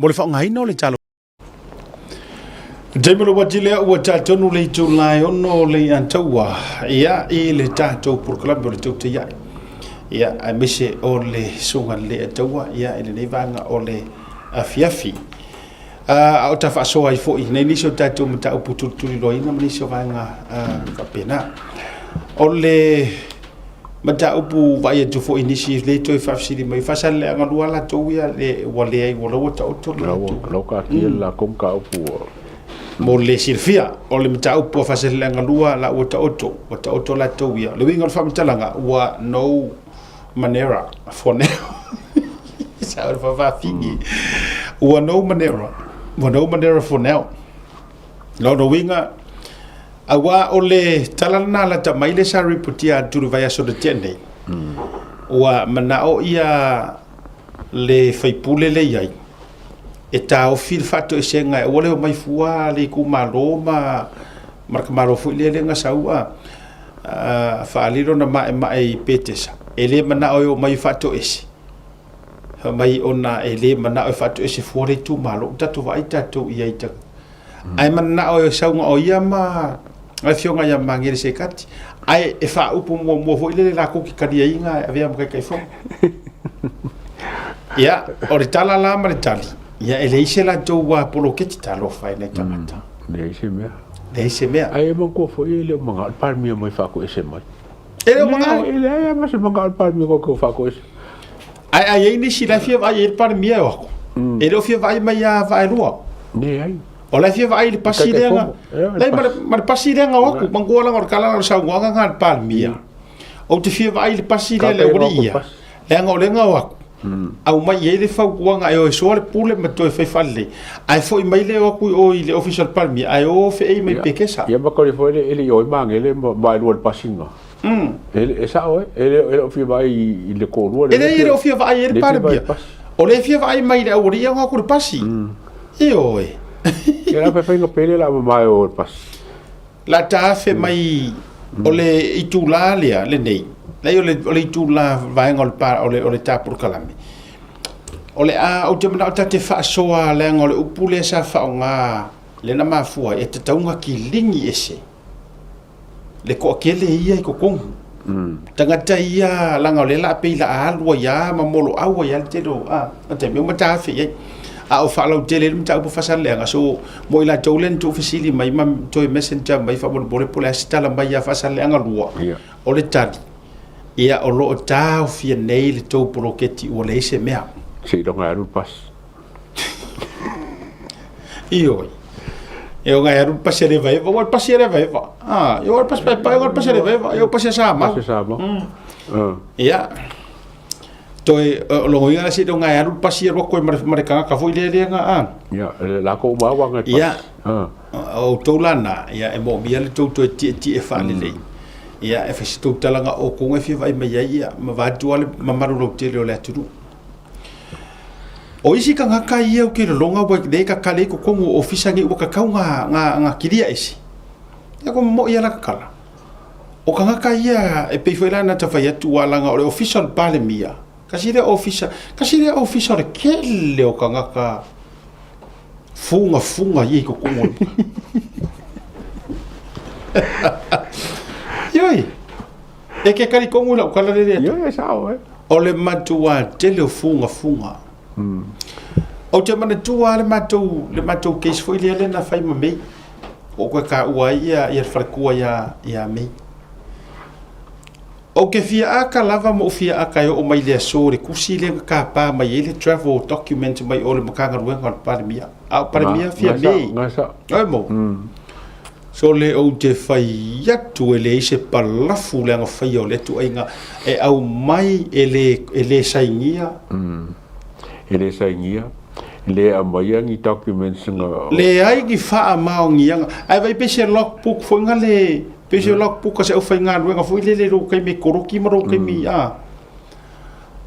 mo le whaongai no le talo. Jaimelo wajile ua tātonu le tau lai ono le antaua ia i le tātou proklame o le tau te iai. Ia a mise o le sunga le ataua ia i le neivanga o le afiafi. A o ta whaasoa i fōi, nei nisi o tātou mata upu turi loina, ma nisi o vanga ka pena. O le mata upu vai atu fōi nisi le toi whafsiri mai whasale anga lua la tau ia le wale ai wala wata oto le atu. Lauka kia la kumka upu mo le silfia o le mata upu whasale anga lua la wata oto la tau ia. Le winga o whamitalanga ua no manera foneo sa o fa figi ua no manera foneo no winga awa ole talana la ta maile sa reportia tu vai so de tene ua manao ia le faipule le iai e ta o fil fatto e senga o le mai fua le ku maloma marka maro fu le nga saua fa aliro na mai petesa ele manao o mai fatto esi mai ona ele manao fatto esi fuori tu malo tatu vai tatu iai ta ai manao o saunga o ia ma ai fionga ia mangere se kati ai e fa upu mo fu le la ku ki kadia inga avea mo kai fo ya ori tala la maritali ya eleise la to wa polo ke talo fa ne tamata leise mea ai mo ko fo ile manga palmi mo fa ko ese mai ele manga ile ai ma se manga palmi ko fa ko ese ai ni si la fia vai il palmi e ko ele o fia vai mai ya vai rua ne ai o la fia vai il pasirenga lai mar pasirenga o ko mangola ngor kala sa ngwa ngal palmi o te fia vai il pasirenga le ori ia le ngolenga o au mai ele fa kuanga ai o so le pule ma to fe falle ai foi mai le o ku o ile official palmi ai o fe e mai pekesa ia ba ko le foi ele o mangele ba ru pasinga ele esa o ele o fi vai ile ko ru ele o fi vai ele palmi o le fi vai mai le o ri nga ku pasi e o e era pe fe no pele la mai o pas la ta fe mai o le itulalia le nei lei o le itula vai ngol pa o le ta por kalami o le a o te mana o te fa soa le ngol upule sa fa nga le na mafua e te taunga ki lingi ese le ko kele ia ko kong tangata ia langa le la pe la alwa ya mamolo awa ya te do te me mata fe a o fa lo tele mta po fa sa le nga so mo ila tolen tu fasili mai mam to messenger mai fa bol pole stala mai ya fa sa le nga lua o le tadi ia o lo tau fia nei le tau poroketi o le ese mea. Si donga aru pas. Ioi. Eu ngai aru pas ere vai, o pas ere vai. Eu pas pas ere vai, eu pas sama. Pas sama. Ia. Toi lo ia si donga aru pas ere ko mar ka foi le nga Ia, la ko ma wa nga pas. Ia. O tolana, ia e mo bia le tau ti e fa le. Ia e fesi tau talanga o konga fia vai mai ia ma vatu ale mamaru lo tele o le aturu o isi ka ngaka ia o ke longa wa de ka kale ko kongo ofisa ngi o ka kaunga nga kiria isi ia ko mo ia la kala o ka ngaka ia e pe foi la na ta vai atu ala nga o le official pale mia kasire official kele o ka ngaka funga ia ko kongo Yoi. E ke kari kongu la kala le. Yoi sao O le matua tele funga. O te mana tua le matou case foi le na fai mame. O ko ka ua ia farkua ia me. O ke fia aka lava mo fia aka o mai le sore kusi le ka pa mai ele travel document mai o le makanga ruenga pa mia. A pa mia fia me. Ngasa. Ai mo. So le o te fai atu ele se palafu le anga fai o le tu ainga e au mai ele saingia ele saingia le amayangi documents nga le ai ki fa mao ngia ai vai pe se logbook foi nga le pe se logbook se o fai nga nga foi le ro kai me koroki mo ro kai mi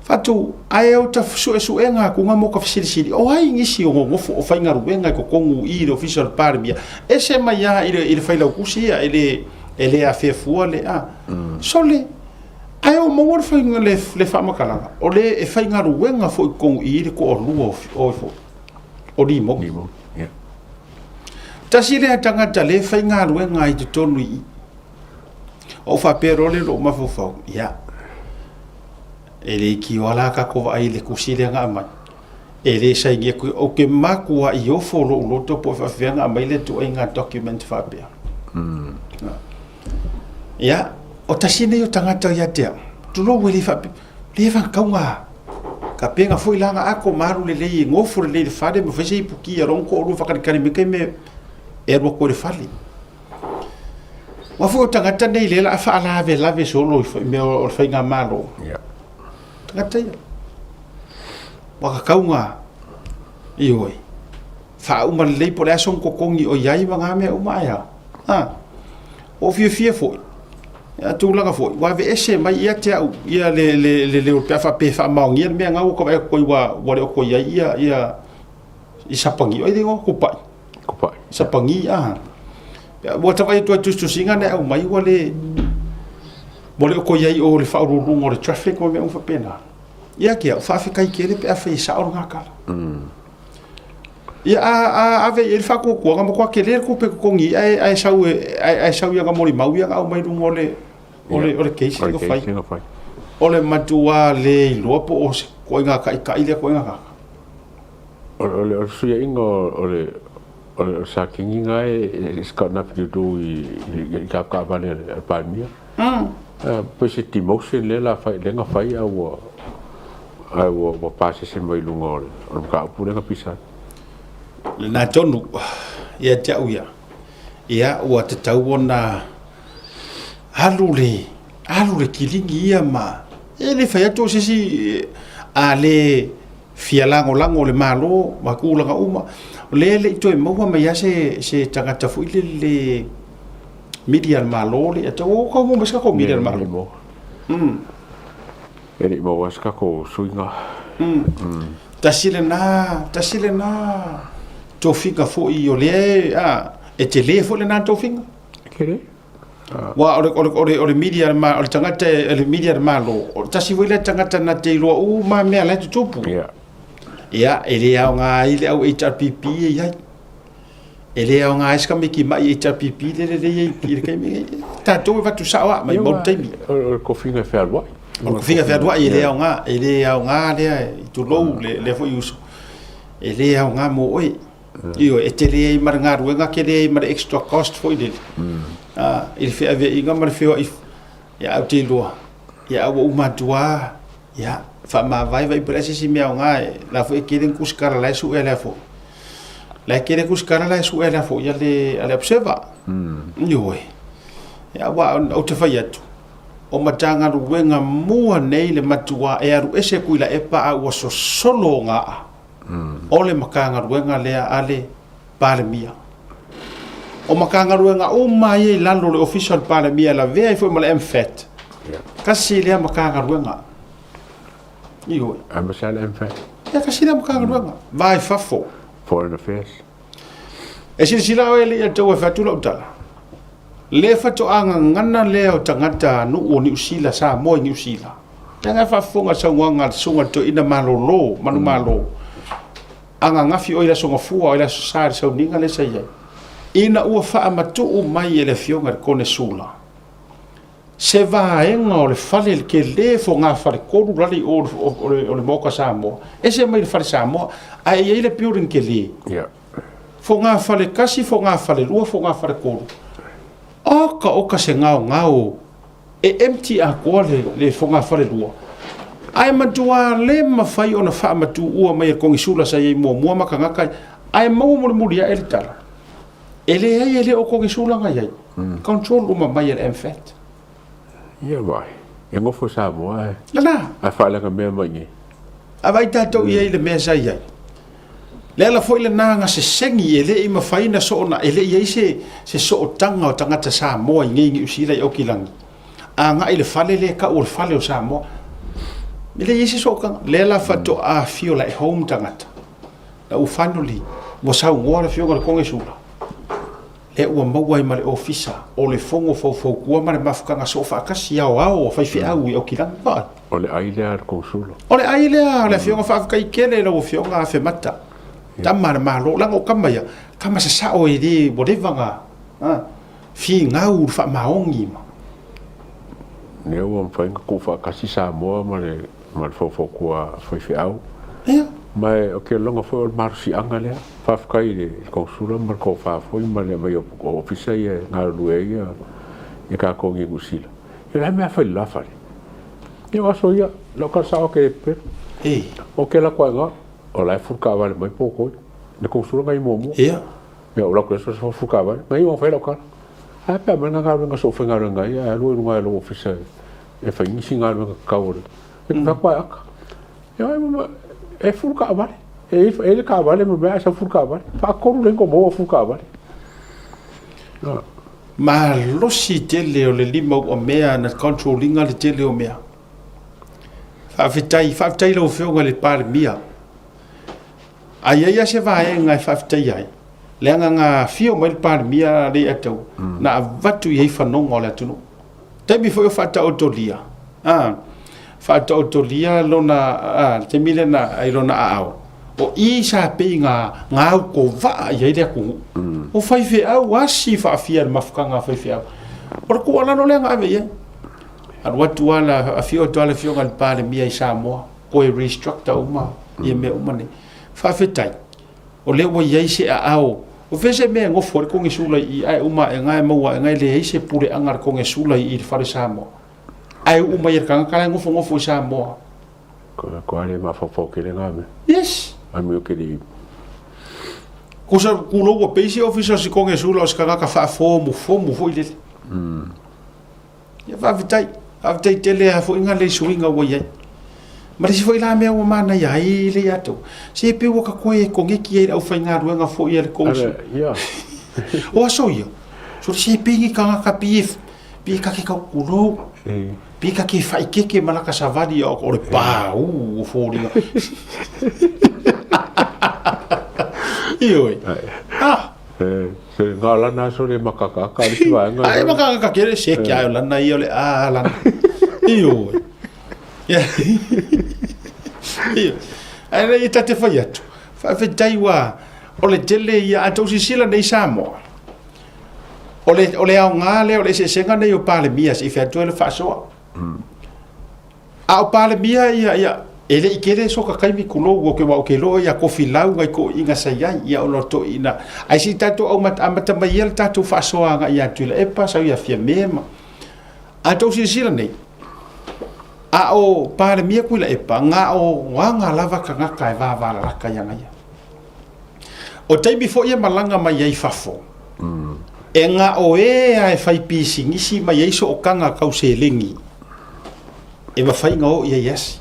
fatu ai o ta su enga ku nga mo ka fisili o ai ngisi o ngofo o fai nga ruenga ko kongu i le official parmia ese mai ya ile fai la kusia ele a fe fuale so le ai o mo fai nga le fa makala o le e fai nga ruenga fo kongu i le ko o lu o limo ya ta sile tanga tale fai nga ruenga i te tonu i o fa pero le lo ma fo ya ele ki wala ka ko ai le kusile nga mai ele sai nge o ke makua i o fo lo to po fa venga mai le tu inga document fa be ya o tasine yo tangata ya te tu lo weli fa le fa kaunga ka penga foi langa ako maru le ngofo le fa de me fese puki ron ko lu fa kan me keme ero ko le fali wa fo tangata nei le la fa ala ve solo me o fa nga malo tangata ia waka kaunga ioi fa uma le po le son ko kongi o yai manga me uma ya o fia foi ya tu langa foi wa ve ese mai ia te au ia le pe fa maungi me nga ko ba ko wa le ko ia i sapangi o dingo ko pai sapangi ya bo ta vai tu singa ne au mai wa le mo le ko ia o le fa ru ngo le traffic mo me un fa pena ia ke fa fi kai ke le pe fa sa o nga kala ia ave il fa ko nga ko ke le ko pe ko ngi ai sau ia nga mo li mau ia au mai ru ngole ole keisi ko fai ole matua le lopo o ko nga kai le ko nga ole suya ingo ole sa kingi ngai ska na pitu i ka vale pa mia pues ti motion le la fai le nga fai au pase se mai lungol o ka pure nga pisa na tonu ia te uia ia o te tau ona alu le kilingi ia ma ele fai atu sisi a le fialango le malo makulanga uma le to mo ma ya se tangata fu le media malo le to ko mo ska ko media malo ele mo waska ko suinga tasile na to fica fo i ole e te le fo le na to fica kere wa ore media ma ore tangata le media malo tasi vo le tangata na te lo u ma me ala tu tupu ia ele au nga ile au HRPP ia ele au nga iska me ki mai HRPP le ile kai me ta to va tu sawa mai mo temi ko finga fer wa o finga fer wa ile au nga le tu lo le fo uso ele au nga mo oi io e te le mar nga ruenga ke le mar extra cost fo ile il fe ave inga mar fe ia au te lo ia o matua ia fa ma vai presi si mea nga la fo e keden kuskara la su ele fo la kede kuskara la su ele fo ia le observa yoi ya wa o te fai atu o matanga ruenga mua nei le matua e aru ese kuila e pa o so solo nga o le makanga ruenga le ale palemia o makanga ruenga o mai e lalo le official palemia la vea fo ma le mfet kasi le makanga ruenga io ambassador en fait ya kasi le makanga ruenga vai fafo foreign affairs e sila ele ia tau e fatula utala le fato anga ngana le o tangata no o ni usila sa mo ni usila tanga fa fonga sa wanga sunga to ina malolo manu malo anga ngafi o ila songa fua o ila sa sa ninga le sa ia ina ua fa matu o mai ele fionga kone sula se va enga o le fale ke le fonga fale koru rali o le moka sa mo ese mai le fale sa mo ai ele building ke le fonga fale kasi fonga fale lua fonga fale koru oka se ngao e empty a ko le fonga fale lua ai matua le mafai ona fa matu ua mai ko ngisula sa ye mo maka ngaka ai mo mulia el tala ele o ko ngisula ngai control uma mai el enfet ia vai e ngofo sa mo la a fa la ka me mai a vai tato ia le mesa ia le la foi le nanga se sengi ele I mafaina so na ele ia se so tanga o tangata sa mo ngi usila o kilangi a nga ile fale le ka o fale o sa mo ele ia se so ka le la fato a feel like home tangata la u finally mo sa ngora fio ko ngi sula le u mo wai mare ofisa o le fongo fo kua mare mafka nga so fa ka sia o fa fi au o kilangi pa o le aile ar consulo o le aile le fio fa ka ikele lo fio nga fe mata tamar malo lango kamaya kama sa o ide bodevanga fi ngau fa maongi ma ne o am fainga ko fa kasi sa mo mare mal fo kua foi au mai o ke longa fo mar si angale fa kai de consula mar ko fa foi male mai o ofisa e ngalu e ka ko ngi gusila e la me fa la fa e wa so ya lo ka sa o ke pe o ke la kwa o la furcava mai pouco de consula mai momo me o la que so furcava mai o fa local a pe me nga nga so fa nga nga ya lo nga lo ofisa e fa ni singa nga ka o fa pa e fu ka vale e ka vale me sa fu ka vale fa ko le ko mo fu ka vale ma losi tele o le lima o mea na controllinga le tele o mea faafetai lo feoga le palemia aia se vaega e faafetai ai le agaga fio mai le palemia le atau na avatu iai fanoga o le atunu taimi foi o faataotolia faataotolia lona taimi lena ai lona aao o i sa pei nga au ko va iai le akugu o fai feau asi faafia le mafukaga fai feau o le kualano le agaave iai alu atu ala afio to ala fio ngal pale mia i Samoa ko e restructure uma ia me uma ne faafetai o le wa iai se ao o fese me ngo for ko ngisula i ai uma e ngai maua e ngai le ai se pure angar ko ngisula i fare Samoa ai uma ia kanga kala ngofo Samoa ko ale ma fo ke le ngame yes ami o ke di ko sa kulo wa pesi officer si ko ngisula o ska ka fa fomu fo ile ia faafetai tele a foʻi gale suiga ua iai ma lesi foʻi la mea ua mana iai le atou se pe ua kakoe e kogeki ai le ʻaufaigaluega foʻi a le kousi o aso ia so le se pegi kagaka pie kake kaukulou pie kake faʻikeke ma laka savali o le pā o foliga ioe se ngala na so le makaka ka le va nga ai makaka kere se kia o lana i o le lana io ia ai le tate fai atu faafetai ua o le tele ia atou sisila nei Samoa o le aoga lea o le seesega nei o palemia seʻi featua le faasoa a o palemia ia e le ikele so ka kaimi kulou o ke wa ke lo ia kofi lau ngai ko inga sai ai ia o loto ina ai si tato au mata mai el tato fa soa nga ia tula e pa sa ia fia mema a to si sila nei a o pare mia kuila e pa nga o nga lava ka nga kai va la ka ia ngai o tai before ia malanga mai ai fafo e nga o e ai fai pisi ngisi mai ai so o kanga kau se lengi e va fai nga o ia yes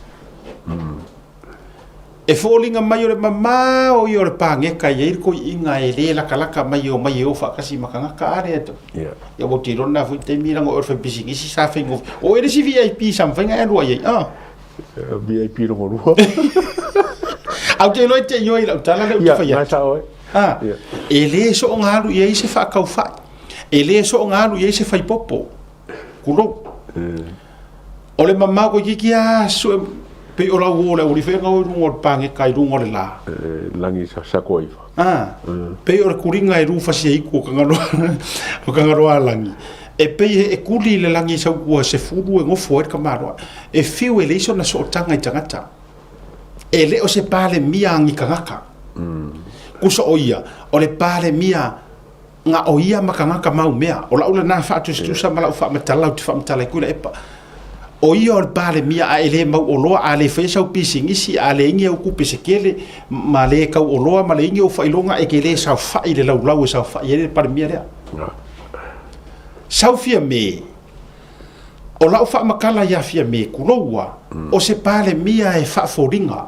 e fōlinga mai o le mama o i o le pāngeka i eir ko inga e le laka mai o whakasi makangaka are ato. Ia o tirona fui te mirango o rwhai pisingisi sa whaingo. O ere si VIP sam whainga e rua iei. VIP rongo rua. Au te loi te ioi lau tala leu te whai atu. Ia, oi. E le so o ngaru i se whakau whai. E le so o ngaru i se whai popo. Kuro. O le mama ko yiki a su pe ora o le ori fenga o rungo pange kai rungo le la langi sa koiva pe ora kuringa e rufa si iku o kangaro langi e pe e kuli le langi sa ku se furu e ngofo e kamaro e fiu e le iso na so tanga i tangata e le o se pale mia ngi kangaka kuso oia o le pale mia nga oia makangaka mau mea o la ula na fa tu sa mala fa matala tu fa matala ku le epa o ia o le pale mia a ele mau oloa a le fesa o pisingisi a le ingi au kupe sekele ma le kau oloa ma le ingi au whailonga e ke le sau whai le lau e sau whai e le pale mia rea sau fia me o lau wha makala ia fia me kuloua o se pale mia e wha foringa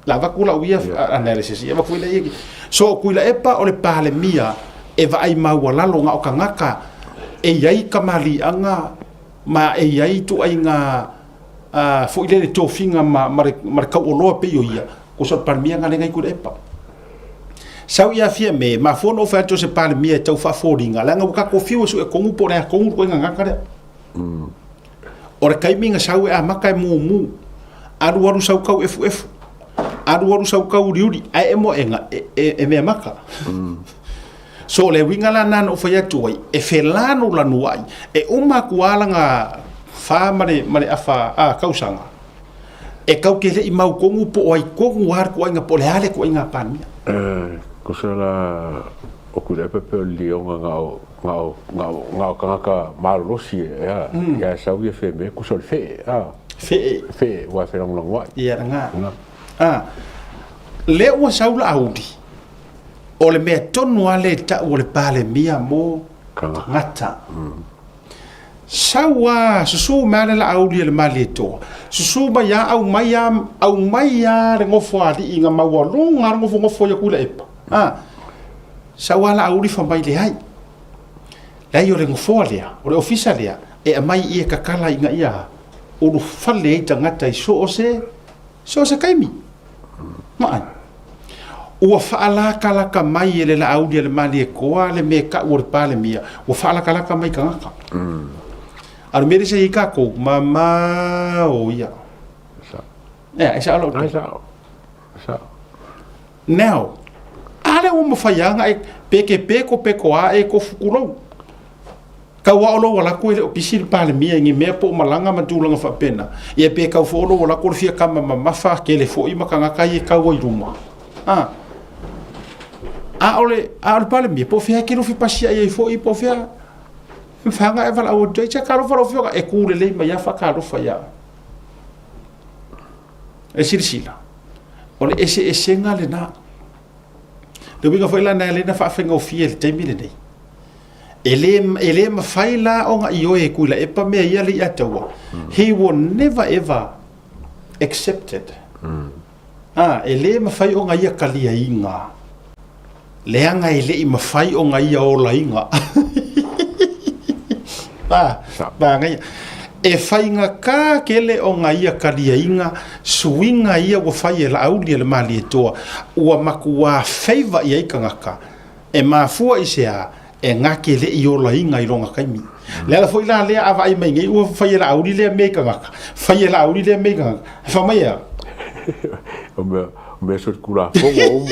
la wakula uia analysis ia wakuila ieki so kuila epa o le pale mia e vai mau lalo nga o kangaka e iai kamali anga ma e ai tu ai nga fo ile le tofinga ma ka oloa pe yo ia ko so par mia nga ngai ku epa sau ia fia me ma fo no fa to se par mia tau fa foringa la nga ka ko fiu so e kongu pore kongu ko nga kare ora kai minga sau e maka mu aru sau kau ff aru sau kau riuri ai emo enga e me maka so le winga la nan o faya tuai e felano la nuai e uma kuala nga fa mare afa kausanga e kau ke le i mau kongu po ai kongu har ko nga po le ale ko nga pan ko sala o ku le pepe li o nga ka marosi ya sa wi fe me ko sol fe fe wa fe long wa ya nga le o saula audi o le mea tonu ale ta o le pale mia mo ngata sawa susu male la auli le maleto susu ba ya au mai ya le ngofo ali inga mawalo ngar ngofo ya kula epa sawa la auli fa mai le hai la yo le ngofo le o le ofisa le e mai ia kakala inga ia o lu fale tangata so se kaimi ma ua faalaka laka mai le la auli le mali e koa le me ka ur pale mia ua faalaka laka mai kangaka ar mere se ika ko mama o ia esa lo sa now ale o mo faianga e peko a e ko fukulo ka wa olo wala ko le opisir pale mia ngi me po malanga matulanga fa pena e pe ka fo olo wala ko fia kama mama fa ke le fo ima kanga kai ka wo iruma ole pale mia po fia ke lo fi pasia e fo i po fia fanga e vala o te karo faro fio e ku le mai fa ka lo fa ya e sirsila ole ese ngale na le winga foi la na le na fa fenga o fiel te mile nei ele ma faila o nga io e ku la e pa me ia le atawa he will never ever accepted ele ma fai o nga ia kalia inga le anga ele I ma fai o nga ia o la inga ba ngai e fainga ka kele o nga ia kalia inga suinga ia wo fai la auli le mali toa ua makua favor ia ikangaka e mafua isea e ngake le I o la inga I ronga kaimi le ala foi la le ava I mai ngai ua fai la auli le me kangaka fai la auli le me kangaka fa mai ya o me so kula fongo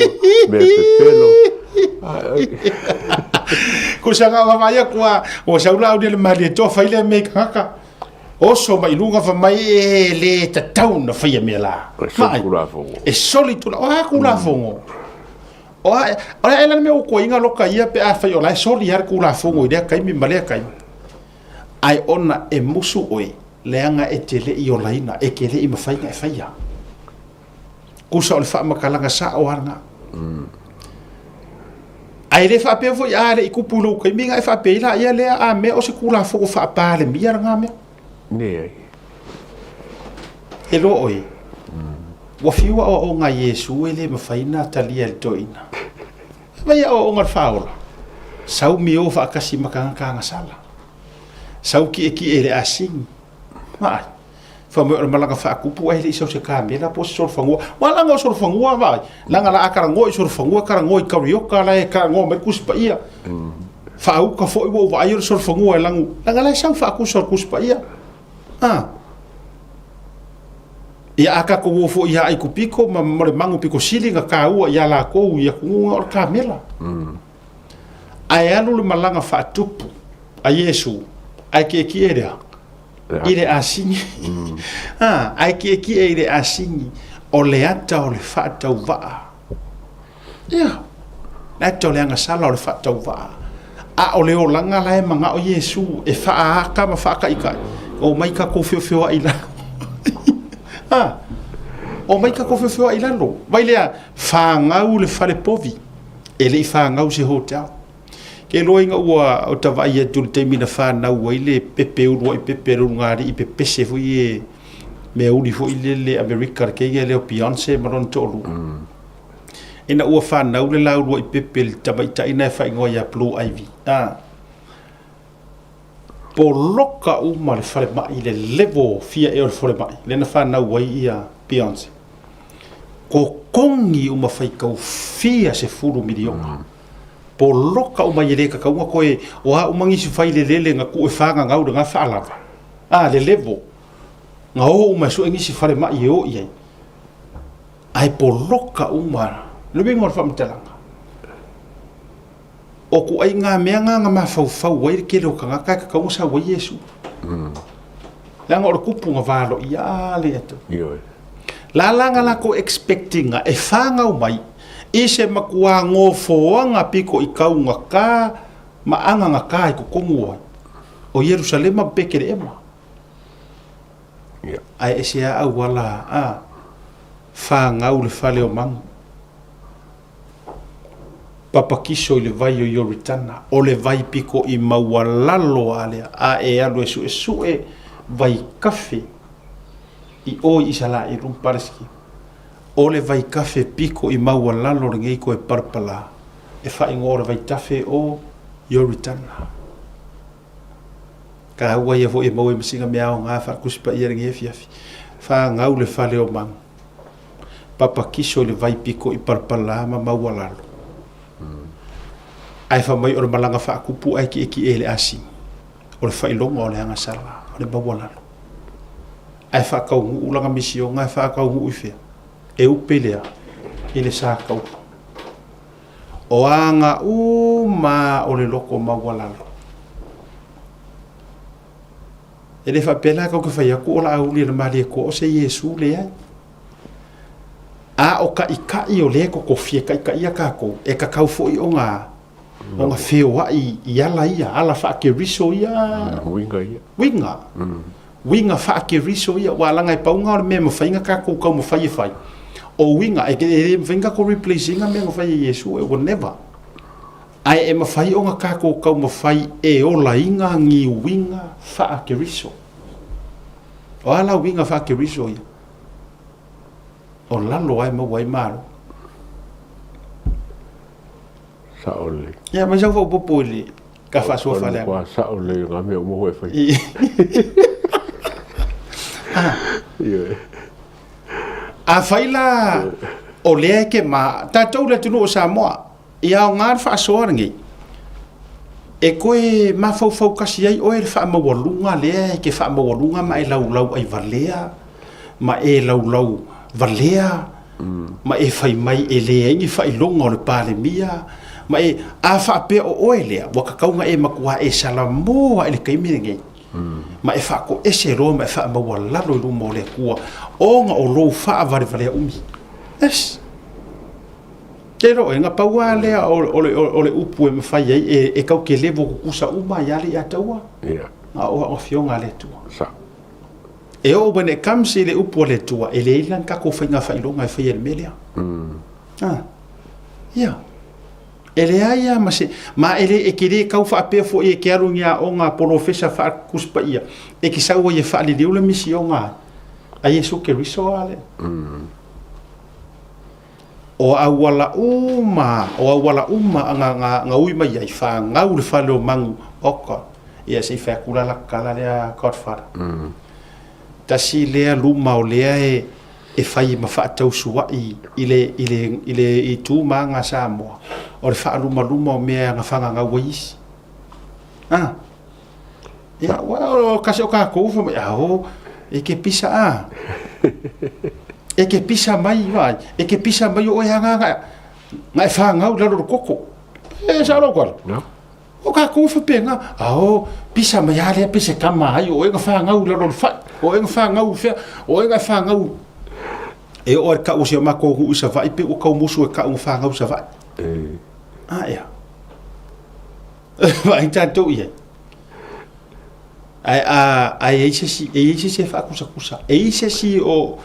me pelo ko sanga wa mai kwa o saula auli le mali toa fai le me kangaka o so mai lunga fa mai le ta tauna fai me la e solito o kula fongo o ela me o ko inga loka ia pe a fai o la soli har kula fongo ide kai mi male kai ai ona e musu oi leanga e tele I o laina e kele I mafai nga e faia kusa o le fa makalanga sa o hanga ai le fa pe fo ya le ikupulo kai minga e fa pe la ia le a me o se kula fongo fa pa le mia nga me ne e lo oi wa fiwa o nga Yesu ele mafaina talia le toina vai o nga faula sau mi o fa kasi makanga nga sala sau ki ele asing ma fa mo malanga fa kupu ai le so se kamera po so fango wala nga so fango vai langa la akara ngoi so fango akara ngoi ka rio ka la ka ngo me kuspa ia fa u ka fo wo vai so fango langa la sang fa ku so kuspa ia ia aka ko wo fo ia ai ku piko ma mo mangu piko silinga ka u ia la ko ia ku o kamera ai alu le malanga fa tupu a Yesu ai ke kiera ile asingi ai ke ile asingi o le ata o le fa tau va ia na to le anga sala o le fa tau va a o le o langa la e manga o Yesu e fa aka ma fa ka ika o mai ka ko fio ai la o mai ka ko fio ai la lo vai le fa ngau le fa le povi e le fa ngau se hotel ke loinga ua o tava ia tul te mina fa na ua ile pepe uru I pepe uru ngari I pepe se fu ie me uri fu ile le America ke ia le o Beyonce maron tolu ina ua fa na ule la uru I pepe le tava ita ina fa ingoa ia Blue Ivy po loka uma le fale mai le levo fia e o le fale mai le na fa na ua ia Beyonce ko kongi uma fai kau fia se furu miliona po loka o mai le ka kaunga koe o ha umangi si fai le lele nga ku e whanga ngau nga whaalava le levo nga o umai su engi si fale mai e o iai ai po loka uma lubi ngor whamtalanga o ku ai ngā mea ngā ma whau wai ke leo ka ngaka ka kaunga sa wai Yesu la ngor kupu nga valo ia le atu la langa la ko expecting e whanga umai ise makua ngofoanga piko I kaunga ka maanga nga ka I kukongua o Yerusalema pekere ema ai ese a wala fa ngau le fale o mangu papakiso i le vai o Ioritana, o le vai piko i maualalo alea, a e alu e sue vai kafe i o i sala i rumparaski. O le vai kafe piko i maualalo ringei ko e parpala, e whai ngore vai tafe o Ioritana. Ka haua ia fo e mau e masinga mea o ngā whakuspa i ringi e fiafi. Wha ngau le whale o mangu. Papakiso le vai piko i parpala ma maualalo. Ai fa mai o le malanga whaakupu ai ki eki e le asi. O le whailonga o le hanga sala, o le maualalo. Ai whakau ngu ulanga misi o ngai whakau ngu uifea. E upelea i le sākau. O anga ma o le loko maualalo. E le whapela kau ke whai aku o la auli na mali e ko o se Yesu le ai. A o ka i o le ko kofie ka i a kako e ka kau fo i o ngā whio i ala ia, ala whaake riso ia. Winga whaake riso ia, walanga i paunga o le mea mawhainga kako kau mawhai e whai. O winga, e mawhainga ko replacinga mea mawhai e Yesu, e will never. Ai e mawhai o ngā kako kau mawhai e o la inga ngi winga whaake riso. O ala winga whaake riso ia. O lalo ai mawai maro. Saole. Ya, mas eu vou pôr ele. Ka fa so fa le. Kwa saole nga me mo e fa. A faila o le ke ma ta tau le tunu o Samoa. Ia o ngar fa so ngi. E koe ma fau kasi ai o e fa ma walunga le ke fa ma walunga ma e lau ai valea. Ma e lau valea. Ma e fai mai e le ngi fa ilonga o le pale mia. Ma e a fa pe o ele wa ka kaunga e makua e salamo e le kaimiringe ma e fa ko e se ro ma fa ma wala lo lu mo le kua o nga o lo fa vale umi es pero e nga paua le o le upu e ma fa e kau ke levo ku kusa uma ya le ataua o fionga le tua sa e o bene kamsi le upu le tua e le ilan ka ko fa nga fa ilonga e fa ye melia ele aia ma ele e kere kau fa pe fo e ke arunga o nga professor fa kuspa ia e ki saua ye fa le le mission nga a Yesu ke riso ale o awala uma nga ui mai ai fa nga u le fa lo mangu oka ia se fa kula la kala le godfather ta si le luma o le e fai ma fa tau suai ile i tu manga Samoa o le fa luma o mea nga fanga nga wais ya wa kasi o ka ko fo ya o e ke pisa e ke pisa mai vai e ke pisa mai o ya nga fa nga o lo koko e sa lo kwal o ka ko fo penga o pisa mai ale pisa kama ai o nga fa nga o lo fa o nga fa nga o nga fa nga e o ka o se ma ko hu sa vai pe o ka musu e ka o fa nga sa vai ya vai tanto ia ai se fa kusa e se si o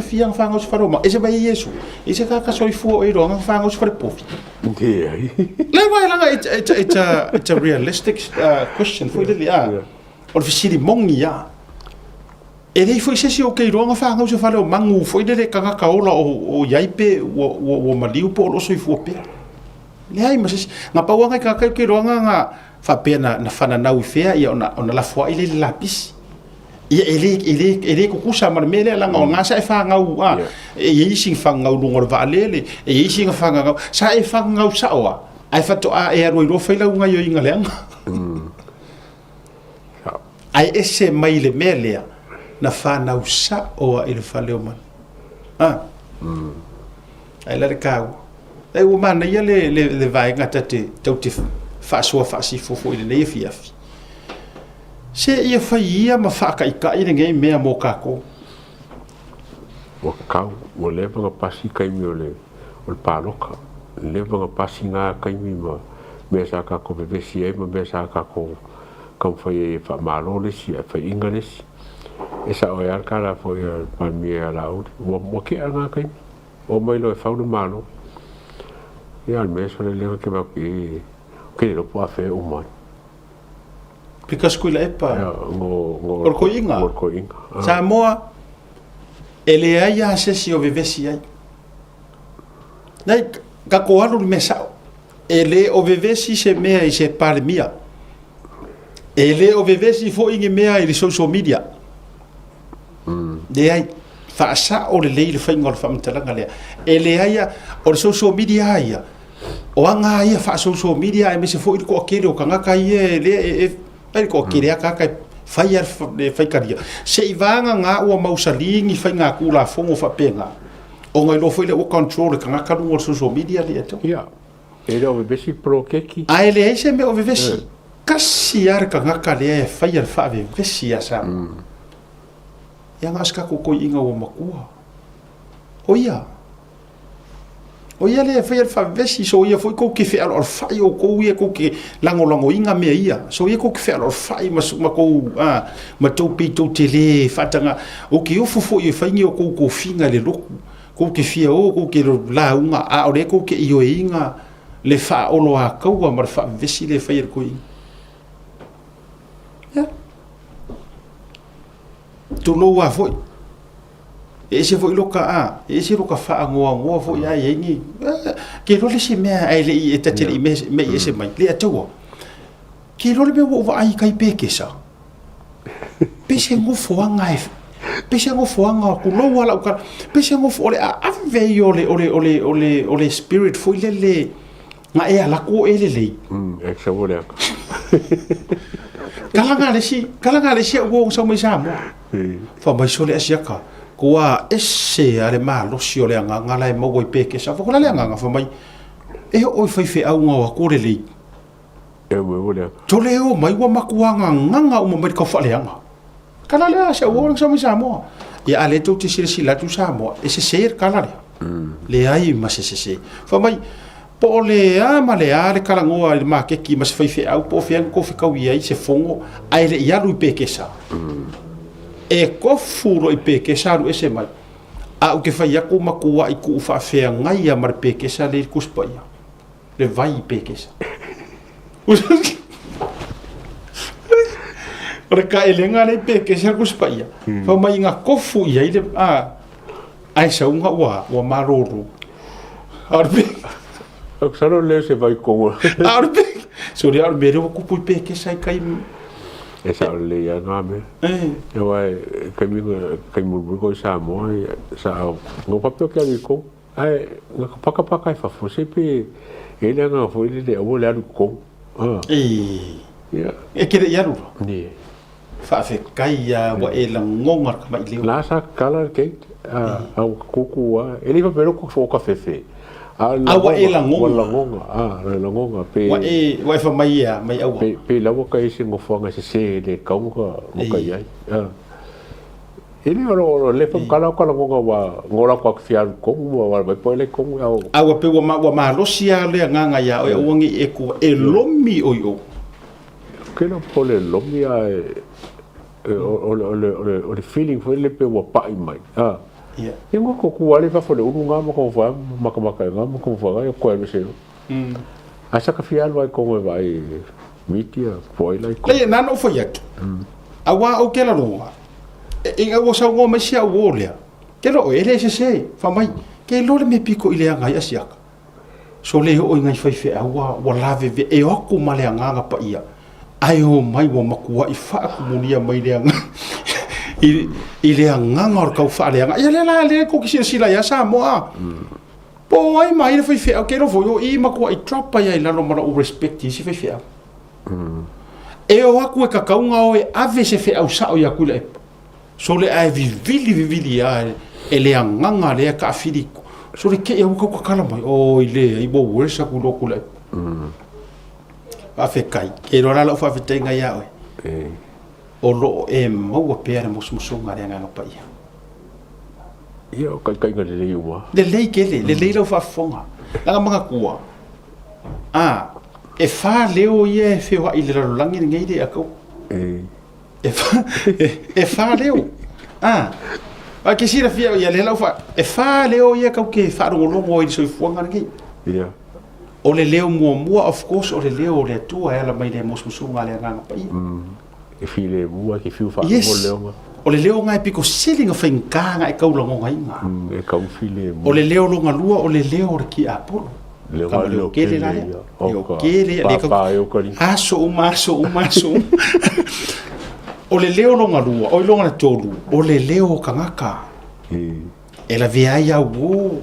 fiang fa nga fa roma e se vai Yesu e se ka so fu e ro nga fa nga fa pofi le vai langa it's a realistic question for the or visiri mongi ya e dei foi se o ke ronga fa nga se fa lo mangu foi de ka ka ola o yaipe o maliu po lo so fu pe le ai mas nga pa wanga ka ke ronga nga fa pena na fana na ufea ia ona la foi ile lapis ia ele ko kusa mar mele la nga sa fa nga u e yisi fa nga u ngor valele e yisi fa nga sa e fa nga u sa wa ai fa to a e ro fa la nga yo inga le ai ese mai le mele na whanau sa o a ele whaleo man. Ai lare kau. Ai o mana ia le vai ngata te tau te whaasua whaasifofo i le nei fiafi. Se ia whai ia ma whaaka i ngei mea mō kako. Wa kau, o lewa nga pasi kaimi o le pāloka. Lewa nga pasi ngā kaimi ma mea sa kako bebesi ai ma mea sa kako kam whai e whaamalo lesi, e whai inga lesi. E sa o ia kala fo ia palmia la o ke nga kai o mai lo e fa no malo ia me so le ke ba ke lo po afe o mai Pika skuila epa. ngo Orko inga. orko inga Sa moa ele ai a sesi o vevesi ai. Nei ka ko alu me sa. Ele o vevesi se mea i se pandemia. Ele o vevesi fo ingi mea i social media. De ai fa sa o le leile fa ngol fa mtalanga le. Ele ai o social media ai. O anga ai fa social media ai me se fo i ko akere o kanga kai le ai ko kere aka kai fai ar fai karia se ivanga nga o mausalingi fai nga kula fongo fa penga o ngai lo foi le o control ka nga kanu o social media le to ia ele o besi pro keki a ele ai se me o vivesi kasi ar ka nga ka le fai ar fa vivesi asa ia nga ska ko inga o makua o ia le fai fa vesi so ia foi ko ke fe al fai o ko ia ko ke lango inga me ia so ia ko ke fe al fai ma ko ma to pi to tele fatanga o ke o fo ia fai o ko finga le loku ko ke fia o ko ke la unga a o le ko ke io inga le fa o lo a ko ma fa vesi le fai ko inga ya to lo wa foi ese foi loka ese loka fa ngoa foi ya yengi ke lo le se me ai le e tatele me ese mai le atua ke lo le me wo ai kai pe ke sa pese ngo foanga pese ngo foanga ku lo wala ka pese ngo ole a ve ole spirit foi le nga e ala ko ele le exa vole kalanga le si wo so mai sa mo fa mai so le asiaka Kua ese ale malo si ole anga la mo goi peke sa fo la anga fa mai e o fai fe au nga ko le le e we vole to le o mai wa makuanga nganga o mai ko fa le anga kala le sa wo sa mi sa mo ya ale to ti sir sila tu sa mo ese ser kala le ai ma se fa mai po le ma le ale kala ngo ale ma ke ki ma se fai fe au po fe ko fe ka wi ai se fongo ai le ya lu peke sa e ko furo I peke saru ese mai a o ke fai aku makua I ku fa fea ngai a mar peke sa le kuspaia le vai peke sa ora ka elenga le peke sa kuspaia fa mai nga kofu ia ile ai sa unga wa maroro arbe o saro le se vai ko arbe so le arbe le ku pu peke sa kai esa le ya no ame e vai kai mu ko sa mo sa no papel que ali ko ai paka fa fo se pe ele nga fo ele o le ko ya e que ya ru ni fa fe kai ya wa e la ngonga ka mai le la sa kala ke au kuku ele va pero ko fo ka fe Awa e la ngonga. La ngonga. La ngonga. Wa fa mai awa. Pe la boca ese ngo fonga se le kaunga mo kai ai. Ele ro le fa kala ngonga wa ngora kwa fiar ko wa po le ko au. Awa pe wa ma rosia le nganga ya o ngi e ko e lomi o yo. Que no pole lomi o feeling foi le pe wa pa mai. Yeah. Ingo ko kuale fa fole unga mo ko fa maka ngam ko fa ga ko e se. Asa ka fial vai ko vai mitia foi lai ko. Le na no foi aqui. Awa o que la roa. E nga wo sa ngo me sia wo le. Que lo ele se fa mai. Que lo le me pico ile anga ya sia. So le o ngai fai fe awa wa lave ve e o ku male anga pa ia. Ai o mai wo makua I fa ku munia mai le anga. Ile nganga or kau fa le nga ia le ko ki sila ya sa mo po ai mai le foi fe ke ro foi I ma ko I drop pa ia la no mara o respect si fe fe e o aku e ka kaunga o e ave se fe au sa o ya kule so le ai vivili ya ele nganga le ka fili so le ke e ko kala mai o ile I bo wersa ku lo kule a fe kai ke ro la fa fe tenga ya o o lo e mau pere mo sumunga le nga pa ia ia kai nga le wa le lei ke le lo fa fonga la manga kua e fa leo ie fe wa ile lo langi ngai de ako e fa leo a ke sira fia ia le lo fa e fa leo ie ka ke fa ro lo mo I so fonga ngai ia o le leo mua of course o le leo le tua e ala mai le mosmusunga le nganga pa ia e file mua ki fiu fa yes leo o le leo ngai piko silinga whainganga e kaulangonga inga e kau file o le leo longa lua o le leo re ki apolo leo kama leo kele la leo kele le pa eu kali aso uma o le leo longa lua o longa na tolu o le leo kangaka e la vea ia wo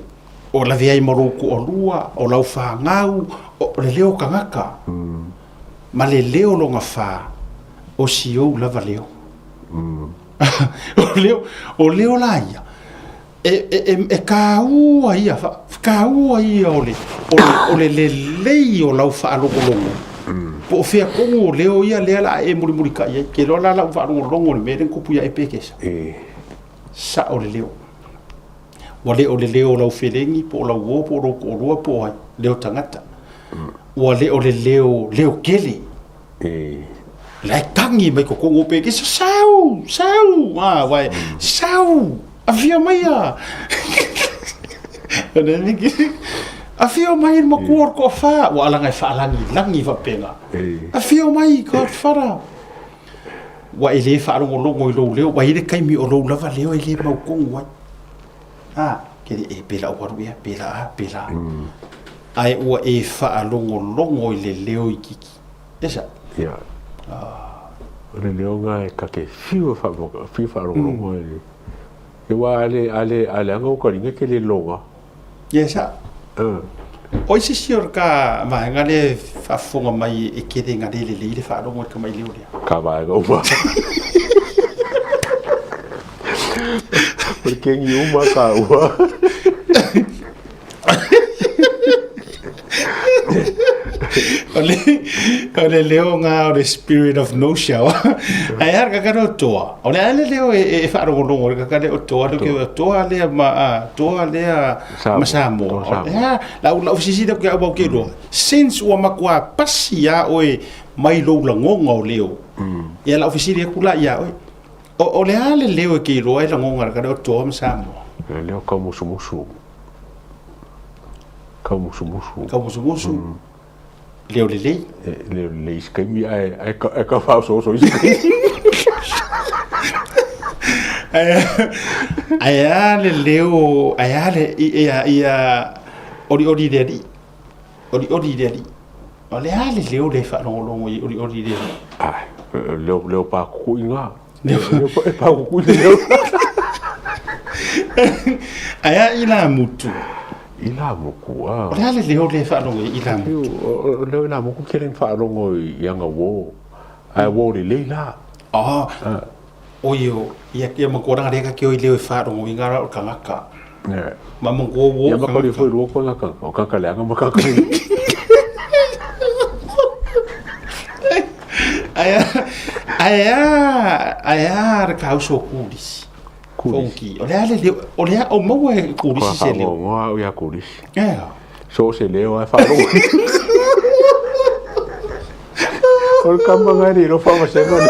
o la vea i maroku o lua o lau whangau o le leo kangaka ma le leo longa wha o siou lava leo o leo la ia e kaua ia o le lei o lau whaalongolongo po o fea kongo o leo ia lea la e muri ka ia ke lo la lau whaalongolongo le meren kupu ia e pekesa sa o le leo wale o le leo lau wherengi po lau o po roko o rua po ai leo tangata wale o le leo kele lai tangi mai ko kongo pekesa sau wai sau afia mai a afia mai mo kuor ko fa wala ngai fa langi fa pena afia mai ko fara wa ele fa longo lo leo wa ile kai mi o lo lava leo ile mau kongo wai ke e pela o waru ia pela ai o e fa longo ile leo ikiki esa ya le leo ngai ka ke fiu fa longo ile e wa ale ngo ko ringa ke le longa yesa o isi sior ka ma ngale fa fonga mai e ke de ngale le fa longo ka mai leo ka ba go ba porque em uma caua ole leo nga o the spirit of no shower ai har ka no toa ole ale leo e fa ro longo ka le toa do ke toa le ma samo la ofisi do ke abo ke do since o makwa pasia oe mai lo la ngonga leo ya la ofisi de kula ya oe o le ale leo ke lo e la ngonga ka do toa ma samo leo ka musu leo le skai mi ai ka fa so ai le leo ai le ia ori de o le ale leo le fa longo ori de leo pa ku inga leo pa ku leo ai ina mutu ila moku o le ale leo le fa longo ila mutu leo ila moku kelen fa longo yanga wo ai wo le leila o yo ia ke mo ko nga ka ke o leo fa longo inga o kangaka ma mo go wo ya ma ko le foi ro ko nga o ka le nga ma ka aya ka so kulis konki o le o mo e kulis se le o ya kulis so se leo ai fa longo o kamba ngari ro fa ma se no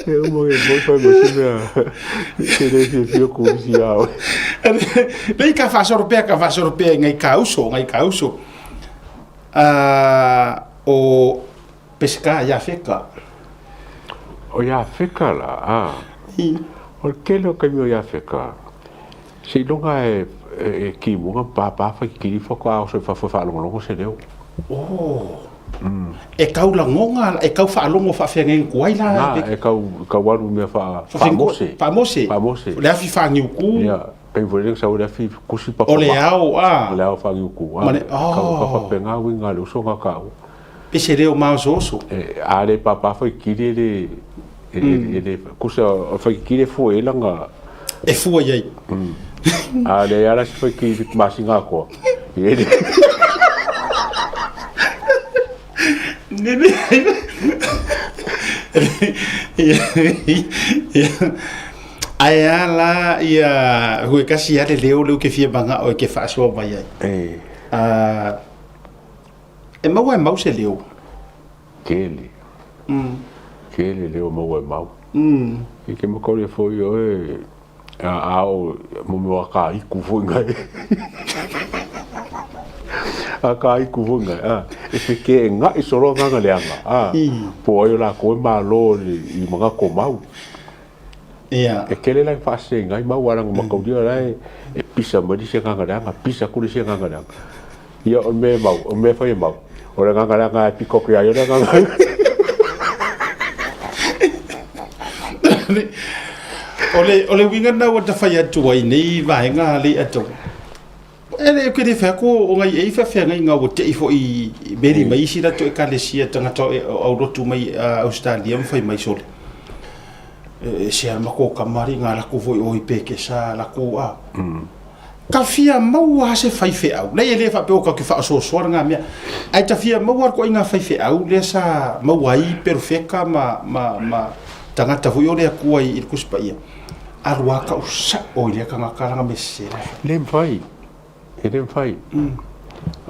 eu mo foi se fio kusia le ka fa sorpea ngai kauso o pesca ya feka la o que lo que me ya feka si longa e ki mo pa fa ki fo ko so fa longo se deu e kau la ngonga e kau fa longo fa fe ngen kuai la e kau waru me fa mose le afi fa ngi ku ya pe vole sa ora fi kusi pa ole au ole au fa ngi ku ka fa penga winga lo so ka pe se reo ma so ale papa fa ki ele kusa fa ki fo elanga e fo ye ale ara fa ki masinga ko ele nene aya la ia hu kasi ale leo ke fie banga o ke fa so vai ai e mau se leo kele leo mau e ke mo ko le foi o Ao mo me waka I ku funga. Aka I ku funga. E fike nga I soro nga leanga. Po yo la ko ma lo I mga ko mau. E kele la fase nga I mau warang makau dia lai e pisa mo di se nga nga pisa ku di se nga nga. Ia o me mau, o me fai mau. Ora nga piko kia yo nga. Ole winga na wa fai atu ai nei vai nga le atu. Ele ke de fa ko o ngai e fa fa ngai nga o te fo I beri mai sira to e kalesia tanga to au rotu mai Australia fai mai sole. Se ma ko kamari nga la ko foi o I peke sa la ko a. Ka fia mau ha se fai fe au. Nei ele fa pe o ka ke fa so so nga mea. Ai ta fia mau ko inga fai fe au le sa mau ai perfeka ma tangata foi o le ku ai I kuspa ia. Arua ka usa o ile ka ngakala mesera. Lem fai. Ele fai.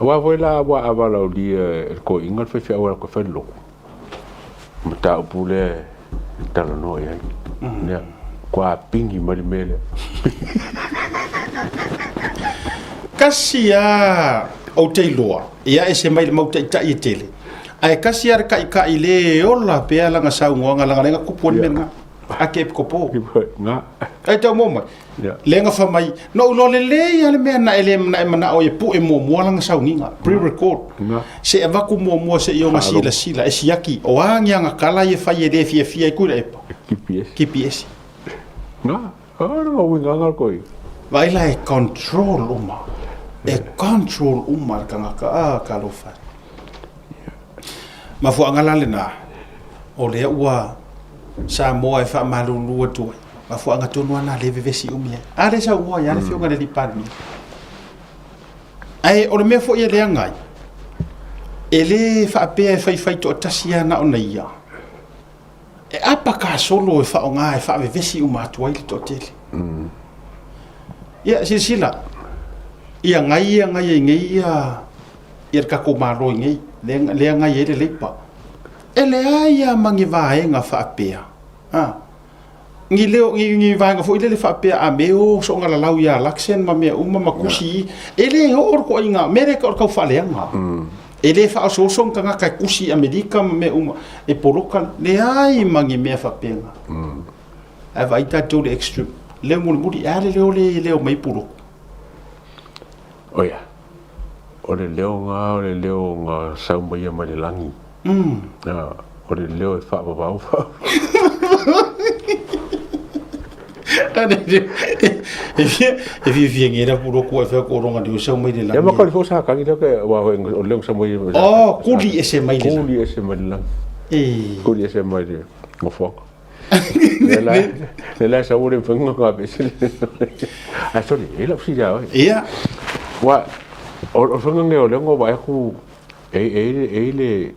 Wa foi la wa avala o dia ko inga fe fe au ko fe lo. Mata pule tala no ia. Ne. Kwa pingi mali mele. Kasia o te loa. Ia e se mai le mau ta I tele. Ai kasia ka ile ola pe ala nga sa nga nga kupon menga. Ake kopo. Nga. Ai tau mo mai. Lenga fa mai. No le ale me na ele na o e pu e mo lang sa nginga. Pre-record. Se ava ku mo se yo nga sila e siaki o anga nga kala ye fa ye de fia ku le. KPS. Nga. Ora o winga koi. Vai la e control uma. E control uma ka lo fa. Ma fu angala le na. O le ua sa mo e fa malulu tu. Ma fu anga tonu ana le vevesi umia. Ale sa ua ya le fionga le parmi. Ai o le me fo ye le ngai. Ele fa pe fai to tasia na ona ia. E apa ka solo e fa onga e fa vevesi uma tu ai to tele. Ia sila. Ia ngai ia ka ko maro ngai le ngai ele lepa. Ele ai mangi vaenga fa pea. Ngi vaenga fo ile le fa pea a meo so ngala lau ia laksen ma me uma makusi. Ele or ko inga mere ko ka fa leanga. Ele fa so ka ka kusi Amerika ma me uma e poroka le ai mangi me fa pea. Ai vai ta to the extreme. Le muri ale le mai puro. Oia. Ole leo nga samba ia mai langi. Ole leo e fa ba. E vi ngira puro ko e fa ko ronga de so mai de langi. Ya ma ko fo sa ka ngira ke wa o leo samba ia. Oh, kuli ese mai de. Kuli ese mai langi. Kuli ese mai de. Mo fo. Nella sa ore fungo ka besi. A so ni ela fsi ja. Ia. Wa o fungo nge o lengo ba ku le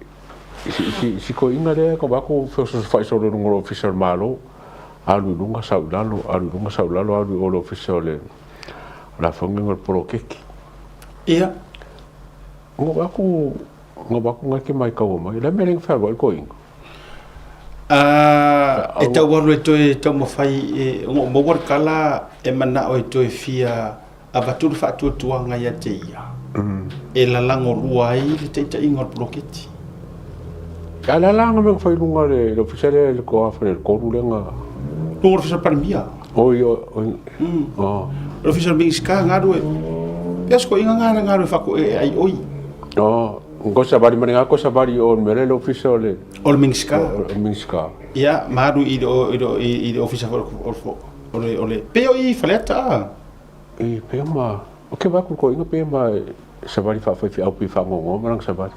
si ko inga le ko ba ku fai so lo ngoro official malo. Alu lunga saulalo alu o official le. La fungo ngor pro keki. Ia. Ngo ba ku ngake mai ka o mai. La mereng fa ko inga. E tau waru e toi tau mawhai mo war kala e mana o e toi fia a vaturu whaatua tuanga ia te ia. E la lango rua ai le teita ingor bloketi. Ka la langa me whai lunga le ofisale le ko afa le koru lenga. Lunga ofisal paramia. Oi. Ofisal mingiska ngaru e. Piasko inga ngaru e whako e ai oi. Ko sabari maninga ko sabari on mere le official le. Ol mingiska. Ia, maru i official ole. Peo I faleta. E peo ma. O ke va ko inga peo ma sabari fa au pi fa ngo marang sabari.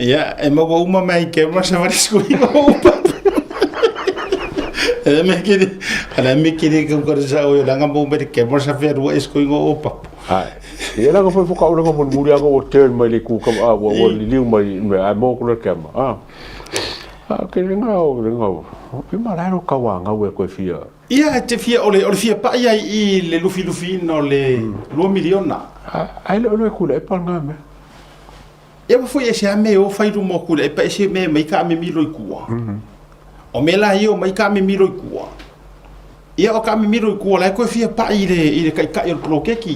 Ia, e mo uma mai ke ma sabari sko me kiri ko sa o langa mo me ke mo sa fer o esko ngo opa. Ia la ko foi foka o ngo muri ngo hotel mai le ku ka o liu mai a mo ko le kema. Ke nga. Pe malaro ka wanga we ko fia. Ia te fia ole fia pa ia I le lufi no le 2 miliona. Ai le ku le pa nga me. Ia foi ese me o fai do mo ku le pa ese me mai ka me milo I ku. o mela io mai ka me miro kua ia o ka me miro kua la ko fia pa ile kai o prokeki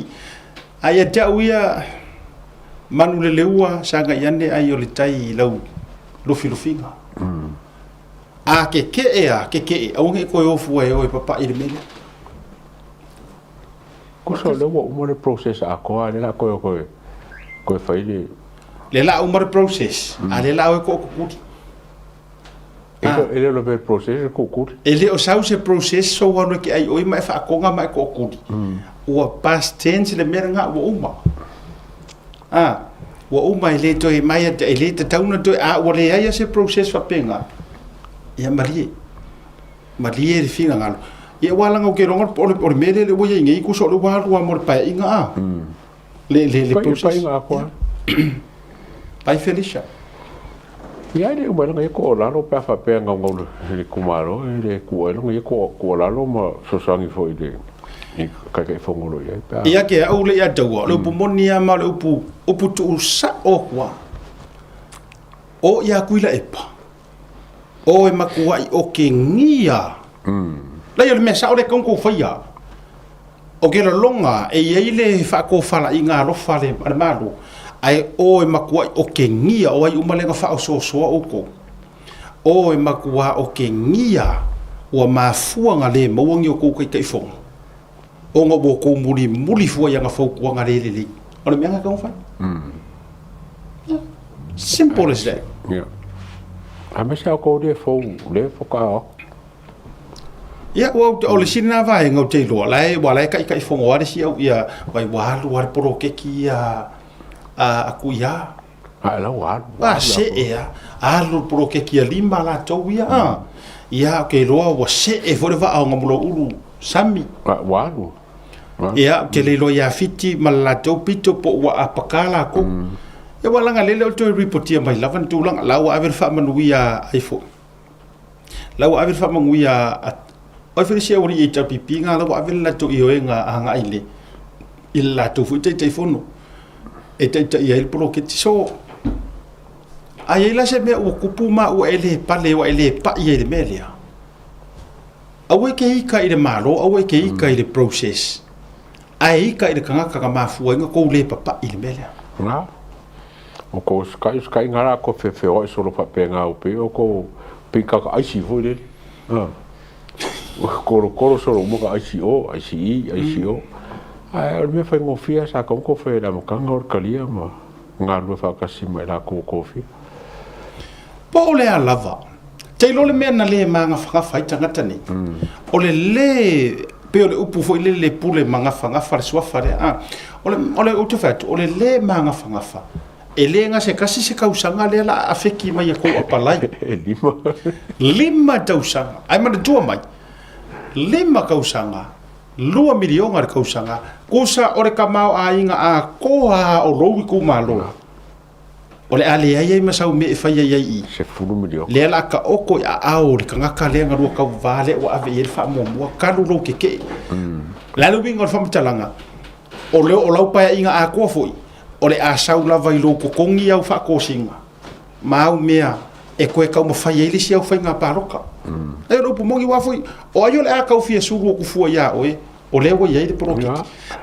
ai ata uia manu le leua sanga yande ai o le tai lau lufilufinga a ke au nge ko ofu e o papa ile mele ko so le wo mo le process a ko ale la ko fai le la umar process a le la ko ku ele lo be process ko ku ele o sau se process so wono ki ai oi mai fa ko nga mai ko ku o past tense le mer nga wo uma wa uma ile to e mai ile te tauna to a o le ai se process fa penga ia marie le finga ngalo ia wala ngo ke rongo por mele le woye ngi ku so lo wa ru amor pa inga le process pa inga ko pai felicia ia le mo ngai ko la lo pa fa penga ngolo le kumaro le ku lo ngai ko la lo ma so sangi fo ile ka ke fo ngolo ia ke au le ia tawa lo pumonia ma lo upu tu sa o kwa o ia kuila epa o e makuai o ke ngia la yo me sa o le kon ko faia o ke la longa e ye le fa ko fala inga lo fale malu ai o e makuai o ke ngia o ai umalenga fa o so o ko o e makua o ke ngia o mafuanga le mawangi o ko kai fonga o ngo bo ko muli fua yang fa ko nga le o le menga ka fa simple as that yeah a me sa ko le fo ka ia o le sina vai ngau te lo lai wa lai kai fonga wa si au ia vai wa lu wa pro ke ki a ku ia la wa se ia a lu pro ke ki lima la to ia ke lo wa se e fo va au ngamulo ulu sami wa ia ke le lo ya fiti malato pito po wa apakala ko e wala nga lele o to reportia mai lavan tu lang lawa aver fa manuia iPhone lawa aver fa manuia o felisia ori e tapi pinga lawa aver la to ioenga anga ile illa to fu te telefono e te ia il pro ke so ai la se me o kupu ma o ele pale o ele pa ia de melia awe ke ika ile malo awe ke ika ile process ai ka ile kanga ka ma fu nga ko le papa ile melia na o ko skai ngara ko fe o so lo pa penga o pe o ko pika ka ai si vo le ko so lo mo ka ai si o ai me fa mo fia sa ko fe la mo kanga or kalia ma nga no fa ka si mai la ko fi po le lava te lo le mena le manga fa fa tangata ni o le pe o upu fo le pule manga fa so fa le o le o te fa o le manga fa e le nga se kasi se kausanga le la afeki mai ko apalai lima tausanga ai mana tua mai lima kausanga 2 miliona kausanga kusa ore kamau a inga a koa o rowi ku malo ole ale ai ma sau me fa ai se fulu miliona le la ka oko a au ka ngaka le nga ro ka vale o ave il fa mo ka lo ke la lu bingo fa mtalanga o le o lau pa inga a ko foi ole a sau la vai lo ko kongi au fa ko singa mau mea e koe ka mo fa ele si au fa nga paroka e ro po mongi wa foi o ayo le a ka fia su ku fu ya o le wo ye de pro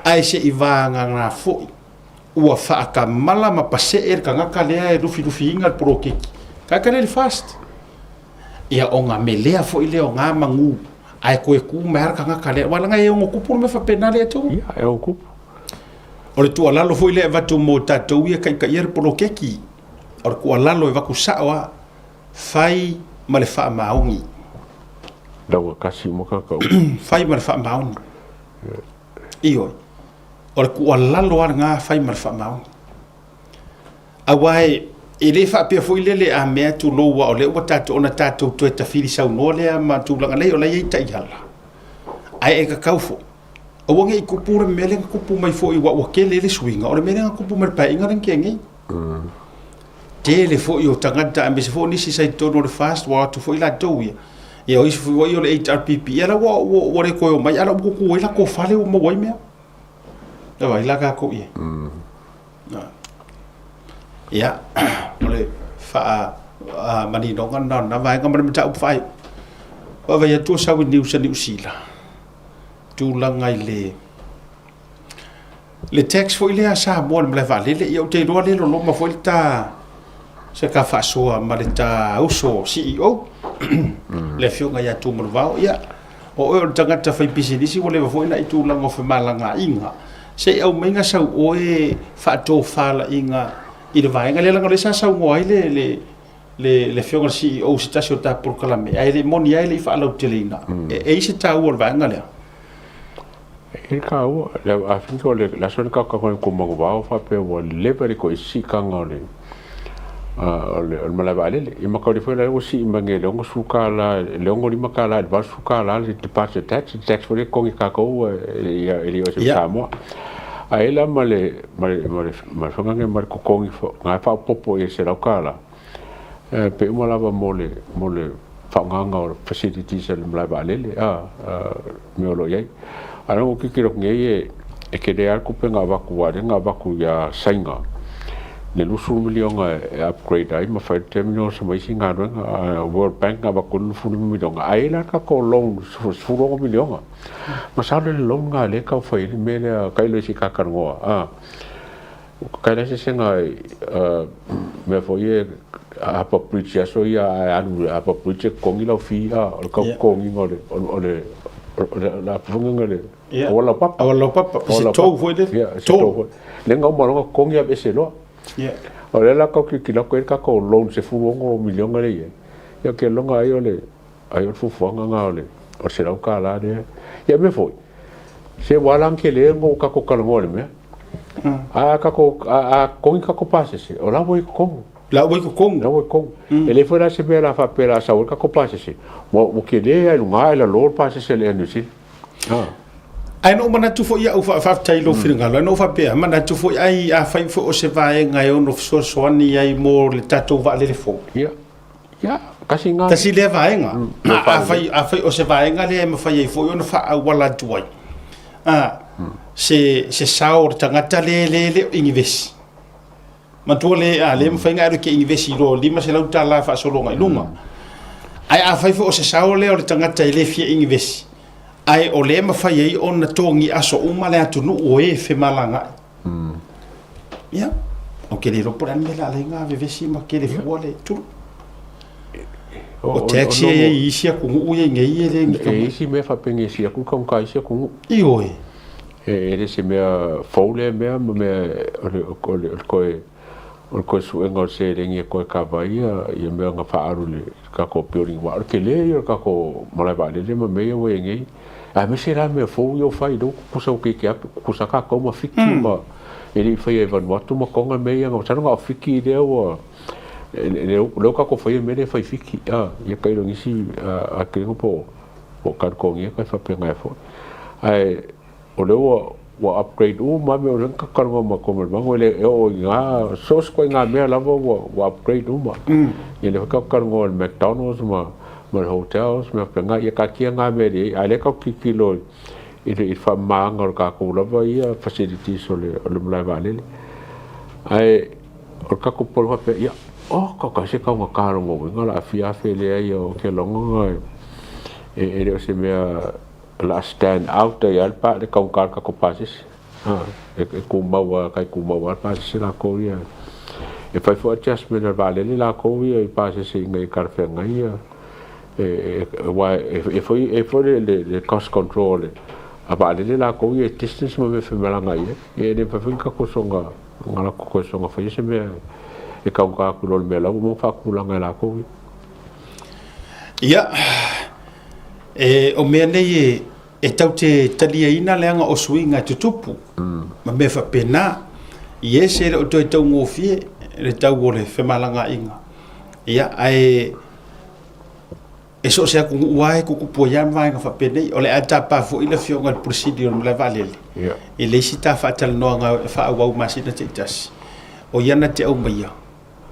ai se ivanga na foi ua fa ka mala ma pase ka ngaka le e rufi inga pro ka le fast ia o nga melea foi le o nga mangu ai koe ku mer ka ngaka le wala nga e o ku me fa penale tu ia e o ku o le tua lalo foi le vatu mo tatou ia kai ir pro keki o ku lalo e vaku sawa fai ma le fa maungi dawa kasi mo ka fai ma le fa maungi io o le ku lalo nga fai ma le fa maungi awai ele fa pe foi le a me tu lo wa o le o tatou ona tatou to ta fili sau no le ma tu langa le o le ita yala ai e ka kaufo o wangi ku pura mele ku pu mai foi wa ke le swinga o le mele ku pu mai pa inga ren kengi tele foi o tangata ambe se foi ni si sai to no le fast wa tu foi la to ia o isi foi o le HRPP ia wa le ko mai ala ku ku ila ko fale o mo wai me da vai la ka ko ia ia o le fa mani no ngan na vai ka ma ta fai o vai atu sa ni usila tu langa le tax foi le sa mo le vale le yo te lo le lo ma foi ta se ka fa so ma le ta uso CEO le fio nga ya tu mo va ya o tanga ta fai business o le foi na tu langa fa malanga inga se au menga sa o e fa to fa la inga i le vai nga le langa le sa ngo ai le fio nga CEO se ta so ta por kala me ai le moni ai le fa lo telina e se ta o va nga le e ka o le a fin ko le la son ka ko mo va fa pe o le pere ko si ka ngole le mala vale e ma ko le foi la o si mangi le ngo suka la le ngo li makala va suka la le te passe tax for ko ka ko e o se sa mo a ela male fa nga ko ko nga fa popo e se la kala pe mo la va mole fa nga o facilities le mala vale me lo ye ana o kikiro ngai e ke de arku pe nga vaku ya sainga le lusu milionga upgrade ai ma fa terminal sa mai singa World Bank nga vaku lusu milionga ai la ka ko long su milionga ma sa le long nga le ka fa ile me le ka ile si ka kango ka le se singa me fo ye a pa preach so ya a pa preach ko ngi la fi o ka ko ngi ole la funga le wala papa se to foi de to le nga mo ko ngi a se lo o le la ko ki la ko ka ko loan se fu ngo million le ye ya ke lo nga yo le ayo fu fu nga ole o se la ka la de ya me foi se wala ke le ngo ka ko ka ngo le me ka ko ka ko pase se o la voi ko la voi ko ele foi la se be la fa pela sa ka ko pase se mo ke le ai nga la lor pase se le anu si ai no mana tu fo ia o fa tai lo finga lo no fa pe mana tu fo ai a fa fo o se vai ngai on of so ni ai mo le tato va le fo ya kasi nga kasi le vai nga a fa o se vai nga le ma fa ia fo yo no fa wala tuai se saur tangata le ingivesi ma tu le le ma fa nga ro ke ingivesi lo lima se lauta la fa so lo ngai lunga ai a fa fo o se saur le o tangata le fi ingivesi ai o le ma fa ye on na tongi aso uma le atu no o e fe malanga ya o ke le ro por an la lenga ve si ma ke le fo le tu o taxi e isi ku u ye ngai le e isi me fa pengi si ku kom ka isi ku i oi e se me fo le me ko su engol se le ngi ko ka vai ye me nga fa aru le ka ko building wa ke le ka ko mala ba le me me ye ngai a me será me fo yo fai do kusa o que ku sa ka ko ma fiki ma ele foi evan watu ma ko nga me nga sa nga fiki de o lo ka ko foi me de fai fiki ye ka ro ngisi a ke po ka ko ngi ka fa pe nga fo ai o le o upgrade ma me o ka ka ma ko ma le o nga so ko nga me la o upgrade ma ye le ka ka ngo McDonald's ma hotels me penga ia ka kia nga me ri ale ka kilo i fa manga ka ko la va ia facilities le mla vale ai o ka ko por pe ia ka se ka nga ka ngo nga la fia fe le ai o ke longo e se me la stand out ya pa de ka ko pases e ko ma pases la ko ia e fa for adjustment vale la ko ia i pases ngai ka fe ngai e foi le cost control aba le la ko ye distance mo me fe malanga ye e de fa finka ko songa ngala ko songa fa se me e ka ko lo me la mo fa ku langa la ko ya o me nei e tau te talia ina leanga o swinga tutupu ma me fa pena ye se o to tau ngo fie le tau ole fe malanga inga ya ai e so se ku uai ku po ya mai ka fa pene o le ata pa fo ile fio ngal procedure le valele e le sita fa tal no nga fa wa ma sita te tas o ya na te o mai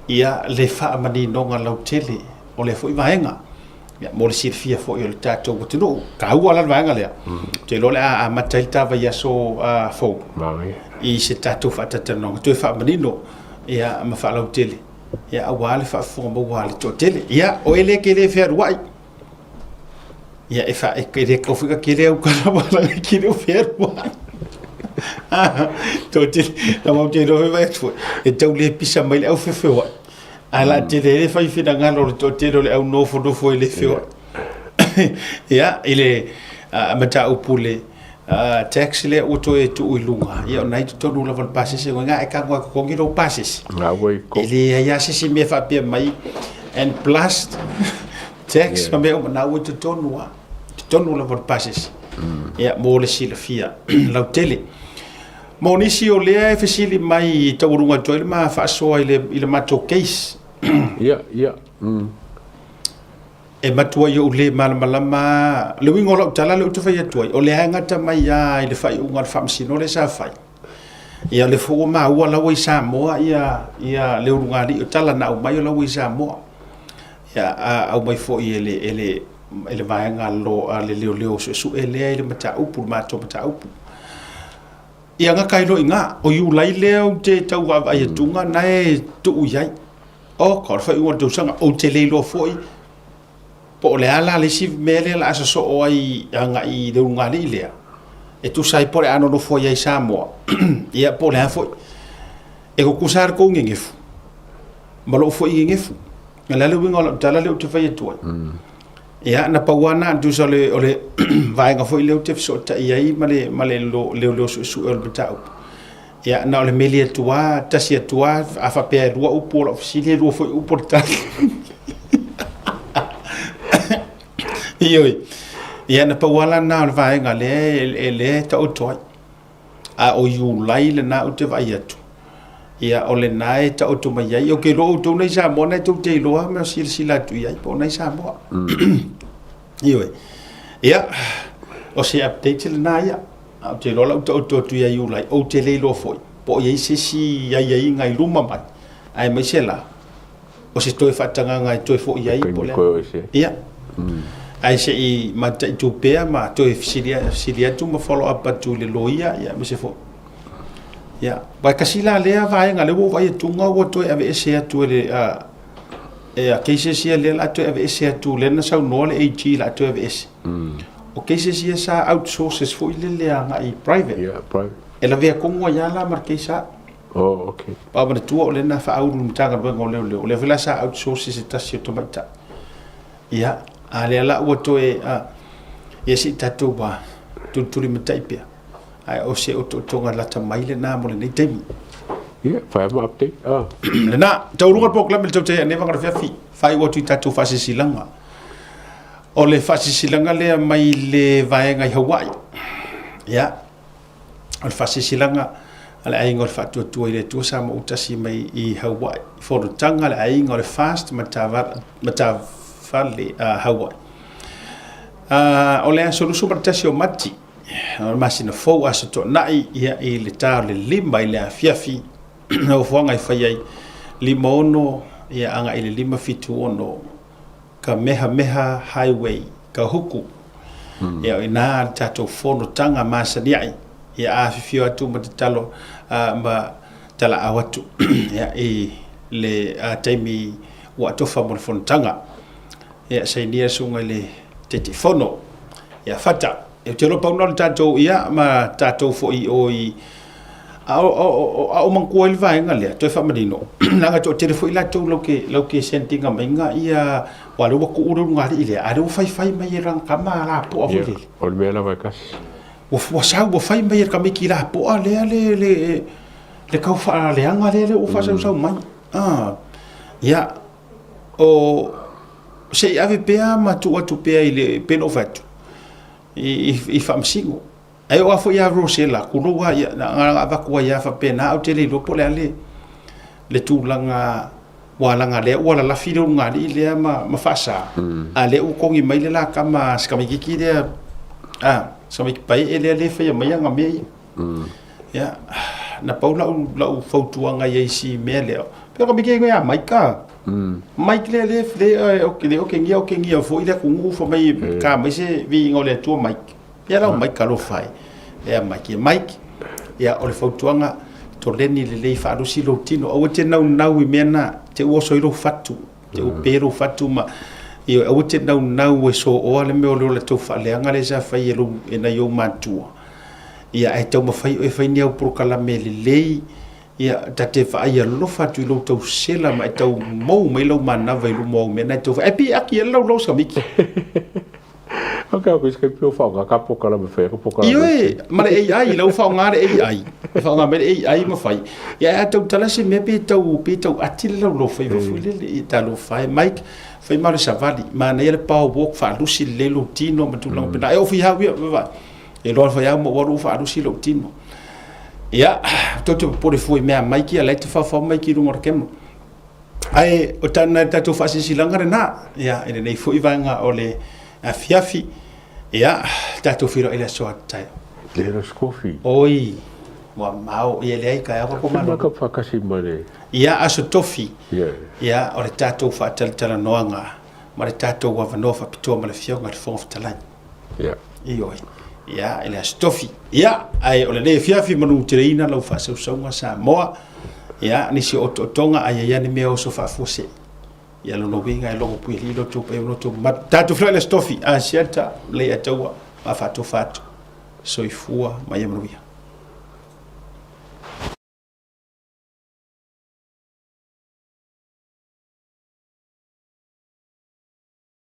ya le fa mani no nga lo tele o le fo vai nga ya mo le sirfia fo il tato ko tino ka wa la vai nga le te lo le a matalta va ya so fo i se tato fa tata no to fa mani no ya ma fa lo tele ya wa le fa fo mo wa le to tele ya o ele ke le fer wai ia e fa e kere ko fika kere o kana wala kere o ferwa to te na mo te ro vai tu e tau le pisa mai le au fefewa ala te le fai fina ngalo to te ro le au no fo le fewa ia ile mata upule taxi le auto e tu ilunga ia nai to no lavan passes e nga e ka ko ngiro passes ile ia se me fa pe mai and plus tax ma me na o to no lavan passes ia mo le sila fia la tele mo ni si o le e fesili mai to runga to ma fa so ile mato case ia e matua yo le malama le wingo lo tala le tu fai tu o le hanga ta mai ya le fai unga fam sino le sa fai ia le fo ma wa la wi sa mo ia le runga di tala na o mai la wi sa mo ia au mai fo ele vai nga lo le su ele mata upu mata upu ia nga kai lo inga o yu lai le te tau wa ai tunga na e tu yai o ko fai unga tu sanga o te le lo foi po le ala le si mele la so o ai anga I de unga ni le e tu sai por ano no foi ai samo ia po le foi e ko kusar ko ngefu malo foi ngefu ngala le winga tala le tu fai tu ia na pawana tu so le ole vai nga foi le tu so ta ia male lo su el betau ia na le mele tua tasia tua afa pe dua o por ofisilia do foi o portal Ioi. Ia na pawala na vai nga le ta o toi. A o yu lai le na o te vai atu. Ia o le nai ta o to mai ai o ke ro to nei sa mo nei to te lo ma sila tu ai po nei sa mo. Ioi. Ia o se update le na ia. O te lo la to tu ia yu lai o te le lo foi. Po ia se si ai ngai luma mai. Ai mai se la. O se toi fatanga ngai toi fo ia po le. Ia. Ai se I mata tu pe ma to silia tu ma follow up tu le loia ya me se fo ya ba kasila le vai nga le wo vai tu nga wo to ave se tu le a ke se sia le la to ave se tu le na sa no le AG la to ave se o ke se sia sa outsources fo le le nga I private ya private e la vea como ya la marque sa oh okay pa ba tu o le na fa au mtanga ba ngole le vela sa outsources ta si to mata ya ale ala o to si tatu ba tu li mata ipia ai o se o to ngala ta mai le na mo le nei temi ia fa ma update le na tau runga pokla me tau te ne vanga fa fi fai o tu tatu fa se silanga o le fa se silanga le mai le vai ngai Hawaii ya al fa se silanga ala ai ngol fa tu ile tu sa mo utasi mai I Hawaii for the tanga ala ai ngol fast mata fale Hawaii o le solusu partasi o mati masina fo aso to nai ia I le tar le lima I le afiafi o fuanga I fai ai lima ono ia anga I le lima fitu ono ka meha highway ka huku ia ina tato fono tanga masani ai ia afifio atu matatalo ma tala awatu ia I le taimi wa tofa mo fono tanga ia sainia sunga le te fono ia fata e te ropa una tatou ia ma tatou fo I o mangko il vai nga le to fa madino nga to te fo ila to lo ke sentinga menga ia walo ko uru nga ile a ro fai mai rang kama la po o le o le la vai kas o sa o fai mai ka me ki la po le ka fa le anga le o fa sa mai ia o se ave pea ma tu pea ile peno fatu I famsingo ai o afo ya rosela kuno wa ya nga va ko ya fa pena o tele lo pole le tulanga wala le wala la filo nga ile ma fasa ale u kongi mai le la kama skamiki ki de skamiki pai ele fa ya mai nga me ya na paula la u fautuanga ye si mele pero mi ke ya mai ka mai le okay ngia fo ile ku ngu fo mai ka mai se vi ngole tu mai ya la mai ka lo fai ya mai ya o le fautuanga to leni le fa do si lo tino o te nau I mena te o so ilo fatu te o pero fatu Io au te nau e so o le me o le tau whaaleanga le sa whai e lo e na iau mātua. Ia e tau mawhai o e whai niau porokala me le lei. Ia ta te whai a lofa tu i lo tau sela ma e tau mou mai lau manawa i lo mou me na tau whai. E pi aki e lau sa miki. Ok, aku iskai pio whao ka pokala me whai, pokala. Io e, ma le AI, lau whao ngā le AI. Whao ngā me le AI ma whai. Ia e tau tala se me pe tau ati le lau lo whai wafu le i ta lo whai. Mike, whai mara sa vali, ma na ele pao wok wha lusi le lo tino ma tu lang pena. E ofi hau ia, e loa whai au ma waru wha lusi lo tino. Ia, toto pore fui mea Mike, a leite whao Mike i runga kemo. Ai, o tana tatu whaasisi langare na. Ia, ene nei fui vanga o le fiafi. Ia, tatu whiro ele soa tai. Lera skofi. Oi, mua mau, ia le ai kai ako ko mano. Maka whakasi mare. Ia, aso tofi. Ia. O le tātou whaatala noanga, ma le tātou wawanoa whapitoa ma le whiaunga le whonga whatalai. Ia. Ioi. Ia, ele aso tofi. Ia, ai, o le ne fiafi manu tereina lau whaasaunga sa moa. Ia, nisi o tonga ai ia ni mea oso whaafose. Ia lono winga e longo pui lilo tupa e uno tupa. Ma tātou whila le stofi, a siata le ataua, ma whaatou whaatou. Soifua, ma ia manuia.